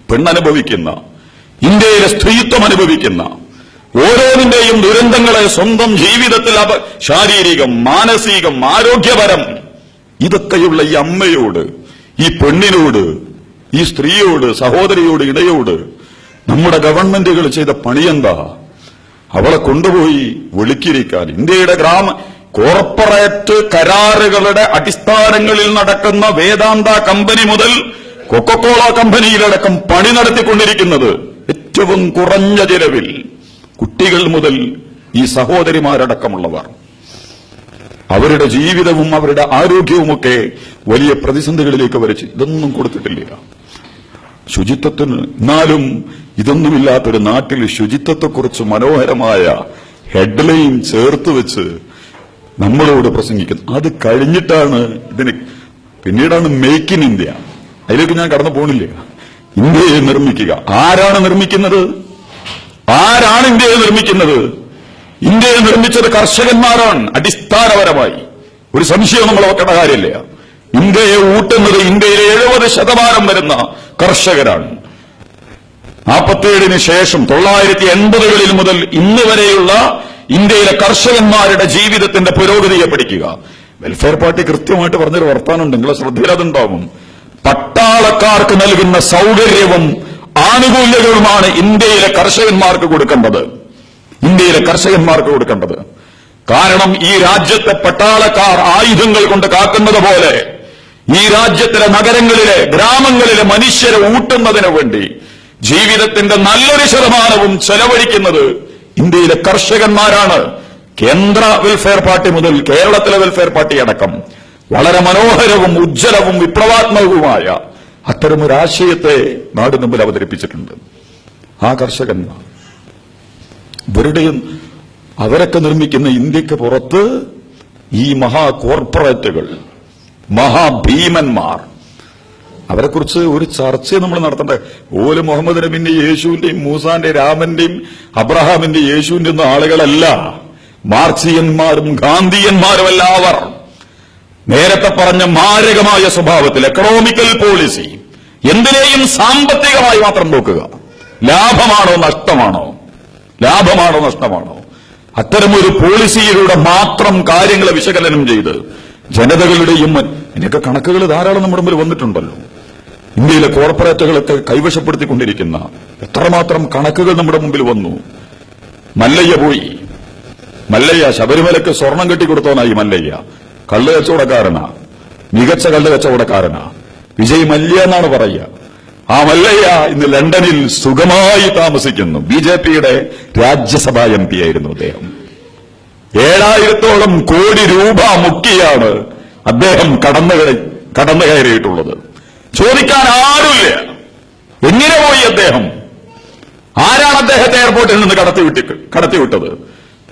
പെണ്ണനുഭവിക്കുന്ന, ഇന്ത്യയിലെ സ്ത്രീത്വം അനുഭവിക്കുന്ന ഓരോന്നിന്റെയും ദുരന്തങ്ങളെ സ്വന്തം ജീവിതത്തിൽ ശാരീരികം, മാനസികം, ആരോഗ്യപരം ഇതൊക്കെയുള്ള ഈ അമ്മയോട്, ഈ പെണ്ണിനോട്, ഈ സ്ത്രീയോട്, സഹോദരിയോട്, ഇടയോട് നമ്മുടെ ഗവൺമെന്റുകൾ ചെയ്ത പണിയെന്താ? അവളെ കൊണ്ടുപോയി വെളുക്കിരിക്കാൻ. ഇന്ത്യയുടെ കോർപ്പറേറ്റ് കരാറുകളുടെ അടിസ്ഥാനങ്ങളിൽ നടക്കുന്ന വേദാന്ത കമ്പനി മുതൽ കൊക്കക്കോള കമ്പനിയിലടക്കം പണി നടത്തിക്കൊണ്ടിരിക്കുന്നത് ഏറ്റവും കുറഞ്ഞ ചിലവിൽ കുട്ടികൾ മുതൽ ഈ സഹോദരിമാരടക്കമുള്ളവർ. അവരുടെ ജീവിതവും അവരുടെ ആരോഗ്യവുമൊക്കെ വലിയ പ്രതിസന്ധികളിലേക്ക് വരച്ച് ഇതൊന്നും കൊടുത്തിട്ടില്ല ശുചിത്വത്തിന്. എന്നാലും ഇതൊന്നുമില്ലാത്തൊരു നാട്ടിൽ ശുചിത്വത്തെക്കുറിച്ച് മനോഹരമായ ഹെഡ്ലൈൻ ചേർത്ത് വെച്ച് നമ്മളോട് പ്രസംഗിക്കുന്നത്. അത് കഴിഞ്ഞിട്ടാണ് പിന്നീടാണ് മേക്ക് ഇൻ ഇന്ത്യ. അതിലേക്ക് ഞാൻ കടന്നു പോണില്ല. ഇന്ത്യയെ നിർമ്മിക്കുക. ആരാണ് നിർമ്മിക്കുന്നത്? ആരാണ് ഇന്ത്യയെ നിർമ്മിക്കുന്നത്? ഇന്ത്യയെ നിർമ്മിച്ചത് കർഷകന്മാരാണ്. അടിസ്ഥാനപരമായി ഒരു സംശയം നമ്മൾ വെക്കേണ്ട കാര്യമില്ല. ഇന്ത്യയെ ഊട്ടുന്നത് ഇന്ത്യയിലെ 70% വരുന്ന കർഷകരാണ്. 47 ശേഷം 1980-കളിൽ മുതൽ ഇന്ന് വരെയുള്ള ഇന്ത്യയിലെ കർഷകന്മാരുടെ ജീവിതത്തിന്റെ പുരോഗതിയെ പഠിക്കുക. വെൽഫെയർ പാർട്ടി കൃത്യമായിട്ട് പറഞ്ഞൊരു വർത്താനുണ്ട്, നിങ്ങളെ ശ്രദ്ധയിൽ അതുണ്ടാവും. പട്ടാളക്കാർക്ക് നൽകുന്ന സൗകര്യവും ആനുകൂല്യങ്ങളുമാണ് ഇന്ത്യയിലെ കർഷകന്മാർക്ക് കൊടുക്കേണ്ടത്. ഇന്ത്യയിലെ കർഷകന്മാർക്ക് കൊടുക്കേണ്ടത്. കാരണം ഈ രാജ്യത്തെ പട്ടാളക്കാർ ആയുധങ്ങൾ കൊണ്ട് കാക്കുന്നത് പോലെ ഈ രാജ്യത്തിലെ നഗരങ്ങളിലെ, ഗ്രാമങ്ങളിലെ മനുഷ്യരെ ഊട്ടുന്നതിന് വേണ്ടി ജീവിതത്തിന്റെ നല്ലൊരു ശതമാനവും ചെലവഴിക്കുന്നത് ഇന്ത്യയിലെ കർഷകന്മാരാണ്. കേന്ദ്ര വെൽഫെയർ പാർട്ടി മുതൽ കേരളത്തിലെ വെൽഫെയർ പാർട്ടി അടക്കം വളരെ മനോഹരവും ഉജ്ജ്വലവും വിപ്ലവാത്മകവുമായ അത്തരമൊരു ആശയത്തെ നാട് മുമ്പിൽ അവതരിപ്പിച്ചിട്ടുണ്ട്. ആ കർഷകന്മാർ അവരൊക്കെ നിർമ്മിക്കുന്ന ഇന്ത്യക്ക് പുറത്ത് ഈ മഹാ കോർപ്പറേറ്റുകൾ, മഹാഭീമന്മാർ അവരെക്കുറിച്ച് ഒരു ചർച്ച നമ്മൾ നടത്തണ്ടേ? ഓല് മുഹമ്മദ് നബിന്റെ യേശുവിന്റെയും മൂസാന്റെ രാമന്റെയും അബ്രഹാമിന്റെയും യേശുവിന്റെ ഒന്നും ആളുകളല്ല. മാർക്സിയന്മാരും ഗാന്ധിയന്മാരുമല്ല അവർ. നേരത്തെ പറഞ്ഞ മാരകമായ സ്വഭാവത്തിൽ എക്കണോമിക്കൽ പോളിസി എന്തിനേയും സാമ്പത്തികമായി മാത്രം നോക്കുക. ലാഭമാണോ നഷ്ടമാണോ, ലാഭമാണോ നഷ്ടമാണോ, അത്തരമൊരു പോളിസിയിലൂടെ മാത്രം കാര്യങ്ങളെ വിശകലനം ചെയ്ത് ജനതകളുടെയും ഇതിനൊക്കെ കണക്കുകൾ ധാരാളം നമ്മുടെ മുമ്പിൽ വന്നിട്ടുണ്ടല്ലോ. ഇന്ത്യയിലെ കോർപ്പറേറ്റുകളൊക്കെ കൈവശപ്പെടുത്തിക്കൊണ്ടിരിക്കുന്ന എത്രമാത്രം കണക്കുകൾ നമ്മുടെ മുമ്പിൽ വന്നു. മല്ലയ്യ പോയി. മല്ലയ്യ ശബരിമലയ്ക്ക് സ്വർണം കെട്ടിക്കൊടുത്തോനായി. മല്ലയ്യ കള്ള് കച്ചവടക്കാരനാ, മികച്ച കള്ള് കച്ചവടക്കാരനാ. വിജയ് മല്യ എന്നാണ് പറയുക. ആ മല്ലയ്യ ഇന്ന് ലണ്ടനിൽ സുഖമായി താമസിക്കുന്നു. ബിജെപിയുടെ രാജ്യസഭാ MP ആയിരുന്നു അദ്ദേഹം. 7000-ഓളം കോടി രൂപ മുക്കിയാണ് അദ്ദേഹം കടന്നു കയറിയിട്ടുള്ളത്. ചോദിക്കാൻ ആരുമില്ല. എങ്ങനെ പോയി അദ്ദേഹം? ആരാണ് അദ്ദേഹത്തെ എയർപോർട്ടിൽ നിന്ന് കടത്തിവിട്ടത്?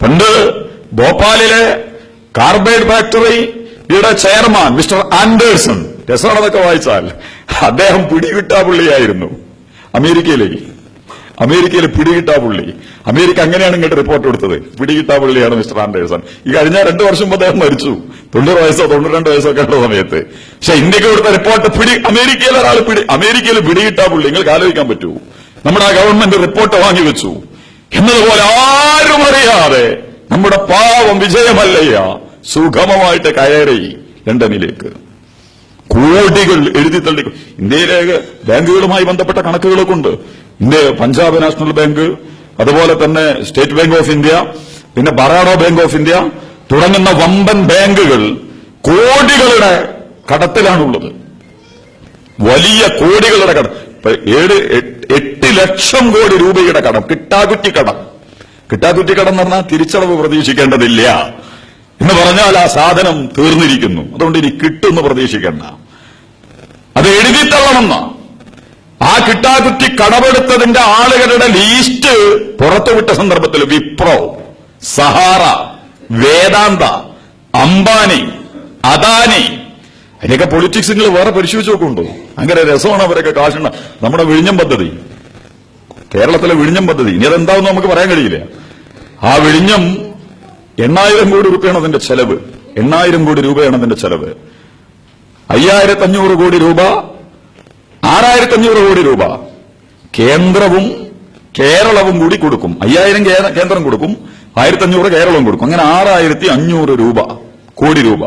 പണ്ട് ഭോപ്പാലിലെ കാർബൈഡ് ഫാക്ടറിയുടെ ചെയർമാൻ മിസ്റ്റർ ആൻഡേഴ്സൺ, രസമാണതൊക്കെ വായിച്ചാൽ, അദ്ദേഹം പിടികിട്ടാ പുള്ളിയായിരുന്നു. അമേരിക്കയിലെ പിടികിട്ടാ പുള്ളി. അമേരിക്ക അങ്ങനെയാണ് ഇങ്ങോട്ട് റിപ്പോർട്ട് കൊടുത്തത്. പിടികിട്ടാ പുള്ളിയാണ് മിസ്റ്റർ ആൻഡേഴ്സൺ. ഈ കഴിഞ്ഞ 2 വർഷം മുമ്പ് അദ്ദേഹം മരിച്ചു. 90 വയസ്സോ 92 വയസ്സോ ഒക്കെ ഉള്ള സമയത്ത്. പക്ഷെ ഇന്ത്യക്ക് കൊടുത്ത റിപ്പോർട്ട് അമേരിക്കയിൽ പിടികിട്ടാ പുള്ളി. നിങ്ങൾക്ക് ആലോചിക്കാൻ പറ്റൂ. നമ്മുടെ ആ ഗവൺമെന്റ് റിപ്പോർട്ട് വാങ്ങിവെച്ചു എന്നതുപോലെ ആരും അറിയാതെ നമ്മുടെ പാവം വിജയമല്ലയ്യ സുഗമമായിട്ട് കയറി ലണ്ടനിലേക്ക്. കോടികൾ എഴുതി തള്ളി. ഇന്ത്യയിലെ ബാങ്കുകളുമായി ബന്ധപ്പെട്ട കണക്കുകളൊക്കെ ഉണ്ട്. ഇന്ത്യ പഞ്ചാബ് നാഷണൽ ബാങ്ക്, അതുപോലെ തന്നെ സ്റ്റേറ്റ് ബാങ്ക് ഓഫ് ഇന്ത്യ, പിന്നെ ബറോഡ ബാങ്ക് ഓഫ് ഇന്ത്യ തുടങ്ങുന്ന വമ്പൻ ബാങ്കുകൾ കോടികളുടെ കടത്തിലാണുള്ളത്. വലിയ കോടികളുടെ കടം. 8 ലക്ഷം കോടി രൂപയുടെ കടം, കിട്ടാകുറ്റി കടം എന്ന് പറഞ്ഞാൽ തിരിച്ചടവ് പ്രതീക്ഷിക്കേണ്ടതില്ല എന്ന് പറഞ്ഞാൽ ആ സാധനം തീർന്നിരിക്കുന്നു. അതുകൊണ്ട് ഇനി കിട്ടുമെന്ന് പ്രതീക്ഷിക്കേണ്ട. അത് എഴുതിത്തള്ളണമെന്ന ആ കിട്ടാകുറ്റി കടമെടുത്തതിന്റെ ആളുകളുടെ ലീസ്റ്റ് പുറത്തുവിട്ട സന്ദർഭത്തിൽ വിപ്രോ, സഹാറ, വേദാന്ത, അംബാനി, അദാനി, അതിനൊക്കെ പൊളിറ്റിക്സ് നിങ്ങൾ വേറെ പരിശോധിച്ച് നോക്കുന്നുണ്ടോ? അങ്ങനെ രസമാണ് അവരൊക്കെ കാശുണ്ട. നമ്മുടെ വിഴിഞ്ഞം പദ്ധതി, കേരളത്തിലെ വിഴിഞ്ഞം പദ്ധതി, ഇനി അതെന്താണെന്ന് നമുക്ക് പറയാൻ കഴിയില്ല. ആ വിഴിഞ്ഞം 8000 കോടി രൂപയാണ് അതിന്റെ ചെലവ്. 8000 കോടി രൂപയാണ് അതിന്റെ ചെലവ്. 5500 കോടി രൂപ, 6500 കോടി രൂപ കേന്ദ്രവും കേരളവും കൂടി കൊടുക്കും. 5000 കേന്ദ്രം കൊടുക്കും, 1500 കേരളവും കൊടുക്കും. അങ്ങനെ 6500 കോടി രൂപ.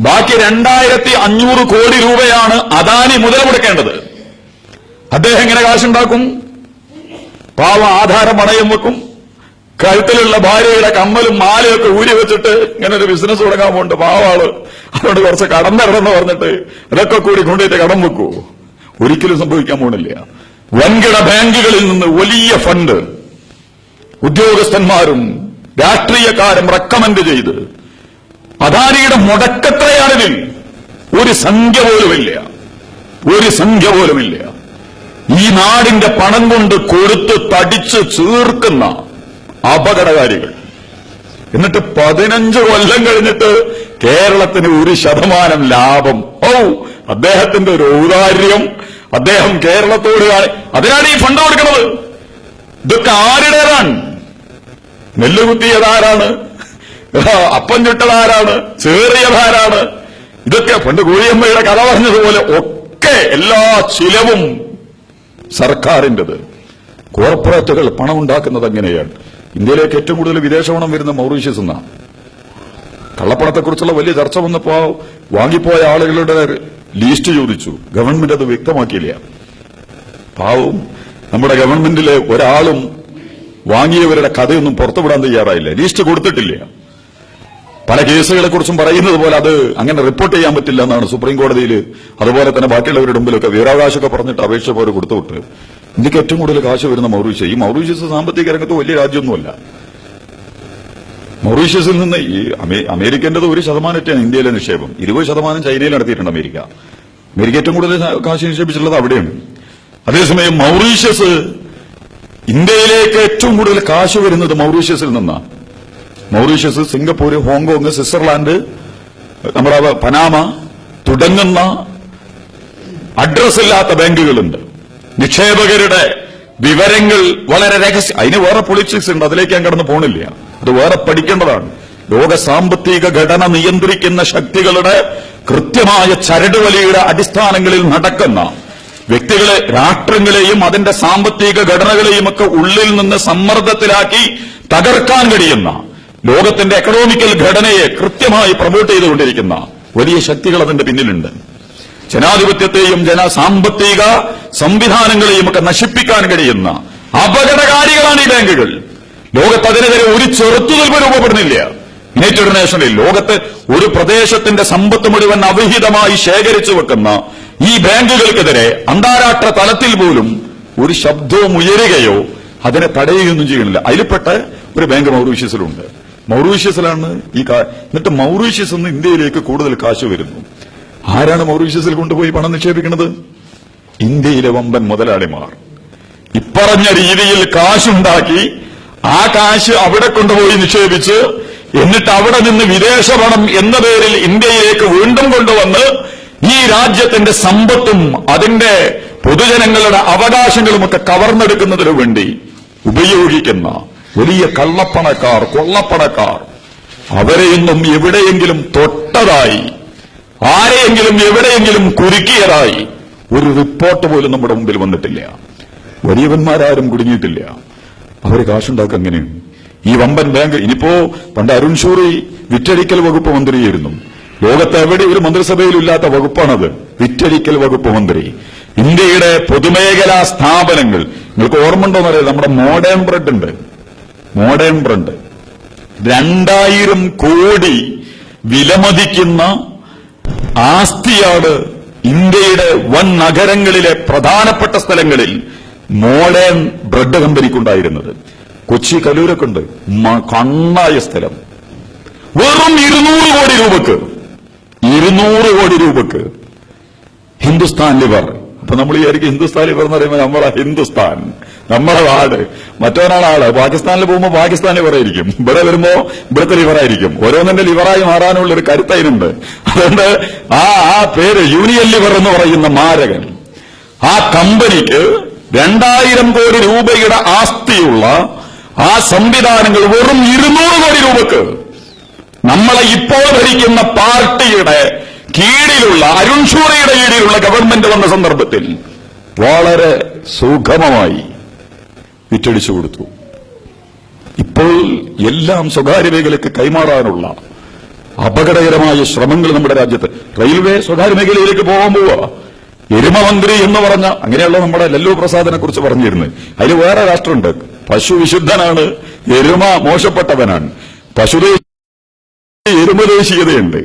ബാക്കി 2500 കോടി രൂപയാണ് അദാനി മുതൽ മുടക്കേണ്ടത്. അദ്ദേഹം എങ്ങനെ കാശുണ്ടാക്കും? പാവം ആധാരം പണയം വെക്കും. കഴുത്തിലുള്ള ഭാര്യയുടെ കമ്മലും മാലയൊക്കെ ഊരി വെച്ചിട്ട് ഇങ്ങനെ ഒരു ബിസിനസ് തുടങ്ങാൻ പോകുന്നുണ്ട് പാവാള്. അതുകൊണ്ട് കുറച്ച് കടം തരണമെന്ന് പറഞ്ഞിട്ട് അതൊക്കെ കൂടി കൊണ്ടുപോയിട്ട് കടം വെക്കൂ. ഒരിക്കലും സംഭവിക്കാൻ പോണില്ല. വൻകിട ബാങ്കുകളിൽ നിന്ന് വലിയ ഫണ്ട് ഉദ്യോഗസ്ഥന്മാരും രാഷ്ട്രീയക്കാരും റെക്കമെൻഡ് ചെയ്ത് അദാനിയുടെ മുടക്കത്രയാണിതിൽ. ഒരു സംഖ്യ പോലുമില്ല. ഈ നാടിന്റെ പണം കൊണ്ട് കൊടുത്ത് തടിച്ച് ചീർക്കുന്ന അപകടകാരികൾ. എന്നിട്ട് 15 കൊല്ലം കഴിഞ്ഞിട്ട് കേരളത്തിന് 1% ലാഭം. അദ്ദേഹത്തിന്റെ ഒരു ഔദാര്യം അദ്ദേഹം കേരളത്തോട് അതിനാണ് ഈ ഫണ്ട് കൊടുക്കുന്നത്. ഇതൊക്കെ ആരുടേതാണ്? നെല്ലുകുത്തിയതാരാണ്? അപ്പം ചുട്ടതാരാണ്? ചേറിയതാരാണ്? ഇതൊക്കെ പണ്ട് കോഴിയമ്മയുടെ കഥ പറഞ്ഞതുപോലെ ഒക്കെ എല്ലാ ചിലവും സർക്കാരിൻ്റെത്. കോർപ്പറേറ്റുകൾ പണം ഉണ്ടാക്കുന്നത് എങ്ങനെയാണ്? ഇന്ത്യയിലേക്ക് ഏറ്റവും കൂടുതൽ വിദേശ പണം വരുന്ന മൗറീഷ്യസ് എന്നാണ്. കള്ളപ്പണത്തെക്കുറിച്ചുള്ള വലിയ ചർച്ച വന്നപ്പോ വാങ്ങിപ്പോയ ആളുകളുടെ ലിസ്റ്റ് ചോദിച്ചു. ഗവൺമെന്റ് അത് വ്യക്തമാക്കിയില്ല. പാവവും നമ്മുടെ ഗവൺമെന്റിലെ ഒരാളും വാങ്ങിയവരുടെ കഥയൊന്നും പുറത്തുവിടാൻ തയ്യാറായില്ല. ലിസ്റ്റ് കൊടുത്തിട്ടില്ല. പല കേസുകളെ കുറിച്ചും പറയുന്നത് പോലെ അത് അങ്ങനെ റിപ്പോർട്ട് ചെയ്യാൻ പറ്റില്ല എന്നാണ് സുപ്രീം കോടതിയിൽ, അതുപോലെ തന്നെ ബാക്കിയുള്ളവരുടെ മുമ്പിലൊക്കെ വിവരാവകാശമൊക്കെ പറഞ്ഞിട്ട് അപേക്ഷ പോലെ കൊടുത്തുവിട്ട്. ഇന്ത്യക്ക് ഏറ്റവും കൂടുതൽ കാശ് വരുന്ന മൗറീഷ്യസ്. ഈ മൗറീഷ്യസ് സാമ്പത്തിക രംഗത്ത് വലിയ രാജ്യമൊന്നുമല്ല. മൗറീഷ്യസിൽ നിന്ന് ഈ അമേരിക്കന്റേത് 1% ഇന്ത്യയിലെ നിക്ഷേപം. 20% ചൈനയിൽ നടത്തിയിട്ടുണ്ട് അമേരിക്ക. ഏറ്റവും കൂടുതൽ കാശ് നിക്ഷേപിച്ചിട്ടുള്ളത് അവിടെയാണ്. അതേസമയം മൗറീഷ്യസ്, ഇന്ത്യയിലേക്ക് ഏറ്റവും കൂടുതൽ കാശ് വരുന്നത് മൗറീഷ്യസിൽ നിന്നാണ്. മൗറീഷ്യസ്, സിംഗപ്പൂർ, ഹോങ്കോങ്, സ്വിറ്റ്സർലാൻഡ്, നമ്മുടെ പനാമ തുടങ്ങുന്ന അഡ്രസ് ഇല്ലാത്ത ബാങ്കുകളുണ്ട്. നിക്ഷേപകരുടെ വിവരങ്ങൾ വളരെ രഹസ്യം. അതിന് വേറെ പൊളിറ്റിക്സ് ഉണ്ട്, അതിലേക്ക് ഞാൻ കടന്നു പോണില്ല, അത് വേറെ പഠിക്കേണ്ടതാണ്. ലോക സാമ്പത്തിക ഘടന നിയന്ത്രിക്കുന്ന ശക്തികളുടെ കൃത്യമായ ചരടുവലിയുടെ അടിസ്ഥാനങ്ങളിൽ നടക്കുന്ന വ്യക്തികളെ, രാഷ്ട്രങ്ങളെയും അതിന്റെ സാമ്പത്തിക ഘടനകളെയും ഒക്കെ ഉള്ളിൽ നിന്ന് സമ്മർദ്ദത്തിലാക്കി തകർക്കാൻ കഴിയുന്ന, ലോകത്തിന്റെ എക്കണോമിക്കൽ ഘടനയെ കൃത്യമായി പ്രൊമോട്ട് ചെയ്തുകൊണ്ടിരിക്കുന്ന വലിയ ശക്തികൾ അതിന്റെ പിന്നിലുണ്ട്. ജനാധിപത്യത്തെയും സാമ്പത്തിക സംവിധാനങ്ങളെയും ഒക്കെ നശിപ്പിക്കാൻ കഴിയുന്ന അപകടകാരികളാണ് ഈ ബാങ്കുകൾ. ലോകത്ത് അതിനെതിരെ ഒരു ചെറുത്തുനിൽപ്പ് രൂപപ്പെടുന്നില്ല. യുണൈറ്റഡ് നേഷനിൽ ലോകത്ത് ഒരു പ്രദേശത്തിന്റെ സമ്പത്ത് മുഴുവൻ അവിഹിതമായി ശേഖരിച്ചു വെക്കുന്ന ഈ ബാങ്കുകൾക്കെതിരെ അന്താരാഷ്ട്ര തലത്തിൽ പോലും ഒരു ശബ്ദവും ഉയരുകയോ അതിനെ തടയുകയൊന്നും ചെയ്യണില്ല. അതിൽപ്പെട്ട ഒരു ബാങ്ക് മൗറീഷ്യസിലുണ്ട്. മൗറീഷ്യസിലാണ് എന്നിട്ട് മൗറീഷ്യസിൽ നിന്ന് ഇന്ത്യയിലേക്ക് കൂടുതൽ കാശ് വരുന്നു. ആരാണ് മൗറീഷ്യസിൽ കൊണ്ടുപോയി പണം നിക്ഷേപിക്കുന്നത്? ഇന്ത്യയിലെ വമ്പൻ മുതലാളിമാർ. ഇപ്പറഞ്ഞ രീതിയിൽ കാശുണ്ടാക്കി ആ കാശ് അവിടെ കൊണ്ടുപോയി നിക്ഷേപിച്ച് എന്നിട്ട് അവിടെ നിന്ന് വിദേശ പണം എന്ന പേരിൽ ഇന്ത്യയിലേക്ക് വീണ്ടും കൊണ്ടുവന്ന് ഈ രാജ്യത്തിന്റെ സമ്പത്തും അതിന്റെ പൊതുജനങ്ങളുടെ അവകാശങ്ങളുമൊക്കെ കവർന്നെടുക്കുന്നതിനു വേണ്ടി ഉപയോഗിക്കുന്ന വലിയ കള്ളപ്പണക്കാർ, കൊള്ളപ്പണക്കാർ, അവരെയൊന്നും എവിടെയെങ്കിലും തൊട്ടതായി, ആരെയെങ്കിലും എവിടെയെങ്കിലും കുരുക്കിയതായി ഒരു റിപ്പോർട്ട് പോലും നമ്മുടെ മുമ്പിൽ വന്നിട്ടില്ല. വലിയവന്മാരാരും കുടുങ്ങിയിട്ടില്ല. അവര് കാശുണ്ടാക്കുക എങ്ങനെയാണ്? ഈ വമ്പൻ ബാങ്ക്. ഇനിയിപ്പോ പണ്ട് അരുൺ ഷൂറി വിറ്റഴിക്കൽ വകുപ്പ് മന്ത്രിയായിരുന്നു. ലോകത്ത് എവിടെ ഒരു മന്ത്രിസഭയിലും ഇല്ലാത്ത വകുപ്പാണത്, വിറ്റഴിക്കൽ വകുപ്പ് മന്ത്രി. ഇന്ത്യയുടെ പൊതുമേഖലാ സ്ഥാപനങ്ങൾ നിങ്ങൾക്ക് ഓർമ്മ ഉണ്ടോന്നറിയാം, നമ്മുടെ മോഡേൺ ബ്രെഡ് ഉണ്ട്. മോഡേൺ ബ്രെഡ് 2000 കോടി വിലമതിക്കുന്ന ആസ്തിയാണ് ഇന്ത്യയുടെ വൻ നഗരങ്ങളിലെ പ്രധാനപ്പെട്ട സ്ഥലങ്ങളിൽ മോഡേൺ ബ്രെഡ് കമ്പനിക്കുണ്ടായിരുന്നത്. കൊച്ചി കലൂരൊക്കെ ഉണ്ട്, കണ്ണായ സ്ഥലം. വെറും 200 കോടി രൂപക്ക് 200 കോടി രൂപക്ക് ഹിന്ദുസ്ഥാൻ ലിവർ. അപ്പൊ നമ്മൾ വിചാരിക്കും ഹിന്ദുസ്ഥാൻ ലിവർ എന്ന് പറയുമ്പോൾ നമ്മളെ ഹിന്ദുസ്ഥാൻ, നമ്മളെ നാട്. മറ്റവനാണ് ആള്. പാകിസ്ഥാനിൽ പോകുമ്പോൾ പാകിസ്ഥാൻ ലിവറായിരിക്കും, ഇവിടെ വരുമ്പോ ഇവിടുത്തെ ലിവറായിരിക്കും. ഓരോന്നിന്റെ ലിവറായി മാറാനുള്ള ഒരു കരുത്തതിനുണ്ട്. അതുകൊണ്ട് ആ പേര് യൂണിയൻ ലിവർ എന്ന് പറയുന്ന മാരകൻ, ആ കമ്പനിക്ക് 2000 കോടി രൂപയുടെ ആസ്തിയുള്ള ആ സംവിധാനങ്ങൾ വെറും 200 കോടി രൂപക്ക് നമ്മളെ ഇപ്പോൾ ഭരിക്കുന്ന പാർട്ടിയുടെ കീഴിലുള്ള, അരുൺ ഷൂറിയുടെ കീഴിലുള്ള ഗവൺമെന്റ് വന്ന സന്ദർഭത്തിൽ വളരെ സുഗമമായി വിറ്റഴിച്ചു കൊടുത്തു. ഇപ്പോൾ എല്ലാം സ്വകാര്യ മേഖലയ്ക്ക് കൈമാറാനുള്ള അപകടകരമായ ശ്രമങ്ങൾ നമ്മുടെ രാജ്യത്ത്. റെയിൽവേ സ്വകാര്യ മേഖലയിലേക്ക് പോകാൻ പോവുക. എരുമമന്ത്രി എന്ന് പറഞ്ഞ, അങ്ങനെയുള്ള നമ്മുടെ ലല്ലു പ്രസാദിനെ കുറിച്ച് പറഞ്ഞിരുന്നു. അതിൽ വേറെ രാഷ്ട്രമുണ്ട്. പശു വിശുദ്ധനാണ്, എരുമ മോശപ്പെട്ടവനാണ്. എരുമദേശീയതയുണ്ട്.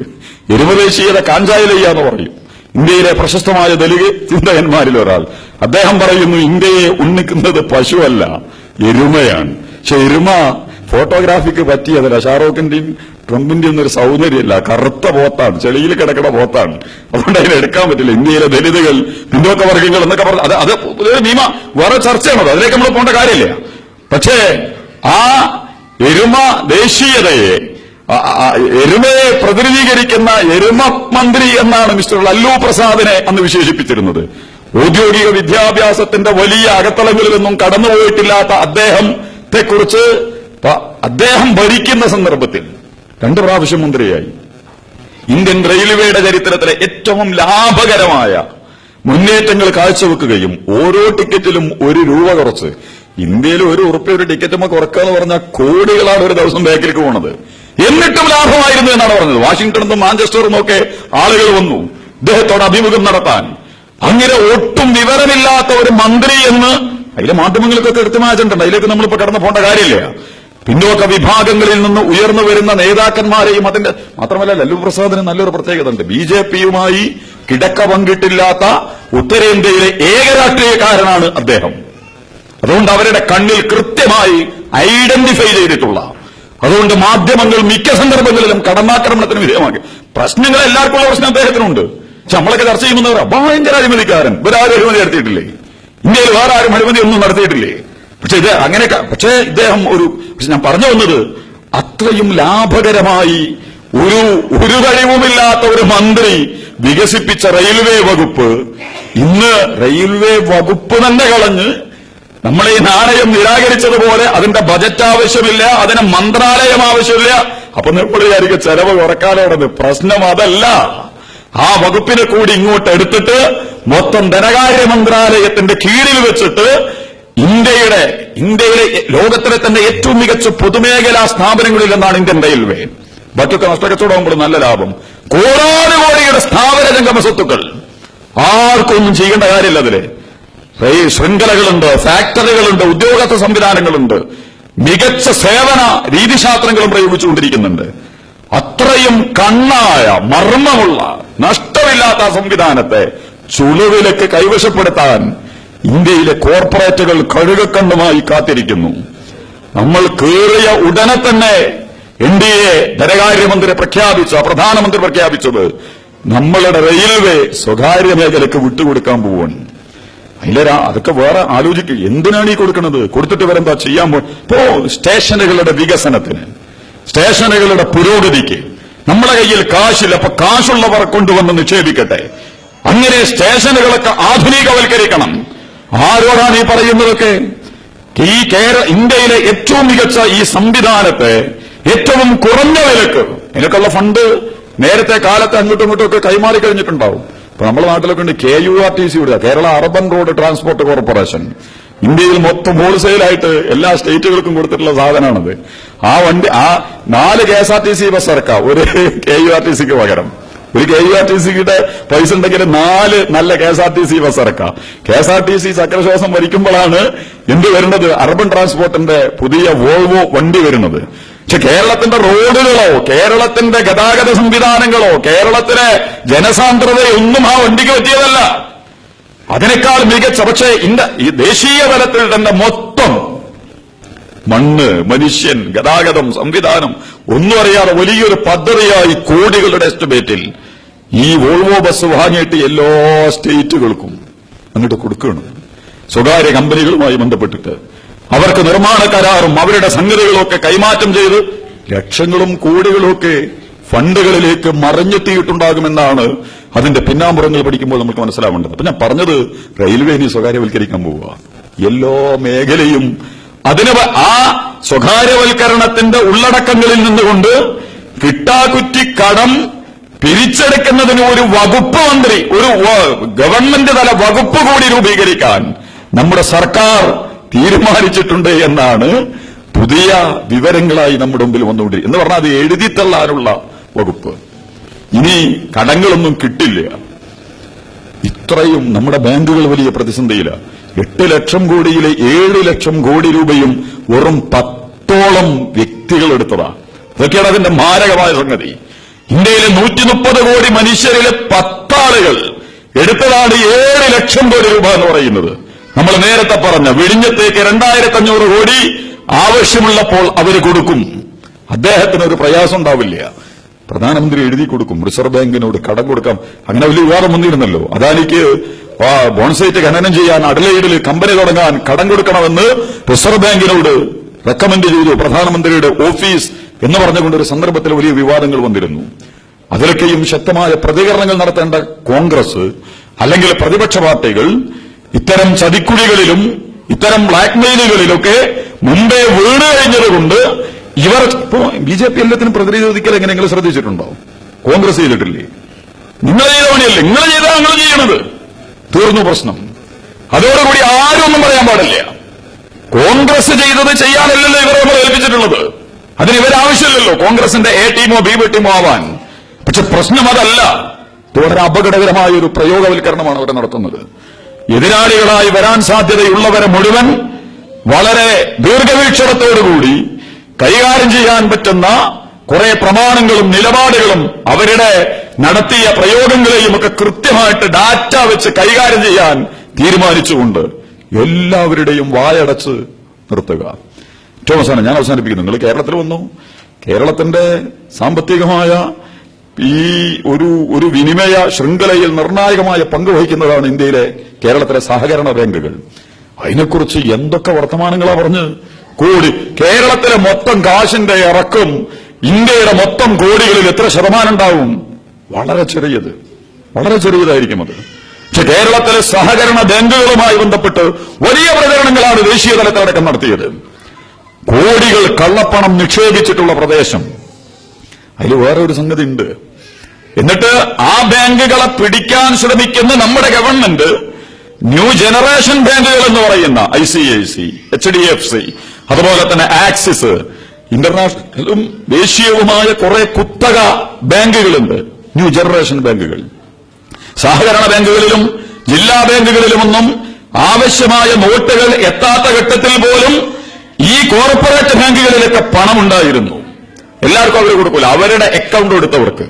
എരുമദേശീയത കാഞ്ചായിലയ്യ എന്ന് പറയും. ഇന്ത്യയിലെ പ്രശസ്തമായ ദലിത് ചിന്തകന്മാരിൽ ഒരാൾ. അദ്ദേഹം പറയുന്നു, ഇന്ത്യയെ ഉണ്ണിക്കുന്നത് പശുവല്ല, എരുമയാണ്. പക്ഷെ എരുമ ഫോട്ടോഗ്രാഫിക്ക് പറ്റിയതല്ല. ഷാറൂഖിന്റെയും ട്രംപിന്റെയും ഒന്നും ഒരു സൗന്ദര്യമല്ല, കറുത്ത പോത്താണ്, ചെളിയിൽ കിടക്കുന്ന പോത്താണ്. അതുകൊണ്ട് അതിനെ എടുക്കാൻ പറ്റില്ല. ഇന്ത്യയിലെ ദലിതുകൾ, പിന്നോക്ക വർഗ്ഗങ്ങൾ എന്നൊക്കെ പറഞ്ഞു, അത് നിയമ വേറെ ചർച്ചയാണത്, അതിലേക്ക് നമ്മൾ പോകേണ്ട കാര്യമില്ല. പക്ഷേ ആ എരുമ ദേശീയതയെ, എരുമയെ പ്രതിനിധീകരിക്കുന്ന എരുമ മന്ത്രി എന്നാണ് മിസ്റ്റർ ലല്ലു പ്രസാദിനെ അന്ന് വിശേഷിപ്പിച്ചിരുന്നത്. ഔദ്യോഗിക വിദ്യാഭ്യാസത്തിന്റെ വലിയ അകത്തളങ്ങളിലൊന്നും കടന്നുപോയിട്ടില്ലാത്ത അദ്ദേഹത്തെക്കുറിച്ച് അദ്ദേഹം ഭരിക്കുന്ന സന്ദർഭത്തിൽ 2 പ്രാവശ്യം മന്ത്രിയായി. ഇന്ത്യൻ റെയിൽവേയുടെ ചരിത്രത്തിലെ ഏറ്റവും ലാഭകരമായ മുന്നേറ്റങ്ങൾ കാഴ്ചവെക്കുകയും ഓരോ ടിക്കറ്റിലും 1 രൂപ കുറച്ച്, ഇന്ത്യയിൽ 1 ഉറുപ്പ്യ ഒരു ടിക്കറ്റുമ്പോൾ കുറക്കുക എന്ന് പറഞ്ഞാൽ കോടികളാണ് ഒരു ദിവസം ബാക്കിലേക്ക് പോണത്. എന്നിട്ടും ലാഭമായിരുന്നു എന്നാണ് പറഞ്ഞത്. വാഷിംഗ്ടണിൽ നിന്നും മാഞ്ചസ്റ്ററിൽ നിന്നൊക്കെ ആളുകൾ വന്നു ഇദ്ദേഹത്തോട് അഭിമുഖം നടത്താൻ. അങ്ങനെ ഒട്ടും വിവരമില്ലാത്ത ഒരു മന്ത്രി എന്ന് അതിലെ മാധ്യമങ്ങൾക്കൊക്കെ കൃത്യമായ അജണ്ട, അതിലേക്ക് നമ്മളിപ്പോ കടന്നു പോകേണ്ട കാര്യമില്ല. പിന്നോക്ക വിഭാഗങ്ങളിൽ നിന്ന് ഉയർന്നു വരുന്ന നേതാക്കന്മാരെയും അതിന്റെ മാത്രമല്ല, ലല്ലു പ്രസാദിന് നല്ലൊരു പ്രത്യേകത ഉണ്ട്. ബിജെപിയുമായി കിടക്ക പങ്കിട്ടില്ലാത്ത ഉത്തരേന്ത്യയിലെ ഏക രാഷ്ട്രീയക്കാരനാണ് അദ്ദേഹം. അതുകൊണ്ട് അവരുടെ കണ്ണിൽ കൃത്യമായി ഐഡന്റിഫൈ ചെയ്തിട്ടുള്ള, അതുകൊണ്ട് മാധ്യമങ്ങൾ മിക്ക സന്ദർഭങ്ങളിലും കടന്നാക്രമണത്തിന് വിധേയമാക്കി. പ്രശ്നങ്ങൾ എല്ലാവർക്കും ഉള്ള പ്രശ്നം അദ്ദേഹത്തിനുണ്ട്. പക്ഷെ നമ്മളൊക്കെ ചർച്ച ചെയ്യുന്നവരാ ഭയങ്കര അഴിമതിക്കാരൻ, ഇവരാരും അഴിമതി നടത്തിയിട്ടില്ലേ, ഇന്ത്യയിൽ വേറെ ആരും അഴിമതി ഒന്നും നടത്തിയിട്ടില്ലേ. പക്ഷെ ഇത് അങ്ങനെ, പക്ഷേ ഇദ്ദേഹം പക്ഷെ ഞാൻ പറഞ്ഞു വന്നത്, അത്രയും ലാഭകരമായി ഒരു കഴിവുമില്ലാത്ത ഒരു മന്ത്രി വികസിപ്പിച്ച റെയിൽവേ വകുപ്പ് ഇന്ന് റെയിൽവേ വകുപ്പ് തന്നെ കളഞ്ഞ് നമ്മൾ ഈ നാണയം നിരാകരിച്ചതുപോലെ അതിന്റെ ബജറ്റ് ആവശ്യമില്ല, അതിന് മന്ത്രാലയം ആവശ്യമില്ല. അപ്പൊ നമ്മൾ വിചാരിക്കും ചെലവ് കുറക്കാലോടത്. പ്രശ്നം അതല്ല. ആ വകുപ്പിനെ കൂടി ഇങ്ങോട്ട് എടുത്തിട്ട് മൊത്തം ധനകാര്യ മന്ത്രാലയത്തിന്റെ കീഴിൽ വെച്ചിട്ട് ഇന്ത്യയിലെ ലോകത്തിലെ തന്നെ ഏറ്റവും മികച്ച പൊതുമേഖലാ സ്ഥാപനങ്ങളിൽ നിന്നാണ് ഇന്ത്യൻ റെയിൽവേ. ബാക്കിയൊക്കെ നഷ്ടക്കച്ചവടമാകുമ്പോൾ നല്ല ലാഭം. കോടാനുകോടിയുടെ സ്ഥാപന ജംഗമ സ്വത്തുക്കൾ. ആർക്കൊന്നും ചെയ്യേണ്ട കാര്യമില്ല. അതില് ശൃംഖലകളുണ്ട്, ഫാക്ടറികളുണ്ട്, ഉദ്യോഗസ്ഥ സംവിധാനങ്ങളുണ്ട്, മികച്ച സേവന രീതിശാസ്ത്രങ്ങളും പ്രയോഗിച്ചുകൊണ്ടിരിക്കുന്നുണ്ട്. അത്രയും കണ്ണായ മർമ്മമുള്ള നഷ്ടമില്ലാത്ത സംവിധാനത്തെ ചുളിവിലേക്ക് കൈവശപ്പെടുത്താൻ ഇന്ത്യയിലെ കോർപ്പറേറ്റുകൾ കഴുകക്കണ്ണുമായി കാത്തിരിക്കുന്നു. നമ്മൾ കേറിയ ഉടനെ തന്നെ NDA ധനകാര്യമന്ത്രി പ്രധാനമന്ത്രി പ്രഖ്യാപിച്ചത് നമ്മളുടെ റെയിൽവേ സ്വകാര്യ മേഖലയ്ക്ക് വിട്ടുകൊടുക്കാൻ പോവുകയാണ്. അതൊക്കെ വേറെ ആലോചിക്കുക. എന്തിനാണ് ഈ കൊടുക്കുന്നത്? കൊടുത്തിട്ട് വരെന്താ ചെയ്യാൻ ഇപ്പോ സ്റ്റേഷനുകളുടെ വികസനത്തിന്, സ്റ്റേഷനുകളുടെ പുരോഗതിക്ക് നമ്മളെ കയ്യിൽ കാശില്ല. അപ്പൊ കാശുള്ളവർ കൊണ്ടുവന്ന് നിക്ഷേപിക്കട്ടെ. അങ്ങനെ സ്റ്റേഷനുകളൊക്കെ ആധുനികവൽക്കരിക്കണം. ആരോടാണ് ഈ പറയുന്നതൊക്കെ? ഇന്ത്യയിലെ ഏറ്റവും മികച്ച ഈ സംവിധാനത്തെ ഏറ്റവും കുറഞ്ഞ വിലക്ക് ഇതിനൊക്കെയുള്ള ഫണ്ട് നേരത്തെ കാലത്ത് അങ്ങോട്ടും ഇങ്ങോട്ടും ഒക്കെ കൈമാറി കഴിഞ്ഞിട്ടുണ്ടാവും. ഇപ്പൊ നമ്മുടെ നാട്ടിലൊക്കെ ഉണ്ട് KURTC വിടുക, Kerala urban road transport corporation. ഇന്ത്യയിൽ മൊത്തം ഹോൾസെയിലായിട്ട് എല്ലാ സ്റ്റേറ്റുകൾക്കും കൊടുത്തിട്ടുള്ള സാധനമാണത്. ആ 4 KSRTC ബസ് ഇറക്കാം ഒരു KURTCക്ക് പകരം. ഒരു KURTCയുടെ പൈസ ഉണ്ടെങ്കിൽ 4 നല്ല KSRTC ബസ് ഇറക്കാം. KSRTC ചക്രശ്വാസം വലിക്കുമ്പോഴാണ് എന്ത് വരുന്നത്? അർബൻ ട്രാൻസ്പോർട്ടിന്റെ പുതിയ വോൾവോ വണ്ടി വരുന്നത്. പക്ഷെ കേരളത്തിന്റെ റോഡുകളോ കേരളത്തിന്റെ ഗതാഗത സംവിധാനങ്ങളോ കേരളത്തിലെ ജനസാന്ദ്രതയൊന്നും ആ വണ്ടിക്ക് പറ്റിയതല്ല. അതിനേക്കാൾ മികച്ച, പക്ഷേ ഈ ദേശീയ തലത്തിൽ തന്നെ മൊത്തം മണ്ണ്, മനുഷ്യൻ, ഗതാഗതം, സംവിധാനം ഒന്നും അറിയാതെ വലിയൊരു പദ്ധതിയായി കോടികളുടെ എസ്റ്റിമേറ്റിൽ ഈ വോൾവോ ബസ് വാങ്ങിയിട്ട് എല്ലാ സ്റ്റേറ്റുകൾക്കും അങ്ങോട്ട് കൊടുക്കണം. സ്വകാര്യ കമ്പനികളുമായി ബന്ധപ്പെട്ടിട്ട് അവർക്ക് നിർമ്മാണ കരാറും അവരുടെ സംഗതികളൊക്കെ കൈമാറ്റം ചെയ്ത് ലക്ഷങ്ങളും കോടികളും ഒക്കെ ഫണ്ടുകളിലേക്ക് മറഞ്ഞെത്തിയിട്ടുണ്ടാകുമെന്നാണ് അതിന്റെ പിന്നാമ്പുറങ്ങൾ പഠിക്കുമ്പോൾ നമുക്ക് മനസ്സിലാവേണ്ടത്. അപ്പൊ ഞാൻ പറഞ്ഞത് റെയിൽവേ ഇനി സ്വകാര്യവൽക്കരിക്കാൻ പോവുക. എല്ലാ മേഖലയും ആ സ്വകാര്യവൽക്കരണത്തിന്റെ ഉള്ളടക്കങ്ങളിൽ നിന്നുകൊണ്ട് കിട്ടാക്കുറ്റി കടം പിരിച്ചെടുക്കുന്നതിന് ഒരു വകുപ്പ് മന്ത്രി, ഒരു ഗവൺമെന്റ് തല വകുപ്പ് കൂടി രൂപീകരിക്കാൻ നമ്മുടെ സർക്കാർ തീരുമാനിച്ചിട്ടുണ്ട് എന്നാണ് പുതിയ വിവരങ്ങളായി നമ്മുടെ മുമ്പിൽ വന്നുകൊണ്ടിരിക്കുന്നത്. എന്ന് പറഞ്ഞാൽ അത് എഴുതിത്തള്ളാനുള്ള വകുപ്പ്. ഇനി കടങ്ങളൊന്നും കിട്ടില്ല. ഇത്രയും നമ്മുടെ ബാങ്കുകൾ വലിയ പ്രതിസന്ധിയിലാണ്. 8 ലക്ഷം കോടിയിലെ 7 ലക്ഷം കോടി രൂപയും വെറും 10ഓളം വ്യക്തികൾ എടുത്തതാ. ഇതൊക്കെയാണ് അതിന്റെ മാരകമായ സംഗതി. ഇന്ത്യയിലെ 130 കോടി മനുഷ്യരിലെ 10 ആളുകൾ എടുത്തതാണ് 7 ലക്ഷം കോടി രൂപ എന്ന് പറയുന്നത്. നമ്മൾ നേരത്തെ പറഞ്ഞ വിഴിഞ്ഞത്തേക്ക് 2500 കോടി ആവശ്യമുള്ളപ്പോൾ അവര് കൊടുക്കും. അദ്ദേഹത്തിന് ഒരു പ്രയാസം ഉണ്ടാവില്ല. പ്രധാനമന്ത്രി എഴുതി കൊടുക്കും, റിസർവ് ബാങ്കിനോട് കടം കൊടുക്കാം. അങ്ങനെ വലിയ വിവാദം വന്നിരുന്നല്ലോ. അദാനിക്ക് ബോൺസൈറ്റ് ഖനനം ചെയ്യാൻ അഡലൈഡിൽ കമ്പനി തുടങ്ങാൻ കടം കൊടുക്കണമെന്ന് റിസർവ് ബാങ്കിനോട് റെക്കമെൻഡ് ചെയ്തു പ്രധാനമന്ത്രിയുടെ ഓഫീസ് എന്ന് പറഞ്ഞുകൊണ്ട് ഒരു സന്ദർഭത്തിൽ വലിയ വിവാദങ്ങൾ വന്നിരുന്നു. അതിലൊക്കെയും ശക്തമായ പ്രതികരണങ്ങൾ നടത്തേണ്ട കോൺഗ്രസ് അല്ലെങ്കിൽ പ്രതിപക്ഷ പാർട്ടികൾ ഇത്തരം ചതിക്കുഴികളിലും ഇത്തരം ബ്ലാക്ക്മെയിലുകളിലൊക്കെ മുമ്പേ വീണ് കഴിഞ്ഞതുകൊണ്ട് ഇവർ ഇപ്പോ BJP എല്ലാത്തിനും പ്രതിരോധിക്കൽ എങ്ങനെ നിങ്ങൾ ശ്രദ്ധിച്ചിട്ടുണ്ടോ? കോൺഗ്രസ് ചെയ്തിട്ടില്ലേ? നിങ്ങൾ ചെയ്ത പണിയല്ലേ, നിങ്ങൾ ചെയ്താൽ നിങ്ങൾ ചെയ്യണത്. തീർന്നു പ്രശ്നം. അതോടുകൂടി ആരും ഒന്നും പറയാൻ പാടില്ല. കോൺഗ്രസ് ചെയ്തത് ചെയ്യാനല്ലല്ലോ ഇവരെ നമ്മൾ ഏൽപ്പിച്ചിട്ടുള്ളത്. അതിന് ഇവരാവശ്യമില്ലല്ലോ കോൺഗ്രസിന്റെ A ടീമോ B ടീമോ ആവാൻ. പക്ഷെ പ്രശ്നം അതല്ല. ഇത് വളരെ അപകടകരമായ ഒരു പ്രയോഗവൽക്കരണമാണ് അവിടെ നടത്തുന്നത്. എതിരാളികളായി വരാൻ സാധ്യതയുള്ളവരെ മുഴുവൻ വളരെ ദീർഘവീക്ഷണത്തോടുകൂടി കൈകാര്യം ചെയ്യാൻ പറ്റുന്ന കുറെ പ്രമാണങ്ങളും നിലപാടുകളും അവരുടെ നടത്തിയ പ്രയോഗങ്ങളെയും ഒക്കെ കൃത്യമായിട്ട് ഡാറ്റ വെച്ച് കൈകാര്യം ചെയ്യാൻ തീരുമാനിച്ചുകൊണ്ട് എല്ലാവരുടെയും വായടച്ച് നിർത്തുക. ഏറ്റവും അവസാനം ഞാൻ അവസാനിപ്പിക്കുന്നു. നിങ്ങൾ കേരളത്തിൽ വന്നു. കേരളത്തിന്റെ സാമ്പത്തികമായ ഈ ഒരു വിനിമയ ശൃംഖലയിൽ നിർണായകമായ പങ്ക് വഹിക്കുന്നതാണ് ഇന്ത്യയിലെ കേരളത്തിലെ സഹകരണ ബാങ്കുകൾ. അതിനെക്കുറിച്ച് എന്തൊക്കെ വർത്തമാനങ്ങളാ പറഞ്ഞ് കേരളത്തിലെ മൊത്തം കാശിന്റെ ഇറക്കും ഇന്ത്യയുടെ മൊത്തം കോടികളിൽ എത്ര ശതമാനം ഉണ്ടാവും? വളരെ ചെറിയതായിരിക്കും അത്. പക്ഷെ കേരളത്തിലെ സഹകരണ ബാങ്കുകളുമായി ബന്ധപ്പെട്ട് വലിയ പ്രചരണങ്ങളാണ് ദേശീയ തലത്തിലടക്കം നടത്തിയത്. കോടികൾ കള്ളപ്പണം നിക്ഷേപിച്ചിട്ടുള്ള പ്രദേശം. അതിൽ വേറെ ഒരു സംഗതി ഉണ്ട്. എന്നിട്ട് ആ ബാങ്കുകളെ പിടിക്കാൻ ശ്രമിക്കുന്ന നമ്മുടെ ഗവൺമെന്റ് ന്യൂ ജനറേഷൻ ബാങ്കുകൾ എന്ന് പറയുന്ന ICIC, HDFC, അതുപോലെ തന്നെ ആക്സിസ്, ഇന്റർനാഷണലും ദേശീയവുമായ കുറെ കുത്തക ബാങ്കുകളുണ്ട്. ന്യൂ ജനറേഷൻ ബാങ്കുകൾ. സഹകരണ ബാങ്കുകളിലും ജില്ലാ ബാങ്കുകളിലുമൊന്നും ആവശ്യമായ നോട്ടുകൾ എത്താത്ത ഘട്ടത്തിൽ പോലും ഈ കോർപ്പറേറ്റ് ബാങ്കുകളിലൊക്കെ പണമുണ്ടായിരുന്നു. എല്ലാവർക്കും അവർ കൊടുക്കൂല. അവരുടെ അക്കൗണ്ട് എടുത്തവർക്ക്,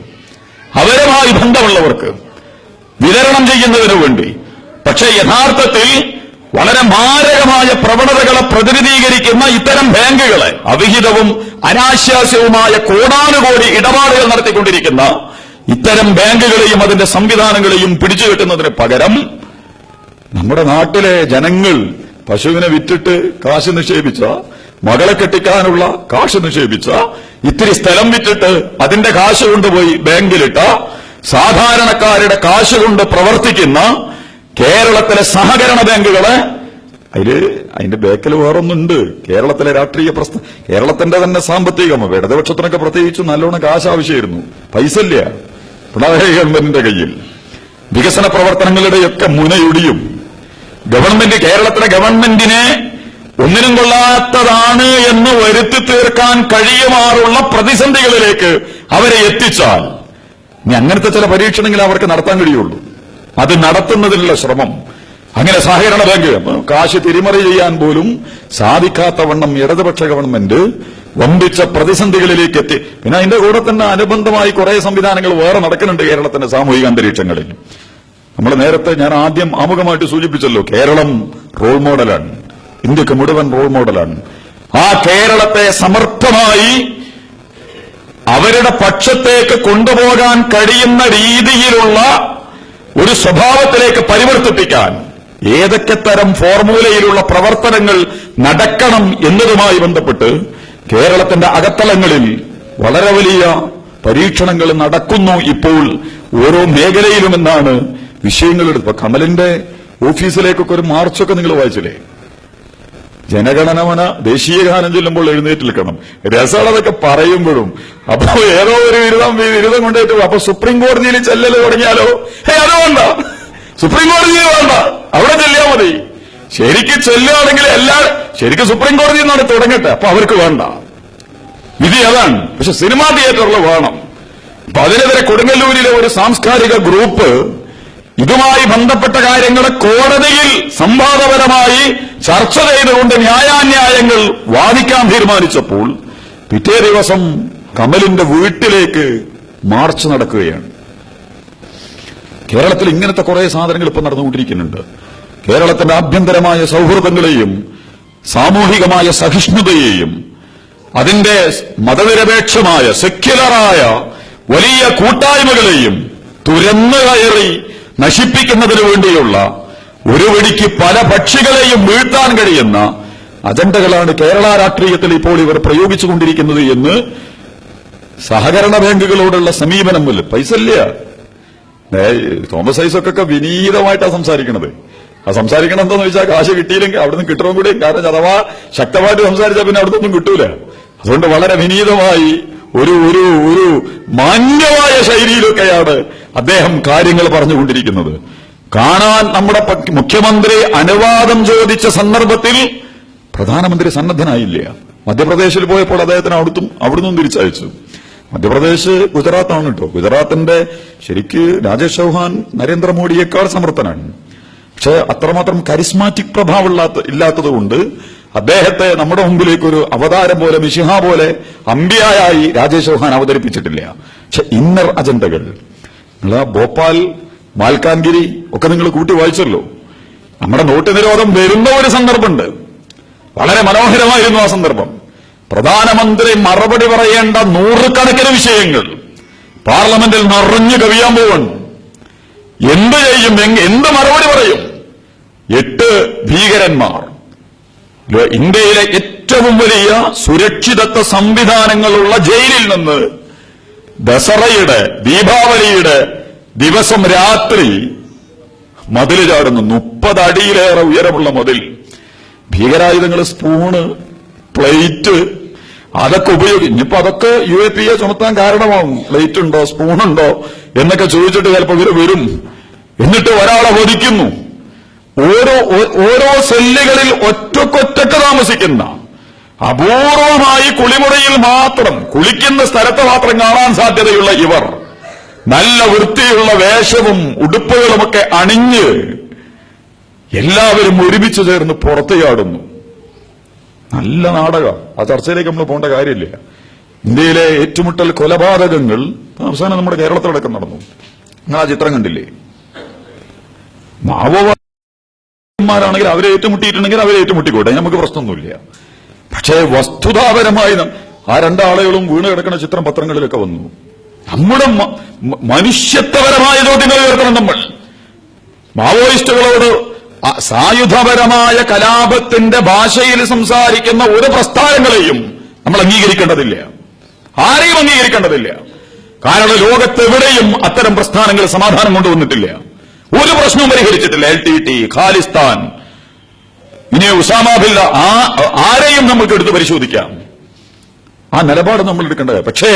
അവരുമായി ബന്ധമുള്ളവർക്ക് വിതരണം ചെയ്യുന്നതിനു വേണ്ടി. പക്ഷേ യഥാർത്ഥത്തിൽ വളരെ മാരകമായ പ്രവണതകളെ പ്രതിനിധീകരിക്കുന്ന ഇത്തരം ബാങ്കുകളെ, അവിഹിതവും അനാശാസ്യവുമായ കോടാനുകോടി ഇടപാടുകൾ നടത്തിക്കൊണ്ടിരിക്കുന്ന ഇത്തരം ബാങ്കുകളെയും അതിന്റെ സംവിധാനങ്ങളെയും പിടിച്ചുകെട്ടുന്നതിന് പകരം നമ്മുടെ നാട്ടിലെ ജനങ്ങൾ പശുവിനെ വിറ്റിട്ട് കാശ് നിക്ഷേപിച്ച, മകളെ കെട്ടിക്കാനുള്ള കാശ് നിക്ഷേപിച്ച, ഇത്തിരി സ്ഥലം വിറ്റിട്ട് അതിന്റെ കാശ് കൊണ്ടുപോയി ബാങ്കിലിട്ട, സാധാരണക്കാരുടെ കാശ് കൊണ്ട് പ്രവർത്തിക്കുന്ന കേരളത്തിലെ സഹകരണ ബാങ്കുകളെ, അതിന്റെ ബേക്കൽ വേറൊന്നുണ്ട്. കേരളത്തിലെ രാഷ്ട്രീയ കേരളത്തിന്റെ തന്നെ സാമ്പത്തികം, ഇടതുപക്ഷത്തിനൊക്കെ പ്രത്യേകിച്ച് നല്ലോണം കാശ് ആവശ്യമായിരുന്നു. പൈസ ഇല്ല പിണറായി ഗവൺമെന്റിന്റെ കയ്യിൽ. വികസന പ്രവർത്തനങ്ങളുടെയൊക്കെ മുനയൊടിയും കേരളത്തിലെ ഗവൺമെന്റിനെ ഒന്നിനും കൊള്ളാത്തതാണ് എന്ന് വരുത്തി തീർക്കാൻ കഴിയുമാറുള്ള പ്രതിസന്ധികളിലേക്ക് അവരെ എത്തിച്ചാൽ ഇനി അങ്ങനത്തെ ചില പരീക്ഷണങ്ങൾ അവർക്ക് നടത്താൻ കഴിയുള്ളൂ. അത് നടത്തുന്നതിനുള്ള ശ്രമം. അങ്ങനെ സഹകരണ ബാങ്ക് കാശ് തിരിമറി ചെയ്യാൻ പോലും സാധിക്കാത്തവണ്ണം ഇടതുപക്ഷ ഗവൺമെന്റ് വമ്പിച്ച പ്രതിസന്ധികളിലേക്ക് എത്തി. പിന്നെ അതിന്റെ കൂടെ തന്നെ അനുബന്ധമായി കുറെ സംവിധാനങ്ങൾ വേറെ നടക്കുന്നുണ്ട് കേരളത്തിന്റെ സാമൂഹിക അന്തരീക്ഷങ്ങളിൽ. നമ്മൾ നേരത്തെ ഞാൻ ആദ്യം ആമുഖമായിട്ട് സൂചിപ്പിച്ചല്ലോ, കേരളം റോൾ മോഡലാണ്, ഇന്ത്യക്ക് മുഴുവൻ റോൾ മോഡലാണ്. ആ കേരളത്തെ സമർത്ഥമായി അവരുടെ പക്ഷത്തേക്ക് കൊണ്ടുപോകാൻ കഴിയുന്ന രീതിയിലുള്ള ഒരു സ്വഭാവത്തിലേക്ക് പരിവർത്തിപ്പിക്കാൻ ഏതൊക്കെ തരം ഫോർമുലയിലുള്ള പ്രവർത്തനങ്ങൾ നടക്കണം എന്നതുമായി ബന്ധപ്പെട്ട് കേരളത്തിന്റെ അകത്തളങ്ങളിൽ വളരെ വലിയ പരീക്ഷണങ്ങൾ നടക്കുന്നു ഇപ്പോൾ ഓരോ മേഖലയിലുമെന്നാണ് വിഷയങ്ങളെടുത്ത്. കമലിന്റെ ഓഫീസിലേക്കൊക്കെ ഒരു മാർച്ചൊക്കെ നിങ്ങൾ വായിച്ചില്ലേ? ജനഗണനമന ദേശീയ ഗാനം ചൊല്ലുമ്പോൾ എഴുന്നേറ്റ് നിൽക്കണം. രസമുള്ളതൊക്കെ പറയുമ്പോഴും അപ്പൊ ഏതോ ഒരു ബിരുദം കൊണ്ടേറ്റു. അപ്പൊ സുപ്രീം കോടതിയിൽ ചെല്ലല് തുടങ്ങിയാലോ? അത് വേണ്ട, സുപ്രീം കോടതിയിൽ വേണ്ട, അവിടെ ചെല്ലിയാ മതി. ശരിക്കും ചെല്ലുകയാണെങ്കിൽ ശരിക്കും സുപ്രീം കോടതിയിൽ നിന്നാണ് തുടങ്ങട്ടെ. അപ്പൊ അവർക്ക് വേണ്ട, വിധി അതാണ്. പക്ഷെ സിനിമാ തിയേറ്ററിൽ വേണം. അപ്പൊ അതിനെതിരെ കൊടുങ്ങല്ലൂരിലെ ഒരു സാംസ്കാരിക ഗ്രൂപ്പ് ഇതുമായി ബന്ധപ്പെട്ട കാര്യങ്ങളെ കോടതിയിൽ സംവാദപരമായി ചർച്ച ചെയ്തുകൊണ്ട് ന്യായാന്യായങ്ങൾ വാദിക്കാൻ തീരുമാനിച്ചപ്പോൾ പിറ്റേ ദിവസം കമലിന്റെ വീട്ടിലേക്ക് മാർച്ച് നടക്കുകയാണ്. കേരളത്തിൽ ഇങ്ങനത്തെ കുറെ സാധനങ്ങൾ ഇപ്പൊ നടന്നുകൊണ്ടിരിക്കുന്നുണ്ട്. കേരളത്തിന്റെ ആഭ്യന്തരമായ സൗഹൃദങ്ങളെയും സാമൂഹികമായ സഹിഷ്ണുതയെയും അതിന്റെ മതനിരപേക്ഷമായ സെക്യുലറായ വലിയ കൂട്ടായ്മകളെയും തുരന്നു കയറി നശിപ്പിക്കുന്നതിനു വേണ്ടിയുള്ള ഒരു വെടിക്ക് പല പക്ഷികളെയും വീഴ്ത്താൻ കഴിയുന്ന അജണ്ടകളാണ് കേരള രാഷ്ട്രീയത്തിൽ ഇപ്പോൾ ഇവർ പ്രയോഗിച്ചുകൊണ്ടിരിക്കുന്നത് എന്ന് സഹകരണ ബാങ്കുകളോടുള്ള സമീപനം മുതൽ പൈസ ഇല്ല. തോമസ് ഐസക്കൊക്കെ വിനീതമായിട്ടാണ് സംസാരിക്കുന്നത്. ആ സംസാരിക്കണം എന്താന്ന് വെച്ചാൽ കാശ് കിട്ടിയില്ലെങ്കിൽ അവിടുന്ന് കിട്ടണം കൂടി. കാരണം അഥവാ ശക്തമായിട്ട് സംസാരിച്ചാൽ പിന്നെ അവിടുന്ന് ഒന്നും കിട്ടൂല. അതുകൊണ്ട് വളരെ വിനീതമായി ഒരു ഒരു ഒരു മാന്യമായ ശൈലിയിലൊക്കെയാണ് അദ്ദേഹം കാര്യങ്ങൾ പറഞ്ഞുകൊണ്ടിരിക്കുന്നത്. കാണാൻ നമ്മുടെ മുഖ്യമന്ത്രി അനുവാദം ചോദിച്ച സന്ദർഭത്തിൽ പ്രധാനമന്ത്രി സന്നദ്ധനായില്ല. മധ്യപ്രദേശിൽ പോയപ്പോൾ അദ്ദേഹത്തിന് അവിടുന്ന് തിരിച്ചയച്ചു. മധ്യപ്രദേശ് ഗുജറാത്താണ് കേട്ടോ. ഗുജറാത്തിന്റെ ശരിക്ക് രാജേഷ് ചൌഹാൻ നരേന്ദ്രമോദിയേക്കാൾ സമർത്ഥനാണ്. പക്ഷെ അത്രമാത്രം കരിസ്മാറ്റിക് പ്രഭാവം ഇല്ലാത്തതുകൊണ്ട് അദ്ദേഹത്തെ നമ്മുടെ മുമ്പിലേക്ക് ഒരു അവതാരം പോലെ, മിശിഹ പോലെ അമ്പിയായി രാജേഷ് ചൌഹാൻ അവതരിപ്പിച്ചിട്ടില്ല. പക്ഷെ ഇന്നർ അജണ്ടകൾ നിങ്ങൾ ഭോപ്പാൽ, മാൽക്കാൻഗിരി ഒക്കെ നിങ്ങൾ കൂട്ടി വായിച്ചല്ലോ. നമ്മുടെ നോട്ട് നിരോധം വരുന്ന ഒരു സന്ദർഭമുണ്ട്. വളരെ മനോഹരമായിരുന്നു ആ സന്ദർഭം. പ്രധാനമന്ത്രി മറുപടി പറയേണ്ട നൂറുകണക്കിന് വിഷയങ്ങൾ പാർലമെന്റിൽ നിറഞ്ഞു കവിയാൻ പോവാണ്. എന്ത് ചെയ്യും, എന്ത് മറുപടി പറയും? 8 ഭീകരന്മാർ, ഇന്ത്യയിലെ ഏറ്റവും വലിയ സുരക്ഷിതത്വ സംവിധാനങ്ങളുള്ള ജയിലിൽ നിന്ന് ദസറയുടെ ദീപാവലിയുടെ ദിവസം രാത്രി മതിൽ ചാടുന്നു. 30 അടിയിലേറെ ഉയരമുള്ള മതിൽ. ഭീകരായുധങ്ങൾ, സ്പൂണ്, പ്ലേറ്റ്, അതൊക്കെ ഇനിയിപ്പോ അതൊക്കെ UAPA ചുമത്താൻ കാരണമാവും. പ്ലേറ്റ് ഉണ്ടോ, സ്പൂണുണ്ടോ എന്നൊക്കെ ചോദിച്ചിട്ട് ചിലപ്പോൾ ഇവര് വരും. എന്നിട്ട് ഒരാളെ വധിക്കുന്നു. ഓരോ സെല്ലുകളിൽ ഒറ്റക്കൊറ്റക്ക് താമസിക്കുന്ന, അപൂർവമായി കുളിമുറിയിൽ മാത്രം, കുളിക്കുന്ന സ്ഥലത്ത് മാത്രം കാണാൻ സാധ്യതയുള്ള ഇവർ നല്ല വൃത്തിയുള്ള വേഷവും ഉടുപ്പുകളുമൊക്കെ അണിഞ്ഞ് എല്ലാവരും ഒരുമിച്ച് ചേർന്ന് പുറത്തു ചാടുന്നു. നല്ല നാടകം. ആ ചർച്ചയിലേക്ക് നമ്മൾ പോകേണ്ട കാര്യമില്ല. ഇന്ത്യയിലെ ഏറ്റുമുട്ടൽ കൊലപാതകങ്ങൾ അവസാനം നമ്മുടെ കേരളത്തിലടക്കം നടന്നു. നിങ്ങൾ ആ ചിത്രം കണ്ടില്ലേ? മാവോവാദിമാരാണെങ്കിൽ അവരെ ഏറ്റുമുട്ടിയിട്ടുണ്ടെങ്കിൽ അവരെ ഏറ്റുമുട്ടിക്കോട്ടെ, നമുക്ക് പ്രശ്നമൊന്നുമില്ല. പക്ഷേ വസ്തുതാപരമായി ആ രണ്ടാളുകളും വീണ് കിടക്കുന്ന ചിത്രം പത്രങ്ങളിലൊക്കെ വന്നു. നമ്മുടെ മനുഷ്യത്വപരമായ ചോദ്യങ്ങൾ ഉയർത്തണം. നമ്മൾ മാവോയിസ്റ്റുകളോട് സായുധപരമായ കലാപത്തിന്റെ ഭാഷയിൽ സംസാരിക്കുന്ന ഒരു പ്രസ്ഥാനങ്ങളെയും നമ്മൾ അംഗീകരിക്കേണ്ടതില്ല, ആരെയും അംഗീകരിക്കേണ്ടതില്ല. കാരണം ലോകത്തെവിടെയും അത്തരം പ്രസ്ഥാനങ്ങൾ സമാധാനം കൊണ്ടുവന്നിട്ടില്ല, ഒരു പ്രശ്നവും പരിഹരിച്ചിട്ടില്ല. LTT, ഖാലിസ്ഥാൻ, ഇനി ഉസാമ ബിൻ ആരെയും നമുക്ക് എടുത്ത് പരിശോധിക്കാം. ആ നിലപാട് നമ്മൾ എടുക്കേണ്ടത്. പക്ഷേ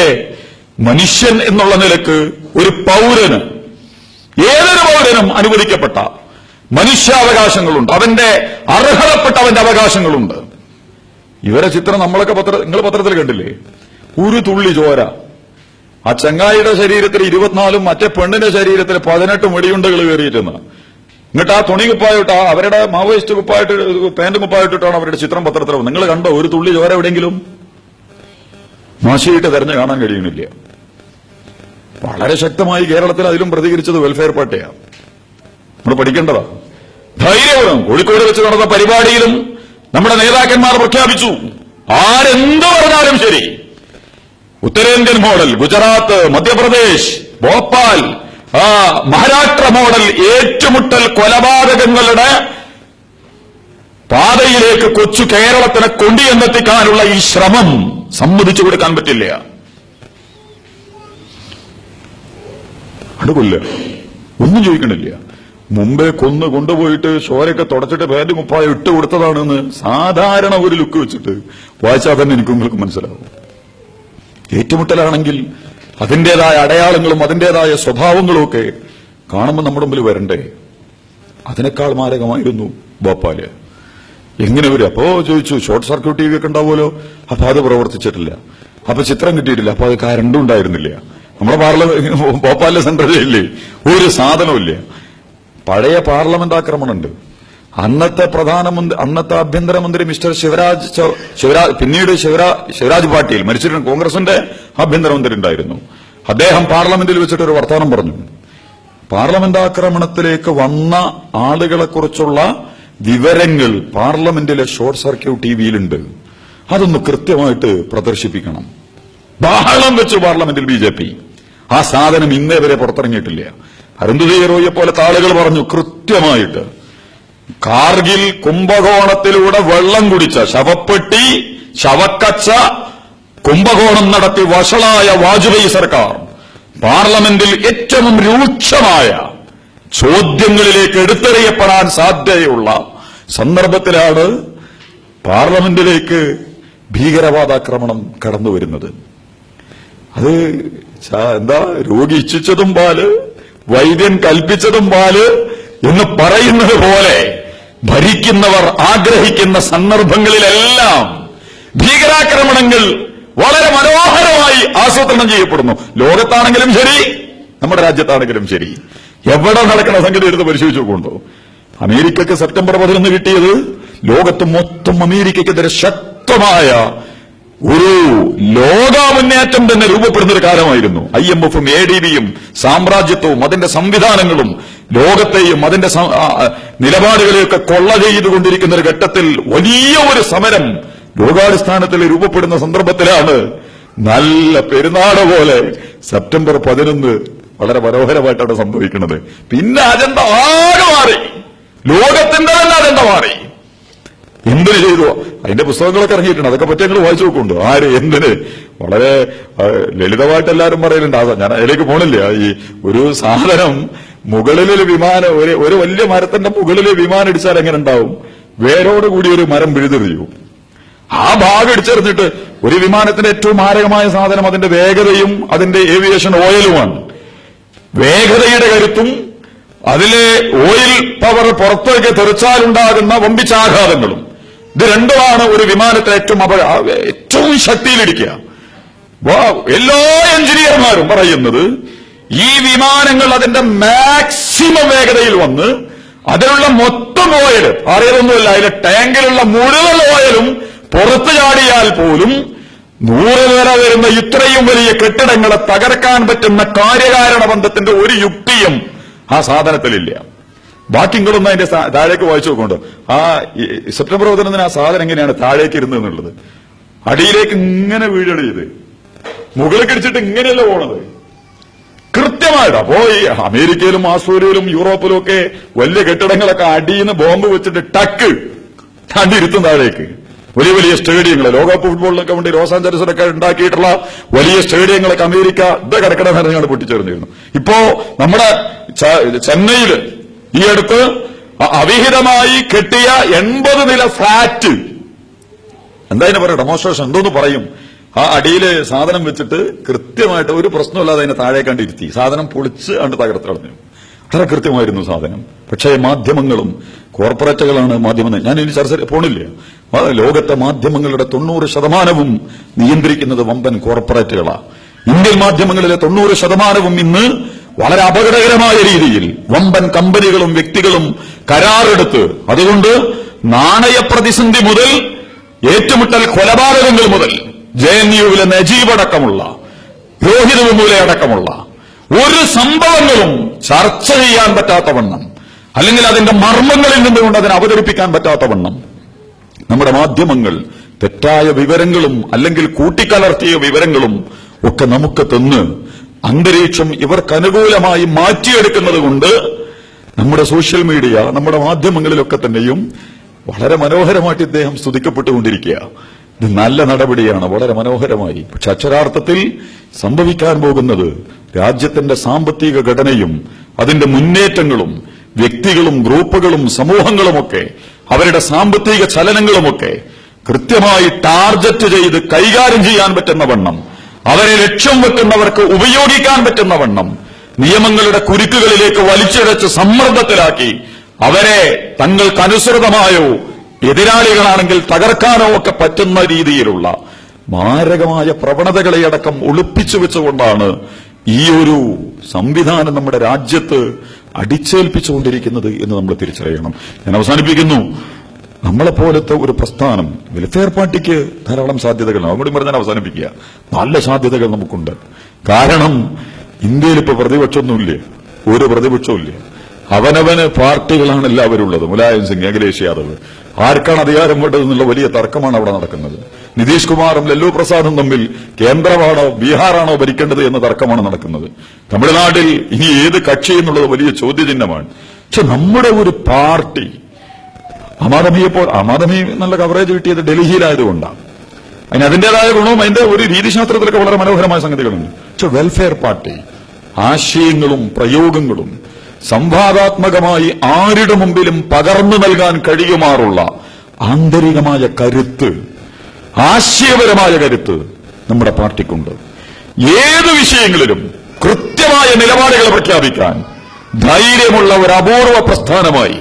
മനുഷ്യൻ എന്നുള്ള നിലക്ക് ഒരു പൗരന്, ഏതൊരു പൗരനും അനുവദിക്കപ്പെട്ട മനുഷ്യാവകാശങ്ങളുണ്ട്, അവന്റെ അർഹതപ്പെട്ട അവന്റെ അവകാശങ്ങളുണ്ട്. ഇവരെ ചിത്രം നമ്മളൊക്കെ നിങ്ങൾ പത്രത്തിൽ കണ്ടില്ലേ? ഒരു തുള്ളി ചോര. ആ ചങ്ങായിയുടെ ശരീരത്തിൽ 24, മറ്റേ പെണ്ണിന്റെ ശരീരത്തിൽ 18 വെടിയുണ്ടകൾ കയറിയിരുന്ന. എന്നിട്ട് ആ തുണി കുപ്പായിട്ട്, അവരുടെ മാവോയിസ്റ്റ് കുപ്പായിട്ട്, പാന്റ് കുപ്പായിട്ടിട്ടാണ് അവരുടെ ചിത്രം പത്രത്തിൽ. നിങ്ങൾ കണ്ടോ ഒരു തുള്ളി ചോര എവിടെയെങ്കിലും? മോശമായിട്ട് തെരഞ്ഞു കാണാൻ കഴിയുന്നില്ല. വളരെ ശക്തമായി കേരളത്തിൽ അതിലും പ്രതികരിച്ചത് വെൽഫെയർ പാർട്ടിയാണ്. നമ്മൾ പഠിക്കേണ്ടതാ. ധൈര്യപൂർവ്വം കോഴിക്കോട് വെച്ച് നടന്ന പരിപാടിയിലും നമ്മുടെ നേതാക്കന്മാർ പ്രഖ്യാപിച്ചു, ആരെന്ത് പറഞ്ഞാലും ശരി, ഉത്തരേന്ത്യൻ മോഡൽ, ഗുജറാത്ത്, മധ്യപ്രദേശ്, ഭോപ്പാൽ, മഹാരാഷ്ട്ര മോഡൽ ഏറ്റുമുട്ടൽ കൊലപാതകങ്ങളുടെ പാതയിലേക്ക് കൊച്ചു കേരളത്തിനെ കൊണ്ടുചെന്നെത്തിക്കാനുള്ള ഈ ശ്രമം സമ്മതിച്ചു കൊടുക്കാൻ പറ്റില്ല. അടുക്കില്ല, ഒന്നും ചോദിക്കണില്ല. മുമ്പേ കൊണ്ടുപോയിട്ട് ചോരയൊക്കെ തുടച്ചിട്ട് പാന്റ് കുപ്പായം ഇട്ട് കൊടുത്തതാണെന്ന് സാധാരണ ഒരു ലുക്ക് വെച്ചിട്ട് വായിച്ചാൽ തന്നെ എനിക്ക് നിങ്ങൾക്ക് മനസ്സിലാവും. ഏറ്റുമുട്ടലാണെങ്കിൽ അതിന്റേതായ അടയാളങ്ങളും അതിന്റേതായ സ്വഭാവങ്ങളും ഒക്കെ കാണുമ്പോൾ നമ്മുടെ മുമ്പിൽ വരണ്ടേ? അതിനേക്കാൾ മാരകമായിരുന്നു ഭോപ്പാല്. എങ്ങനെ വരും? അപ്പോ ചോദിച്ചു, ഷോർട്ട് സർക്യൂട്ട് TV ഒക്കെ ഉണ്ടാവുമല്ലോ. അപ്പൊ അത് പ്രവർത്തിച്ചിട്ടില്ല. അപ്പൊ ചിത്രം കിട്ടിയിട്ടില്ല. അപ്പൊ അത് കരണ്ടും ഉണ്ടായിരുന്നില്ല. നമ്മുടെ ഭോപ്പാലിലെ സെൻട്രൽ ജയിലിൽ ഒരു സാധനമില്ല. പഴയ പാർലമെന്റ് ആക്രമണമുണ്ട്. അന്നത്തെ ആഭ്യന്തരമന്ത്രി മിസ്റ്റർ ശിവരാജ് പിന്നീട് ശിവരാജ് പാട്ടീൽ മരിച്ചിട്ടുണ്ട്, കോൺഗ്രസിന്റെ ആഭ്യന്തരമന്ത്രി ഉണ്ടായിരുന്നു. അദ്ദേഹം പാർലമെന്റിൽ വെച്ചിട്ട് ഒരു വർത്തമാനം പറഞ്ഞു. പാർലമെന്റ് ആക്രമണത്തിലേക്ക് വന്ന ആളുകളെക്കുറിച്ചുള്ള വിവരങ്ങൾ പാർലമെന്റിലെ ഷോർട്ട് സർക്യൂട്ട് TVയിലുണ്ട്. അതൊന്ന് കൃത്യമായിട്ട് പ്രദർശിപ്പിക്കണം. ബഹളം വെച്ചു പാർലമെന്റിൽ BJP. ആ സാധനം ഇന്നേ വരെ പുറത്തിറങ്ങിയിട്ടില്ല. അരുന്ധതി റോയിയെ പോലത്തെ ആളുകൾ പറഞ്ഞു കൃത്യമായിട്ട്, കാർഗിൽ കുംഭകോണത്തിലൂടെ വെള്ളം കുടിച്ച ശവപ്പെട്ടി, ശവക്കച്ച, കുംഭകോണം നടത്തി വഷളായ വാജ്പേയി സർക്കാർ പാർലമെന്റിൽ ഏറ്റവും രൂക്ഷമായ ചോദ്യങ്ങളിലേക്ക് എടുത്തെറിയപ്പെടാൻ സാധ്യതയുള്ള സന്ദർഭത്തിലാണ് പാർലമെന്റിലേക്ക് ഭീകരവാദാക്രമണം കടന്നുവരുന്നത്. അത് എന്താ, രോഗി ഇച്ഛിച്ചതും പാല്, വൈദ്യൻ കൽപ്പിച്ചതും പാല് എന്ന് പറയുന്നത് പോലെ ഭരിക്കുന്നവർ ആഗ്രഹിക്കുന്ന സന്ദർഭങ്ങളിലെല്ലാം ഭീകരാക്രമണങ്ങൾ വളരെ മനോഹരമായി ആസൂത്രണം ചെയ്യപ്പെടുന്നു. ലോകത്താണെങ്കിലും ശരി, നമ്മുടെ രാജ്യത്താണെങ്കിലും ശരി, എവിടെ നടക്കുന്ന സംഗതി എടുത്ത് പരിശോധിച്ചു നോക്കുന്നുണ്ടോ? അമേരിക്കക്ക് സെപ്റ്റംബർ 11 കിട്ടിയത് ലോകത്ത് മൊത്തം അമേരിക്കയ്ക്കെതിരെ ശക്തമായ ഒരു ലോകമുന്നേറ്റം തന്നെ രൂപപ്പെടുന്ന ഒരു കാലമായിരുന്നു. IMFും ADBയും സാമ്രാജ്യത്വവും അതിന്റെ സംവിധാനങ്ങളും ലോകത്തെയും അതിന്റെ നിലപാടുകളെയൊക്കെ കൊള്ള ചെയ്തുകൊണ്ടിരിക്കുന്ന ഒരു ഘട്ടത്തിൽ വലിയ ഒരു സമരം ലോകാടിസ്ഥാനത്തിൽ രൂപപ്പെടുന്ന സന്ദർഭത്തിലാണ് നല്ല പെരുന്നാട് പോലെ സെപ്റ്റംബർ 11 വളരെ മനോഹരമായിട്ടാണ് സംഭവിക്കുന്നത്. പിന്നെ അജണ്ട ആകെ മാറി, ലോകത്തിന്റെ തന്നെ അജണ്ട മാറി. എന്തിന് ചെയ്തു? അതിന്റെ പുസ്തകങ്ങളൊക്കെ ഇറങ്ങിയിട്ടുണ്ട്. അതൊക്കെ പറ്റി ഞങ്ങൾ വായിച്ചു നോക്കുന്നുണ്ട്. ആര് എന്തിന് വളരെ ലളിതമായിട്ട് എല്ലാവരും പറയലുണ്ട്. ഞാൻ അതിലേക്ക് പോണില്ല. ഈ ഒരു സാധനം മുകളിലൊരു വിമാനം, ഒരു വലിയ മരത്തിന്റെ മുകളിൽ വിമാനം ഇടിച്ചാൽ എങ്ങനെ ഉണ്ടാവും? വേരോട് കൂടി ഒരു മരം പിഴുതെറിയും. ആ ഭാഗം ഇടിച്ചെറിഞ്ഞിട്ട് ഒരു വിമാനത്തിന്റെ ഏറ്റവും മാരകമായ സാധനം അതിന്റെ വേഗതയും അതിന്റെ ഏവിയേഷൻ ഓയിലുമാണ്. വേഗതയുടെ കരുത്തും അതിലെ ഓയിൽ പവർ പുറത്തേക്ക് തെറിച്ചാലുണ്ടാകുന്ന വമ്പിച്ചാഘാതങ്ങളും, ഇത് രണ്ടുമാണ് ഒരു വിമാനത്തെ ഏറ്റവും ശക്തിയിലിടിക്കുക. എല്ലാ എഞ്ചിനീയർമാരും പറയുന്നത് ഈ വിമാനങ്ങൾ അതിന്റെ മാക്സിമം വേഗതയിൽ വന്ന് അതിലുള്ള മൊത്തം ഓയിൽ, അറിയതൊന്നുമില്ല, അതിലെ ടാങ്കിലുള്ള മുഴുവൻ ഓയിലും പുറത്തു ചാടിയാൽ പോലും 100 നില വരുന്ന ഇത്രയും വലിയ കെട്ടിടങ്ങളെ തകർക്കാൻ പറ്റുന്ന കാര്യകാരണ ബന്ധത്തിന്റെ ഒരു യുക്തിയും ആ സാധനത്തിലില്ല. ബാക്കി നിങ്ങളൊന്നും അതിന്റെ താഴേക്ക് വായിച്ചു നോക്കുന്നുണ്ട്. ആ സെപ്റ്റംബർ 11 ആ സാധനം എങ്ങനെയാണ് താഴേക്ക് ഇരുന്നത് എന്നുള്ളത്. അടിയിലേക്ക് ഇങ്ങനെ വീഴടി ചെയ്ത് മുകളിൽ കിടിച്ചിട്ട് ഇങ്ങനെയല്ല പോണത് കൃത്യമായിട്ട്. അപ്പോ ഈ അമേരിക്കയിലും ഓസ്ട്രേലിയയിലും യൂറോപ്പിലും ഒക്കെ വലിയ കെട്ടിടങ്ങളൊക്കെ അടിയിൽ നിന്ന് ബോംബ് വെച്ചിട്ട് ടക്ക് തണ്ടിരുത്തും താഴേക്ക്. വലിയ വലിയ സ്റ്റേഡിയങ്ങൾ, ലോകകപ്പ് ഫുട്ബോളിനൊക്കെ വേണ്ടി ലോസ് ആഞ്ചലസിലൊക്കെ ഉണ്ടാക്കിയിട്ടുള്ള വലിയ സ്റ്റേഡിയങ്ങളൊക്കെ അമേരിക്ക കിടക്കട നിറഞ്ഞാണ് പൊട്ടിച്ചെറിഞ്ഞിരുന്നു. ഇപ്പോ നമ്മുടെ ചെന്നൈയില് ഈ അടുത്ത് അവിഹിതമായി കെട്ടിയ 80 നില ഫ്ളാറ്റ്, എന്താ അതിനെ പറയുക, ഡെമോൺസ്ട്രേഷൻ എന്തോന്ന് പറയും, ആ അടിയില് സാധനം വെച്ചിട്ട് കൃത്യമായിട്ട് ഒരു പ്രശ്നമില്ലാതെ അതിനെ താഴെ കണ്ടിരുത്തി സാധനം പൊളിച്ച് കണ്ട് തകർത്ത് കളഞ്ഞു. അത്ര കൃത്യമായിരുന്നു സാധനം. പക്ഷേ മാധ്യമങ്ങളും കോർപ്പറേറ്റുകളാണ് മാധ്യമങ്ങൾ. ഞാൻ ഇനി ചർച്ച പോണില്ല. ലോകത്തെ മാധ്യമങ്ങളുടെ 90% നിയന്ത്രിക്കുന്നത് വമ്പൻ കോർപ്പറേറ്റുകളാണ്. ഇന്ത്യൻ മാധ്യമങ്ങളിലെ 90% ഇന്ന് വളരെ അപകടകരമായ രീതിയിൽ വമ്പൻ കമ്പനികളും വ്യക്തികളും കരാറെടുത്ത്, അതുകൊണ്ട് നാണയ പ്രതിസന്ധി മുതൽ ഏറ്റുമുട്ടൽ കൊലപാതകങ്ങൾ മുതൽ JNUവിലെ നജീബ് അടക്കമുള്ള രോഹിത് വെമുല അടക്കമുള്ള ഒരു സംഭവങ്ങളും ചർച്ച ചെയ്യാൻ പറ്റാത്തവണ്ണം, അല്ലെങ്കിൽ അതിന്റെ മർമ്മങ്ങളിൽ നിന്നുകൊണ്ട് അതിനെ അവതരിപ്പിക്കാൻ പറ്റാത്തവണ്ണം നമ്മുടെ മാധ്യമങ്ങൾ തെറ്റായ വിവരങ്ങളും അല്ലെങ്കിൽ കൂട്ടിക്കലർത്തിയ വിവരങ്ങളും ഒക്കെ നമുക്ക് തന്ന് അന്തരീക്ഷം ഇവർക്ക് അനുകൂലമായി മാറ്റിയെടുക്കുന്നത് കൊണ്ട് നമ്മുടെ സോഷ്യൽ മീഡിയ, നമ്മുടെ മാധ്യമങ്ങളിലൊക്കെ തന്നെയും വളരെ മനോഹരമായിട്ട് ഇദ്ദേഹം സ്തുതിക്കപ്പെട്ടുകൊണ്ടിരിക്കുക. ഇത് നല്ല നടപടിയാണ്, വളരെ മനോഹരമായി. പക്ഷെ അക്ഷരാർത്ഥത്തിൽ സംഭവിക്കാൻ പോകുന്നത് രാജ്യത്തിന്റെ സാമ്പത്തിക ഘടനയും അതിന്റെ മുന്നേറ്റങ്ങളും വ്യക്തികളും ഗ്രൂപ്പുകളും സമൂഹങ്ങളുമൊക്കെ അവരുടെ സാമ്പത്തിക ചലനങ്ങളുമൊക്കെ കൃത്യമായി ടാർഗറ്റ് ചെയ്ത് കൈകാര്യം ചെയ്യാൻ പറ്റുന്ന വണ്ണം, അവരെ ലക്ഷ്യം വെക്കുന്നവർക്ക് ഉപയോഗിക്കാൻ പറ്റുന്ന വണ്ണം നിയമങ്ങളുടെ കുരുക്കുകളിലേക്ക് വലിച്ചിഴച്ച് സമ്മർദ്ദത്തിലാക്കി അവരെ തങ്ങൾക്കനുസൃതമായോ എതിരാളികളാണെങ്കിൽ തകർക്കാനോ ഒക്കെ പറ്റുന്ന രീതിയിലുള്ള മാരകമായ പ്രവണതകളെ അടക്കം ഒളിപ്പിച്ചു വെച്ചുകൊണ്ടാണ് ഈ ഒരു സംവിധാനം നമ്മുടെ രാജ്യത്ത് അടിച്ചേൽപ്പിച്ചുകൊണ്ടിരിക്കുന്നത് എന്ന് നമ്മൾ തിരിച്ചറിയണം. ഞാൻ അവസാനിപ്പിക്കുന്നു. നമ്മളെപ്പോലത്തെ ഒരു പ്രസ്ഥാനം, വെൽഫെയർ പാർട്ടിക്ക് ധാരാളം സാധ്യതകൾ, അതുകൂടി പറഞ്ഞാൽ അവസാനിപ്പിക്കുക, നല്ല സാധ്യതകൾ നമുക്കുണ്ട്. കാരണം ഇന്ത്യയിൽ ഇപ്പൊ പ്രതിപക്ഷമൊന്നുമില്ല, ഒരു പ്രതിപക്ഷവും ഇല്ല. അവനവന് പാർട്ടികളാണ് എല്ലാവരും ഉള്ളത്. മുലായം സിംഗ്, അഖിലേഷ് യാദവ്, ആർക്കാണ് അധികാരം വേണ്ടതെന്നുള്ള വലിയ തർക്കമാണ് അവിടെ നടക്കുന്നത്. നിതീഷ് കുമാറും ലല്ലു പ്രസാദും തമ്മിൽ കേന്ദ്രമാണോ ബീഹാറാണോ ഭരിക്കേണ്ടത് എന്ന തർക്കമാണ് നടക്കുന്നത്. തമിഴ്നാട്ടിൽ ഇനി ഏത് കക്ഷി എന്നുള്ളത് വലിയ ചോദ്യചിഹ്നമാണ്. പക്ഷെ നമ്മുടെ ഒരു പാർട്ടി, അമാദമി നല്ല കവറേജ് കിട്ടിയത് ഡൽഹിയിലായതുകൊണ്ടാണ്. അതിന് അതിന്റേതായ ഗുണവും അതിന്റെ ഒരു രീതിശാസ്ത്രത്തിലൊക്കെ വളരെ മനോഹരമായ സംഗതികളുണ്ട്. പക്ഷെ വെൽഫെയർ പാർട്ടി ആശയങ്ങളും പ്രയോഗങ്ങളും സംവാദാത്മകമായി ആരുടെ മുമ്പിലും പകർന്നു നൽകാൻ കഴിയുമാറുള്ള ആന്തരികമായ കരുത്ത്, ആശയപരമായ കരുത്ത് നമ്മുടെ പാർട്ടിക്കുണ്ട്. ഏത് വിഷയങ്ങളിലും കൃത്യമായ നിലപാടുകൾ പ്രഖ്യാപിക്കാൻ ധൈര്യമുള്ള ഒരു അപൂർവ പ്രസ്ഥാനമായി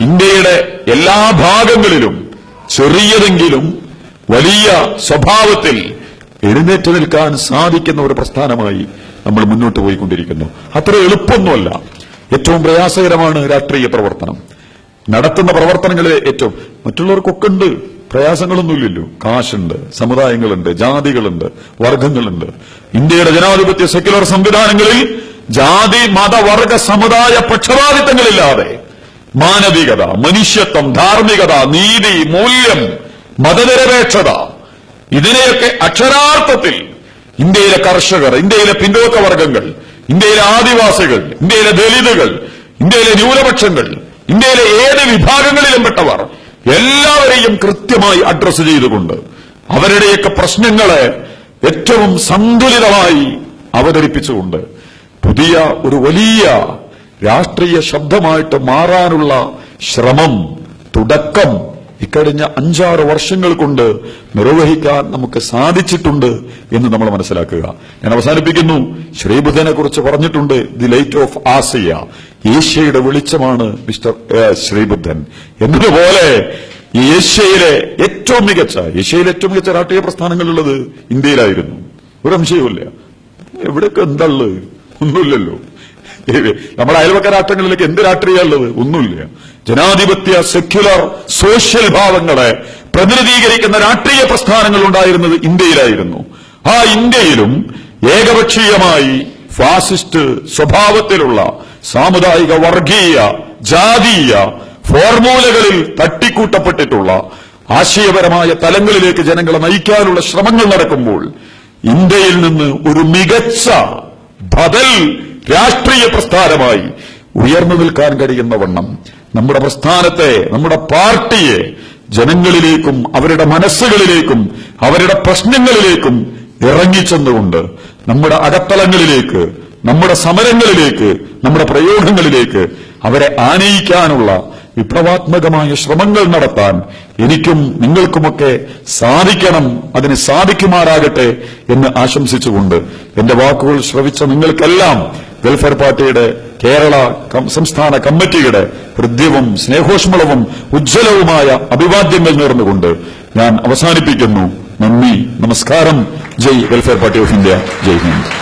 ഇന്ത്യയുടെ എല്ലാ ഭാഗങ്ങളിലും ചെറിയതെങ്കിലും വലിയ സ്വഭാവത്തിൽ എഴുന്നേറ്റ് നിൽക്കാൻ സാധിക്കുന്ന ഒരു പ്രസ്ഥാനമായി നമ്മൾ മുന്നോട്ട് പോയിക്കൊണ്ടിരിക്കുന്നു. അത്ര എളുപ്പമൊന്നുമല്ല, ഏറ്റവും പ്രയാസകരമാണ് രാഷ്ട്രീയ പ്രവർത്തനം. നടത്തുന്ന പ്രവർത്തനങ്ങളിൽ ഏറ്റവും മറ്റുള്ളവർക്കൊക്കെ ഉണ്ട്, പ്രയാസങ്ങളൊന്നുമില്ലല്ലോ. കാശുണ്ട്, സമുദായങ്ങളുണ്ട്, ജാതികളുണ്ട്, വർഗങ്ങളുണ്ട്. ഇന്ത്യയുടെ ജനാധിപത്യ സെക്യുലർ സംവിധാനങ്ങളിൽ ജാതി മത വർഗ സമുദായ പക്ഷപാതിത്വങ്ങളില്ലാതെ മാനവികത, മനുഷ്യത്വം, ധാർമ്മികത, നീതി, മൂല്യം, മതനിരപേക്ഷത, ഇതിനെയൊക്കെ അക്ഷരാർത്ഥത്തിൽ ഇന്ത്യയിലെ കർഷകർ, ഇന്ത്യയിലെ പിന്നോക്ക വർഗങ്ങൾ, ഇന്ത്യയിലെ ആദിവാസികൾ, ഇന്ത്യയിലെ ദലിതുകൾ, ഇന്ത്യയിലെ ന്യൂനപക്ഷങ്ങൾ, ഇന്ത്യയിലെ ഏത് വിഭാഗങ്ങളിലും പെട്ടവർ എല്ലാവരെയും കൃത്യമായി അഡ്രസ് ചെയ്തുകൊണ്ട് അവരുടെയൊക്കെ പ്രശ്നങ്ങളെ ഏറ്റവും സന്തുലിതമായി അവതരിപ്പിച്ചുകൊണ്ട് പുതിയ ഒരു വലിയ രാഷ്ട്രീയ ശബ്ദമായിട്ട് മാറാനുള്ള ശ്രമം തുടക്കം ഇക്കഴിഞ്ഞ 5-6 വർഷങ്ങൾ കൊണ്ട് നിർവഹിക്കാൻ നമുക്ക് സാധിച്ചിട്ടുണ്ട് എന്ന് നമ്മൾ മനസ്സിലാക്കുക. ഞാൻ അവസാനിപ്പിക്കുന്നു. ശ്രീബുദ്ധനെ കുറിച്ച് പറഞ്ഞിട്ടുണ്ട്, ദി ലൈറ്റ് ഓഫ് ആസിയ, ഏഷ്യയുടെ വെളിച്ചമാണ് മിസ്റ്റർ ശ്രീബുദ്ധൻ എന്നതുപോലെ ഏഷ്യയിലെ ഏറ്റവും മികച്ച രാഷ്ട്രീയ പ്രസ്ഥാനങ്ങളുള്ളത് ഇന്ത്യയിലായിരുന്നു. ഒരു സംശയവുമില്ല. എവിടെയൊക്കെ എന്താള്? ഒന്നുമില്ലല്ലോ. നമ്മുടെ അയൽവക്ക രാഷ്ട്രങ്ങളിലേക്ക് എന്ത് രാഷ്ട്രീയമുള്ളത്? ഒന്നുമില്ല. ജനാധിപത്യ, സെക്യുലർ, സോഷ്യൽ ഭാവങ്ങളെ പ്രതിനിധീകരിക്കുന്ന രാഷ്ട്രീയ പ്രസ്ഥാനങ്ങൾ ഉണ്ടായിരുന്നത് ഇന്ത്യയിലായിരുന്നു. ആ ഇന്ത്യയിലും ഏകപക്ഷീയമായി ഫാസിസ്റ്റ് സ്വഭാവത്തിലുള്ള സാമുദായിക, വർഗീയ, ജാതീയ ഫോർമുലകളിൽ തട്ടിക്കൂട്ടപ്പെട്ടിട്ടുള്ള ആശയപരമായ തലങ്ങളിലേക്ക് ജനങ്ങളെ നയിക്കാനുള്ള ശ്രമങ്ങൾ നടക്കുമ്പോൾ ഇന്ത്യയിൽ നിന്ന് ഒരു മികച്ച ബദൽ രാഷ്ട്രീയ പ്രസ്ഥാനമായി ഉയർന്നു നിൽക്കാൻ കഴിയുന്ന വണ്ണം നമ്മുടെ പ്രസ്ഥാനത്തെ, നമ്മുടെ പാർട്ടിയെ ജനങ്ങളിലേക്കും അവരുടെ മനസ്സുകളിലേക്കും അവരുടെ പ്രശ്നങ്ങളിലേക്കും ഇറങ്ങിച്ചെന്നുകൊണ്ട് നമ്മുടെ അകത്തളങ്ങളിലേക്ക്, നമ്മുടെ സമരങ്ങളിലേക്ക്, നമ്മുടെ പ്രയോഗങ്ങളിലേക്ക് അവരെ ആനയിക്കാനുള്ള വിപ്ലവാത്മകമായ ശ്രമങ്ങൾ നടത്താൻ എനിക്കും നിങ്ങൾക്കുമൊക്കെ സാധിക്കണം. അതിന് സാധിക്കുമാറാകട്ടെ എന്ന് ആശംസിച്ചുകൊണ്ട് എന്റെ വാക്കുകൾ ശ്രവിച്ച നിങ്ങൾക്കെല്ലാം വെൽഫെയർ പാർട്ടിയുടെ കേരള സംസ്ഥാന കമ്മിറ്റിയുടെ ഹൃദ്യവും സ്നേഹോഷ്മളവും ഉജ്ജ്വലവുമായ അഭിവാദ്യങ്ങൾ നേർന്നുകൊണ്ട് ഞാൻ അവസാനിപ്പിക്കുന്നു. നന്ദി, നമസ്കാരം. ജയ് വെൽഫെയർ പാർട്ടി ഓഫ് ഇന്ത്യ. ജയ് ഹിന്ദ്.